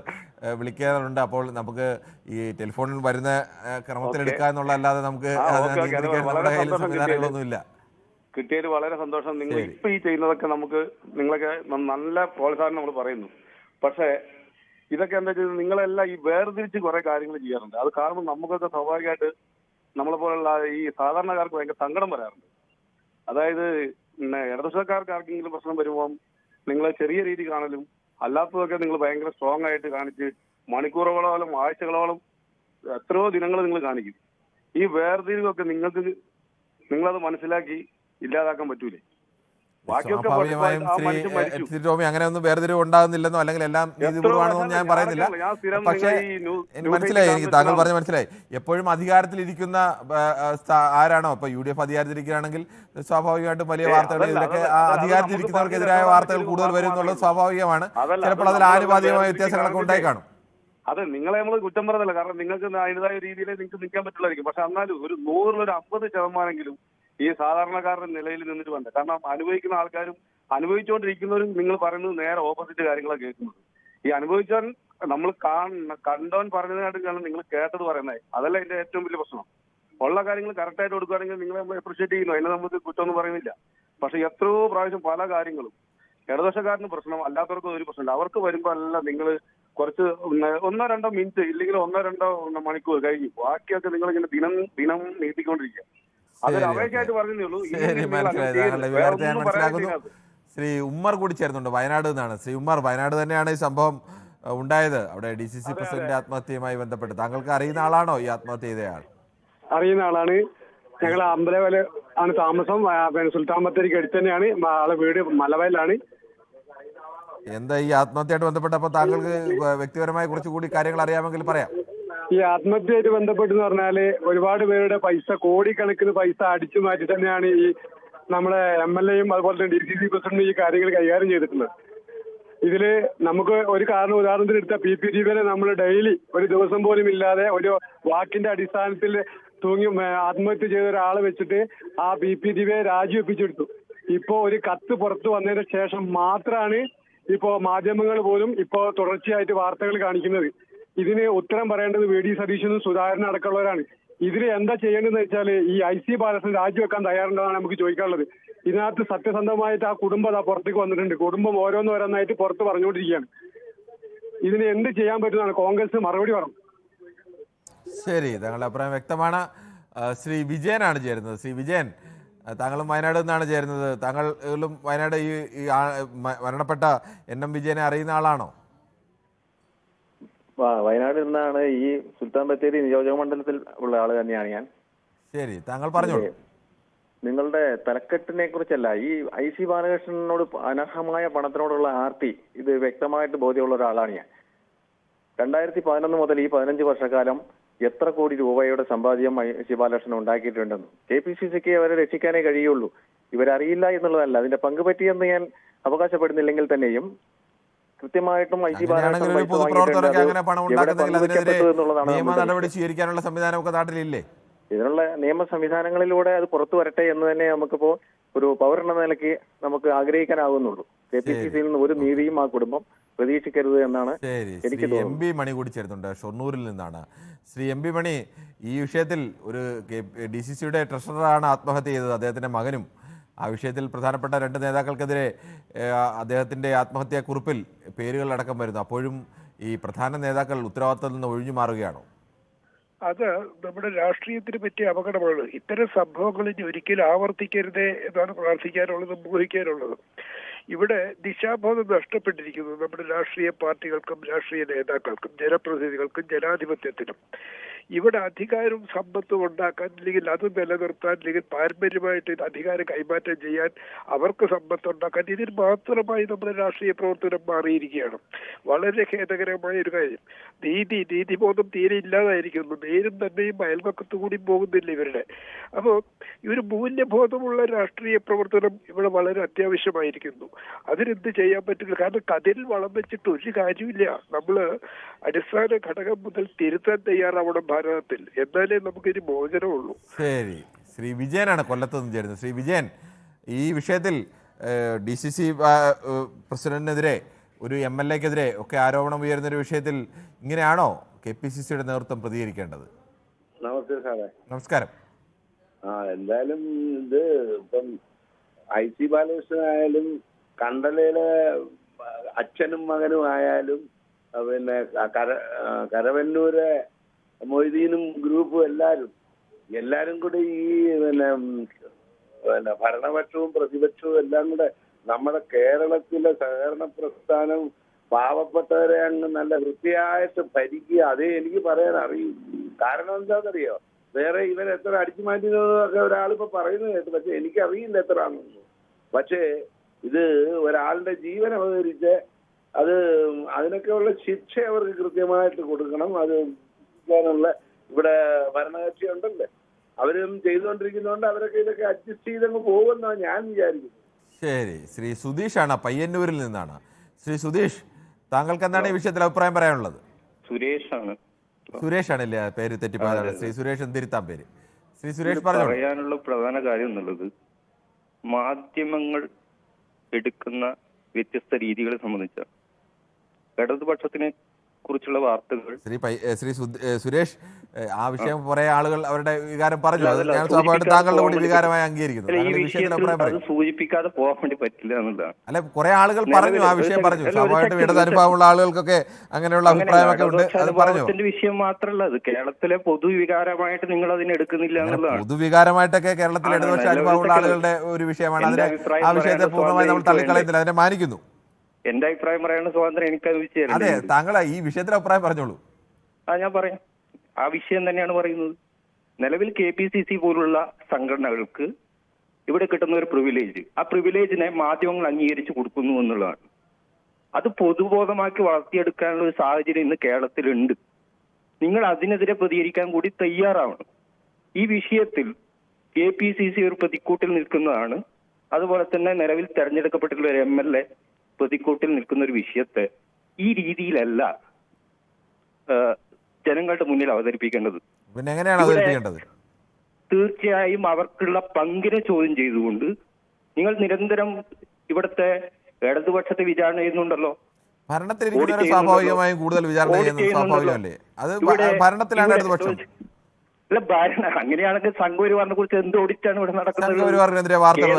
വിളിക്കാറുണ്ട്. അപ്പോൾ നമുക്ക് ഈ ടെലിഫോണിൽ വരുന്ന ക്രമത്തിലെടുക്കുക എന്നുള്ളതല്ലാതെ നമുക്ക് സംവിധാനങ്ങളൊന്നുമില്ല.
കിട്ടിയതിൽ വളരെ സന്തോഷം. നിങ്ങൾ ഇപ്പൊ ഈ ചെയ്യുന്നതൊക്കെ നിങ്ങളൊക്കെ നല്ല പ്രോത്സാഹനം നമ്മൾ പറയുന്നു. പക്ഷേ ഇതൊക്കെ എന്താ ചെയ്യുന്നത്? നിങ്ങളെല്ലാം ഈ വേർതിരിച്ച് കുറെ കാര്യങ്ങൾ ചെയ്യാറുണ്ട്. അത് കാണുമ്പോൾ നമുക്കൊക്കെ സ്വാഭാവികമായിട്ട് നമ്മളെ പോലുള്ള ഈ സാധാരണക്കാർക്ക് ഭയങ്കര സങ്കടം വരാറുണ്ട്. അതായത് ഇടതുപക്ഷക്കാർക്ക് ആർക്കെങ്കിലും പ്രശ്നം വരുമ്പോൾ നിങ്ങൾ ചെറിയ രീതി കാണലും അല്ലാത്തതൊക്കെ നിങ്ങൾ ഭയങ്കര സ്ട്രോങ് ആയിട്ട് കാണിച്ച് മണിക്കൂറുകളോളം ആഴ്ചകളോളം എത്രയോ ദിനങ്ങൾ നിങ്ങൾ കാണിക്കും. ഈ വേർതിരിവൊക്കെ നിങ്ങളത് മനസ്സിലാക്കി ഇല്ലാതാക്കാൻ പറ്റൂലേ?
സ്വാഭാവികമായും ശ്രീ ടോമി, അങ്ങനെ ഒന്നും വേർതിരിവ് ഉണ്ടാകുന്നില്ലെന്നോ അല്ലെങ്കിൽ എല്ലാം നീതിപൂർവ്വമാണെന്നോ ഞാൻ പറയുന്നില്ല. പക്ഷേ മനസ്സിലായി, എനിക്ക് താങ്കൾ പറഞ്ഞ് മനസ്സിലായി. എപ്പോഴും അധികാരത്തിലിരിക്കുന്ന ആരാണോ, ഇപ്പൊ UDF അധികാരത്തിലിരിക്കുകയാണെങ്കിൽ സ്വാഭാവികമായിട്ടും വലിയ വാർത്തകൾ, ഇതിലൊക്കെ അധികാരത്തിലിരിക്കുന്നവർക്കെതിരായ വാർത്തകൾ കൂടുതൽ വരും എന്നുള്ളത് സ്വാഭാവികമാണ്. ചിലപ്പോൾ അതിൽ ആനുപാതികമായ വ്യത്യാസങ്ങളൊക്കെ ഉണ്ടായി കാണും.
അതെ, നിങ്ങളെ നമ്മൾ കുറ്റം പറയുന്നില്ല. കാരണം നിങ്ങൾക്ക് അതിൻ്റെതായ രീതിയിൽ നിങ്ങൾക്ക് നിൽക്കാൻ പറ്റുള്ളായിരിക്കും. പക്ഷെ എന്നാലും ഒരു 100-ൽ 50% ഈ സാധാരണക്കാരുടെ നിലയിൽ നിന്നിട്ട് വേണ്ട. കാരണം അനുഭവിക്കുന്ന ആൾക്കാരും അനുഭവിച്ചുകൊണ്ടിരിക്കുന്നവരും നിങ്ങൾ പറയുന്നത് നേരെ ഓപ്പോസിറ്റ് കാര്യങ്ങളാണ് കേൾക്കുന്നത്. ഈ അനുഭവിച്ചവൻ നമ്മൾ കണ്ടവൻ പറഞ്ഞതിനായിട്ടാണ് നിങ്ങൾ കേട്ടത് പറയുന്നത്. അതല്ല എന്റെ ഏറ്റവും വലിയ പ്രശ്നം. ഉള്ള കാര്യങ്ങൾ കറക്റ്റായിട്ട് കൊടുക്കുകയാണെങ്കിൽ നിങ്ങളെ നമ്മൾ അപ്രീഷിയേറ്റ് ചെയ്യുന്നു, അതിനെ നമുക്ക് കുറ്റമൊന്നും പറയുന്നില്ല. പക്ഷെ എത്രയോ പ്രാവശ്യം പല കാര്യങ്ങളും ഇടതുപക്ഷക്കാരന് പ്രശ്നം, അല്ലാത്തവർക്കും ഒരു പ്രശ്നമില്ല. അവർക്ക് വരുമ്പോൾ അല്ല നിങ്ങൾ കുറച്ച് 1-2 മിനിറ്റ് ഇല്ലെങ്കിൽ 1-2 മണിക്കൂർ കഴിഞ്ഞു, ബാക്കിയൊക്കെ നിങ്ങൾ ഇങ്ങനെ ദിനം നീട്ടിക്കൊണ്ടിരിക്കുക. അതൊരു അപേക്ഷയായിട്ട് പറഞ്ഞതേ ഉള്ളൂ.
ശ്രീ ഉമ്മർ കൂടി ചേർന്നുണ്ട് വയനാട് നിന്നാണ്. ശ്രീ ഉമ്മർ, വയനാട് തന്നെയാണ് ഈ സംഭവം ഉണ്ടായത്. അവിടെ DCC പ്രസിഡന്റ് ആത്മഹത്യയുമായി ബന്ധപ്പെട്ട് താങ്കൾക്ക് അറിയുന്ന ആളാണോ ഈ ആത്മഹത്യ ചെയ്തയാൾ?
അറിയുന്ന ആളാണ്. ഞങ്ങൾ അമ്പലവയൽ ആണ് താമസം. സുൽത്താൻ ബത്തേരിക്ക് അടുത്ത് തന്നെയാണ്. ആളെ വീട് മലവയലാണ്.
എന്താ ഈ ആത്മഹത്യയായിട്ട് ബന്ധപ്പെട്ടപ്പോൾ താങ്കൾക്ക് വ്യക്തിപരമായി കുറച്ചുകൂടി കാര്യങ്ങൾ അറിയാമെങ്കിൽ പറയാം.
ഈ ആത്മഹത്യയായിട്ട് ബന്ധപ്പെട്ടെന്ന് പറഞ്ഞാല് ഒരുപാട് പേരുടെ പൈസ, കോടിക്കണക്കിന് പൈസ അടിച്ചു മാറ്റി തന്നെയാണ് ഈ നമ്മുടെ MLA-യും അതുപോലെ തന്നെ DCC പ്രസിഡന്റും ഈ കാര്യങ്ങൾ കൈകാര്യം ചെയ്തിട്ടുള്ളത്. ഇതില് നമുക്ക് ഒരു കാരണം ഉദാഹരണത്തിന് എടുത്ത PP ജീവനെ നമ്മൾ ഡെയിലി ഒരു ദിവസം പോലും ഇല്ലാതെ ഒരു വാക്കിന്റെ അടിസ്ഥാനത്തിൽ തൂങ്ങി ആത്മഹത്യ ചെയ്ത ഒരാളെ വെച്ചിട്ട് ആ PP ജീവയെ രാജിവെപ്പിച്ചെടുത്തു. ഇപ്പോ ഒരു കത്ത് പുറത്തു വന്നതിന് ശേഷം മാത്രമാണ് ഇപ്പോ മാധ്യമങ്ങൾ പോലും ഇപ്പോ തുടർച്ചയായിട്ട് വാർത്തകൾ കാണിക്കുന്നത്. ഇതിന് ഉത്തരം പറയേണ്ടത് VD സതീശനും സുധാകരനും അടക്കമുള്ളവരാണ്. ഇതിന് എന്താ ചെയ്യേണ്ടതെന്ന് വെച്ചാൽ ഈ IC ബാലകൃഷ്ണൻ രാജിവെക്കാൻ തയ്യാറുണ്ടെന്നാണ് നമുക്ക് ചോദിക്കാനുള്ളത്. ഇതിനകത്ത് സത്യസന്ധമായിട്ട് ആ കുടുംബം പുറത്തേക്ക് വന്നിട്ടുണ്ട്. കുടുംബം ഓരോന്നായിട്ട് പുറത്ത് പറഞ്ഞുകൊണ്ടിരിക്കുകയാണ്. ഇതിന് എന്ത് ചെയ്യാൻ പറ്റുന്നതാണ് കോൺഗ്രസ് മറുപടി പറഞ്ഞു.
ശരി, താങ്കളുടെ അഭിപ്രായം വ്യക്തമാണ്. ശ്രീ വിജയനാണ് ചേരുന്നത്. ശ്രീ വിജയൻ, താങ്കളും വയനാട് നിന്നാണ് ചേരുന്നത്. താങ്കളും വയനാട് ഈ മരണപ്പെട്ട NM വിജയനെ അറിയുന്ന ആളാണോ?
വയനാട് നിന്നാണ്. ഈ സുൽത്താൻ ബത്തേരി നിയോജക മണ്ഡലത്തിൽ ഉള്ള ആള് തന്നെയാണ് ഞാൻ.
ശരി, താങ്കൾ പറഞ്ഞോളൂ.
നിങ്ങളുടെ തലക്കെട്ടിനെ കുറിച്ചല്ല, ഈ IC ബാലകൃഷ്ണനോട് അനർഹമായ പണത്തിനോടുള്ള ആർത്തി ഇത് വ്യക്തമായിട്ട് ബോധ്യമുള്ള ഒരാളാണ് ഞാൻ. 2011 മുതൽ ഈ 15 വർഷക്കാലം എത്ര കോടി രൂപയുടെ സമ്പാദ്യം IC ബാലകൃഷ്ണൻ ഉണ്ടാക്കിയിട്ടുണ്ടെന്ന് KPCCക്ക് അവരെ രക്ഷിക്കാനേ കഴിയുള്ളൂ. ഇവരറിയില്ല എന്നുള്ളതല്ല, അതിന്റെ പങ്ക് പറ്റിയെന്ന് ഞാൻ അവകാശപ്പെടുന്നില്ലെങ്കിൽ തന്നെയും കൃത്യമായിട്ടും IC ബാലകൃഷ്ണൻ
നിയമ നടപടി സ്വീകരിക്കാനുള്ള സംവിധാനമൊക്കെ നാട്ടിലില്ലേ?
ഇതിനുള്ള നിയമ സംവിധാനങ്ങളിലൂടെ അത് പുറത്തു വരട്ടെ എന്ന് തന്നെ നമുക്കിപ്പോ ഒരു പൗരനെന്ന നിലയ്ക്ക് നമുക്ക് ആഗ്രഹിക്കാനാവുന്നുള്ളൂ. KPCCയിൽ നിന്ന് ഒരു നീതിയും ആ കുടുംബം പ്രതീക്ഷിക്കരുത് എന്നാണ് എനിക്ക് തോന്നുന്നത്.
MP മണി കൂടി ചേരുന്നുണ്ട്, ഷൊർണൂരിൽ നിന്നാണ്. ശ്രീ MP മണി, ഈ വിഷയത്തിൽ ഒരു DCCയുടെ ട്രഷററാണ് ആത്മഹത്യ ചെയ്തത്, അദ്ദേഹത്തിന്റെ മകനും. ആ വിഷയത്തിൽ പ്രധാനപ്പെട്ട 2 നേതാക്കൾക്കെതിരെ അദ്ദേഹത്തിന്റെ ആത്മഹത്യാക്കുറിപ്പിൽ പേരുകൾ അടക്കം വരുന്നു. അപ്പോഴും ഈ പ്രധാന നേതാക്കൾ ഉത്തരവാദിത്തത്തിൽ നിന്ന് ഒഴിഞ്ഞു മാറുകയാണോ?
അത് നമ്മുടെ രാഷ്ട്രീയത്തിന് പറ്റിയ അപകടമാണ്. ഇത്തരം സംഭവങ്ങൾ ഇനി ഒരിക്കലും ആവർത്തിക്കരുതേ എന്നാണ് പ്രാർത്ഥിക്കാനുള്ളതും മോഹിക്കാനുള്ളതും. ഇവിടെ ദിശാബോധം നഷ്ടപ്പെട്ടിരിക്കുന്നു നമ്മുടെ രാഷ്ട്രീയ പാർട്ടികൾക്കും രാഷ്ട്രീയ നേതാക്കൾക്കും ജനപ്രതിനിധികൾക്കും ജനാധിപത്യത്തിനും. ഇവിടെ അധികാരവും സമ്പത്തും ഉണ്ടാക്കാൻ, അല്ലെങ്കിൽ അത് നിലനിർത്താൻ, അല്ലെങ്കിൽ പാരമ്പര്യമായിട്ട് അധികാരം കൈമാറ്റം ചെയ്യാൻ, അവർക്ക് സമ്പത്ത് ഉണ്ടാക്കാൻ, ഇതിന് മാത്രമായി നമ്മുടെ രാഷ്ട്രീയ പ്രവർത്തനം മാറിയിരിക്കുകയാണ്. വളരെ ഖേദകരമായ ഒരു കാര്യം. നീതിബോധം തീരെ ഇല്ലാതായിരിക്കുന്നു. നേരും തന്നെയും അയൽപക്കത്തു കൂടി പോകുന്നില്ല ഇവരുടെ. അപ്പോൾ ഇവർ മൂല്യബോധമുള്ള രാഷ്ട്രീയ പ്രവർത്തനം ഇവിടെ വളരെ അത്യാവശ്യമായിരിക്കുന്നു. അതിനെന്ത് ചെയ്യാൻ പറ്റില്ല. കാരണം കതിരിൽ വളം വെച്ചിട്ട് ഒരു കാര്യമില്ല. നമ്മള് അടിസ്ഥാന ഘടകം മുതൽ തിരുത്താൻ തയ്യാറാവണം ഭാരതത്തിൽ. എന്നാലേ നമുക്കിനി മോചനമുള്ളൂ.
ശരി, ശ്രീ വിജയനാണ് കൊല്ലത്ത് നിന്ന് ചേരുന്നത്. ശ്രീ വിജയൻ, ഈ വിഷയത്തിൽ DCC പ്രസിഡന്റിനെതിരെ, ഒരു MLA-ക്കെതിരെ ഒക്കെ ആരോപണം ഉയരുന്നൊരു വിഷയത്തിൽ ഇങ്ങനെയാണോ KPCCയുടെ നേതൃത്വം പ്രതികരിക്കേണ്ടത്?
നമസ്തേ സാറേ.
നമസ്കാരം.
എന്തായാലും ഇത് ഇപ്പം IC ബാലകൃഷ്ണനായാലും കണ്ടലയിലെ അച്ഛനും മകനും ആയാലും പിന്നെ കരവന്നൂരെ മൊയ്തീനും ഗ്രൂപ്പും എല്ലാരും കൂടി ഈ പിന്നെ ഭരണപക്ഷവും പ്രതിപക്ഷവും എല്ലാം കൂടെ നമ്മുടെ കേരളത്തിലെ സഹകരണ പ്രസ്ഥാനം പാവപ്പെട്ടവരെ അങ്ങ് നല്ല വൃത്തിയായിട്ട് ഭരിക്കുക. അതേ എനിക്ക് പറയാൻ അറിയൂ. കാരണം എന്താണെന്നറിയോ, വേറെ ഇവർ എത്ര അടിച്ചു മാറ്റിയതൊക്കെ ഒരാളിപ്പോ പറയുന്നത് കേട്ടു. പക്ഷെ എനിക്കറിയില്ല എത്ര ആണെന്ന്. പക്ഷേ ഇത് ഒരാളുടെ ജീവൻ അപഹരിച്ച് അതിനൊക്കെയുള്ള ശിക്ഷ അവർക്ക് കൃത്യമായിട്ട് കൊടുക്കണം. അത് ഇവിടെ ഭരണകക്ഷി ഉണ്ടല്ലേ, അവരും ചെയ്തുകൊണ്ടിരിക്കുന്നതുകൊണ്ട് അവരൊക്കെ ഇതൊക്കെ അഡ്ജസ്റ്റ് ചെയ്തങ്ങ് പോകുമെന്നാണ് ഞാൻ വിചാരിക്കുന്നത്.
ശരി, ശ്രീ സുധീഷാണ്, പയ്യന്നൂരിൽ നിന്നാണ്. ശ്രീ സുധീഷ്, താങ്കൾക്ക് എന്താണ് ഈ വിഷയത്തിൽ അഭിപ്രായം പറയാനുള്ളത്? സുരേഷാണല്ലേ പേര് തെറ്റിപ്പോയതാണ്. ശ്രീ സുരേഷ് തിരുത്താൻ പേര്. ശ്രീ സുരേഷ്
പറയാനുള്ള പ്രധാന കാര്യം എന്നുള്ളത് മാധ്യമങ്ങൾ എടുക്കുന്ന വ്യത്യസ്ത രീതികളെ സംബന്ധിച്ച ഇടതുപക്ഷത്തിനെ കുറിച്ചുള്ള വാർത്തകൾ
സുരേഷ്, ആ വിഷയം കുറെ ആളുകൾ അവരുടെ വികാരം പറഞ്ഞു. അത് ഞാൻ സ്വാഭാവികമായിട്ട് താങ്കളുടെ കൂടി വികാരമായി അംഗീകരിക്കുന്നു.
അത് സൂചിപ്പിക്കാതെ പോകാൻ വേണ്ടി പറ്റില്ല എന്നുള്ളതാണ്.
അല്ല, കുറെ ആളുകൾ പറഞ്ഞു, ആ വിഷയം പറഞ്ഞു. സ്വാഭാവികമായിട്ടും ഇടത് അനുഭവമുള്ള ആളുകൾക്കൊക്കെ അങ്ങനെയുള്ള അഭിപ്രായമൊക്കെ ഉണ്ട്. അത് പറഞ്ഞു.
വിഷയം മാത്രമല്ല, അത് കേരളത്തിലെ പൊതുവികാരമായിട്ട് നിങ്ങൾ അതിനെ എടുക്കുന്നില്ല എന്നുള്ളതാണ്.
പൊതുവികാരമായിട്ടൊക്കെ കേരളത്തിലെ ഇടതുപക്ഷ അനുഭവമുള്ള ആളുകളുടെ ഒരു വിഷയമാണ്. അതിനെ ആ വിഷയത്തെ പൂർണ്ണമായി നമ്മൾ തള്ളിക്കളയുന്നില്ല, അതിനെ മാനിക്കുന്നു.
എന്റെ അഭിപ്രായം പറയാനുള്ള സ്വാതന്ത്ര്യം എനിക്ക് അനുവദിച്ചു.
അതെ, താങ്കൾ ഈ വിഷയത്തിൽ അഭിപ്രായം പറഞ്ഞോളൂ.
ഞാൻ പറയാം. ആ വിഷയം തന്നെയാണ് പറയുന്നത്. നിലവിൽ KPCC പോലുള്ള സംഘടനകൾക്ക് ഇവിടെ കിട്ടുന്ന ഒരു പ്രിവിലേജ്, ആ പ്രിവിലേജിനെ മാധ്യമങ്ങൾ അംഗീകരിച്ചു കൊടുക്കുന്നു എന്നുള്ളതാണ്. അത് പൊതുബോധമാക്കി വളർത്തിയെടുക്കാനുള്ള ഒരു സാഹചര്യം ഇന്ന് കേരളത്തിലുണ്ട്. നിങ്ങൾ അതിനെതിരെ പ്രതികരിക്കാൻ കൂടി തയ്യാറാവണം. ഈ വിഷയത്തിൽ KPCC ഒരു പ്രതിക്കൂട്ടിൽ നിൽക്കുന്നതാണ്. അതുപോലെ തന്നെ നിലവിൽ തെരഞ്ഞെടുക്കപ്പെട്ടിട്ടുള്ള ഒരു MLA പ്രതിക്കൂട്ടിൽ നിൽക്കുന്ന ഒരു വിഷയത്തെ ഈ രീതിയിലല്ല ജനങ്ങളുടെ മുന്നിൽ അവതരിപ്പിക്കേണ്ടത്.
പിന്നെ എങ്ങനെയാണ് അവതരിപ്പിക്കേണ്ടത്?
തീർച്ചയായും അവർക്കുള്ള പങ്കിനെ ചോദ്യം ചെയ്തുകൊണ്ട് നിങ്ങൾ നിരന്തരം ഇവിടുത്തെ ഇടതുപക്ഷത്തെ വിചാരണ ചെയ്യുന്നുണ്ടല്ലോ.
ഭരണത്തിലിരിക്കുന്നവരെ സ്വാഭാവികമായും കൂടുതൽ വിചാരണ ചെയ്യുന്നത് സ്വാഭാവികമല്ലേ? അത് ഭരണത്തിലാണ് ഇടതുപക്ഷം.
അല്ല, അങ്ങനെയാണെങ്കിൽ സംഘപരിവാറിനെ കുറിച്ച് എന്ത് ഓഡിറ്റാണ് ഇവിടെ നടക്കുന്നത്?
സംഘപരിവാറിനെതിരെ വാർത്തകൾ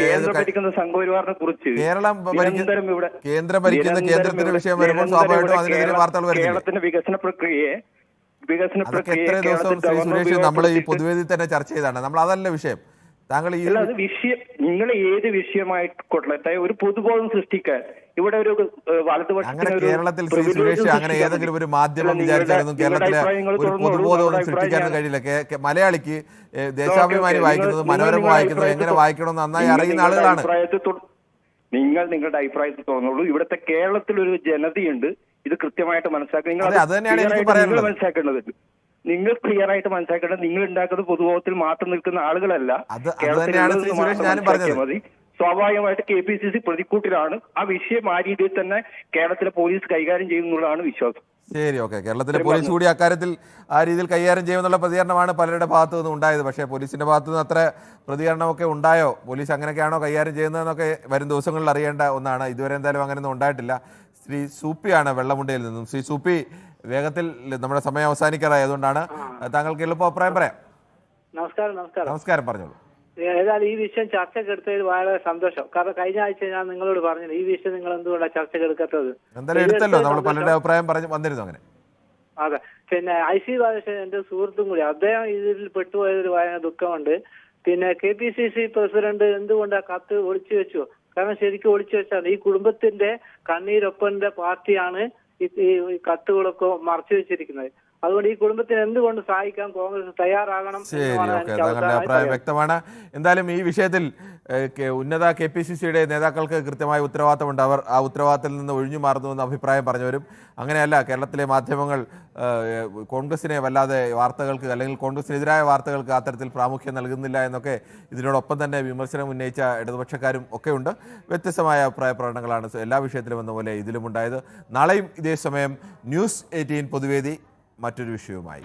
കേന്ദ്രം ഭരിക്കുന്ന സംഘപരിവാറിനെ കുറിച്ച്
കേന്ദ്രത്തിന്റെ വിഷയം വരുമ്പോൾ സ്വാഭാവികമായിട്ടും അതിനെതിരെ വാർത്തകൾ വരുന്നില്ല.
കേരളത്തിന്റെ വികസന പ്രക്രിയയെ
സുരേഷ് നമ്മൾ ഈ പൊതുവേദി തന്നെ ചർച്ച ചെയ്താണ്. നമ്മൾ അതല്ല വിഷയം. താങ്കൾ ഈ
വിഷയം, നിങ്ങൾ ഏത് വിഷയമായിക്കൊള്ളട്ടെ, ഒരു പൊതുബോധം സൃഷ്ടിക്കാൻ ഇവിടെ ഒരു
അങ്ങനെ കേരളത്തിൽ സുരേഷ് അങ്ങനെ ഏതെങ്കിലും ഒരു മാധ്യമം വിചാരിച്ചാലൊന്നും കേരളത്തിലെ ഒരു പൊതുബോധമൊന്നും സൃഷ്ടിക്കാനും കഴിയില്ല. മലയാളിക്ക് ദേശാഭിമാനി വായിക്കുന്നത്, മനോരമ വായിക്കുന്നത് എങ്ങനെ വായിക്കണമെന്ന് നന്നായി അറിയുന്ന ആളുകളാണ്.
നിങ്ങൾ നിങ്ങളുടെ അഭിപ്രായത്തിൽ തോന്നുള്ളൂ. ഇവിടുത്തെ കേരളത്തിലൊരു ജനതയുണ്ട്, ഇത് കൃത്യമായിട്ട് മനസ്സിലാക്കുക. നിങ്ങൾ മനസ്സിലാക്കേണ്ടതുണ്ട്. നിങ്ങൾ ക്ലിയർ ആയിട്ട് മനസ്സിലാക്കേണ്ടത് നിങ്ങൾ ഉണ്ടാക്കുന്നത് പൊതുബോധത്തിൽ മാത്രം നിൽക്കുന്ന ആളുകളല്ല. മതി. സ്വാഭാവികമായിട്ട് KPCC പ്രതിക്കൂട്ടിലാണ്. ആ വിഷയം ആ രീതിയിൽ തന്നെ കേരളത്തിലെ പോലീസ് കൈകാര്യം ചെയ്യുന്നതാണ് വിശ്വാസം.
ശരി, ഓക്കെ. കേരളത്തിലെ പോലീസ് കൂടി അക്കാര്യത്തിൽ ആ രീതിയിൽ കൈകാര്യം ചെയ്യുമെന്നുള്ള പ്രതികരണമാണ് പലരുടെ ഭാഗത്തു നിന്നും ഉണ്ടായത്. പക്ഷേ പോലീസിന്റെ ഭാഗത്തു നിന്ന് അത്ര പ്രതികരണമൊക്കെ ഉണ്ടായോ? പോലീസ് അങ്ങനെയൊക്കെയാണോ കൈകാര്യം ചെയ്യുന്നതെന്നൊക്കെ വരും ദിവസങ്ങളിൽ അറിയേണ്ട ഒന്നാണ്. ഇതുവരെ എന്തായാലും അങ്ങനെയൊന്നും ഉണ്ടായിട്ടില്ല. ശ്രീ സൂപ്പിയാണ് വെള്ളമുണ്ടയിൽ നിന്നും. ശ്രീ സൂപ്പി, വേഗത്തിൽ നമ്മുടെ സമയം അവസാനിക്കാറായി, അതുകൊണ്ടാണ് താങ്കൾക്ക് എളുപ്പം അഭിപ്രായം പറയാം. നമസ്കാരം, പറഞ്ഞോളൂ.
ഏതായാലും ഈ വിഷയം ചർച്ചക്കെടുത്തതിൽ വളരെ സന്തോഷം. കാരണം കഴിഞ്ഞ ആഴ്ച ഞാൻ നിങ്ങളോട് പറഞ്ഞത് ഈ വിഷയം നിങ്ങൾ എന്തുകൊണ്ടാണ് ചർച്ചക്കെടുക്കാത്തത്?
എന്തായാലും എടുത്തല്ലോ, നമ്മൾ പലരുടെ അഭിപ്രായം പറഞ്ഞു വന്നിരുന്നു. അങ്ങനെ
അതെ. പിന്നെ IC ബാലകൃഷ്ണൻ എന്റെ സുഹൃത്തും കൂടി, അദ്ദേഹം ഇതിൽ പെട്ടുപോയതിൽ ഭയങ്കര ദുഃഖമുണ്ട്. പിന്നെ KPCC പ്രസിഡന്റ് എന്തുകൊണ്ട് ആ കത്ത് ഒളിച്ചു വെച്ചു? കാരണം ശരിക്കും ഒളിച്ചു വെച്ചാൽ ഈ കുടുംബത്തിന്റെ കണ്ണീരൊപ്പന്റെ പാർട്ടിയാണ് ഈ കത്തുകളൊക്കെ മറച്ചു വെച്ചിരിക്കുന്നത്. അതുകൊണ്ട് ഈ കുടുംബത്തിന് എന്തുകൊണ്ട് സഹായിക്കാൻ കോൺഗ്രസ് തയ്യാറാകണം.
താങ്കളുടെ അഭിപ്രായം വ്യക്തമാണ്. എന്തായാലും ഈ വിഷയത്തിൽ ഉന്നത KPCCയുടെ നേതാക്കൾക്ക് കൃത്യമായ ഉത്തരവാദിത്തമുണ്ട്. അവർ ആ ഉത്തരവാദിത്തത്തിൽ നിന്ന് ഒഴിഞ്ഞു മാറുന്നുവെന്ന് അഭിപ്രായം പറഞ്ഞവരും അങ്ങനെയല്ല. കേരളത്തിലെ മാധ്യമങ്ങൾ കോൺഗ്രസിനെ വല്ലാതെ വാർത്തകൾക്ക് അല്ലെങ്കിൽ കോൺഗ്രസിനെതിരായ വാർത്തകൾക്ക് അത്തരത്തിൽ പ്രാമുഖ്യം നൽകുന്നില്ല എന്നൊക്കെ ഇതിനോടൊപ്പം തന്നെ വിമർശനം ഉന്നയിച്ച ഇടതുപക്ഷക്കാരും ഒക്കെ ഉണ്ട്. വ്യത്യസ്തമായ അഭിപ്രായ പ്രകടനങ്ങളാണ് എല്ലാ വിഷയത്തിലും എന്ന പോലെ ഇതിലും ഉണ്ടായത്. നാളെയും ഇതേ സമയം News 18 പൊതുവേദി മറ്റൊരു വിഷയവുമായി.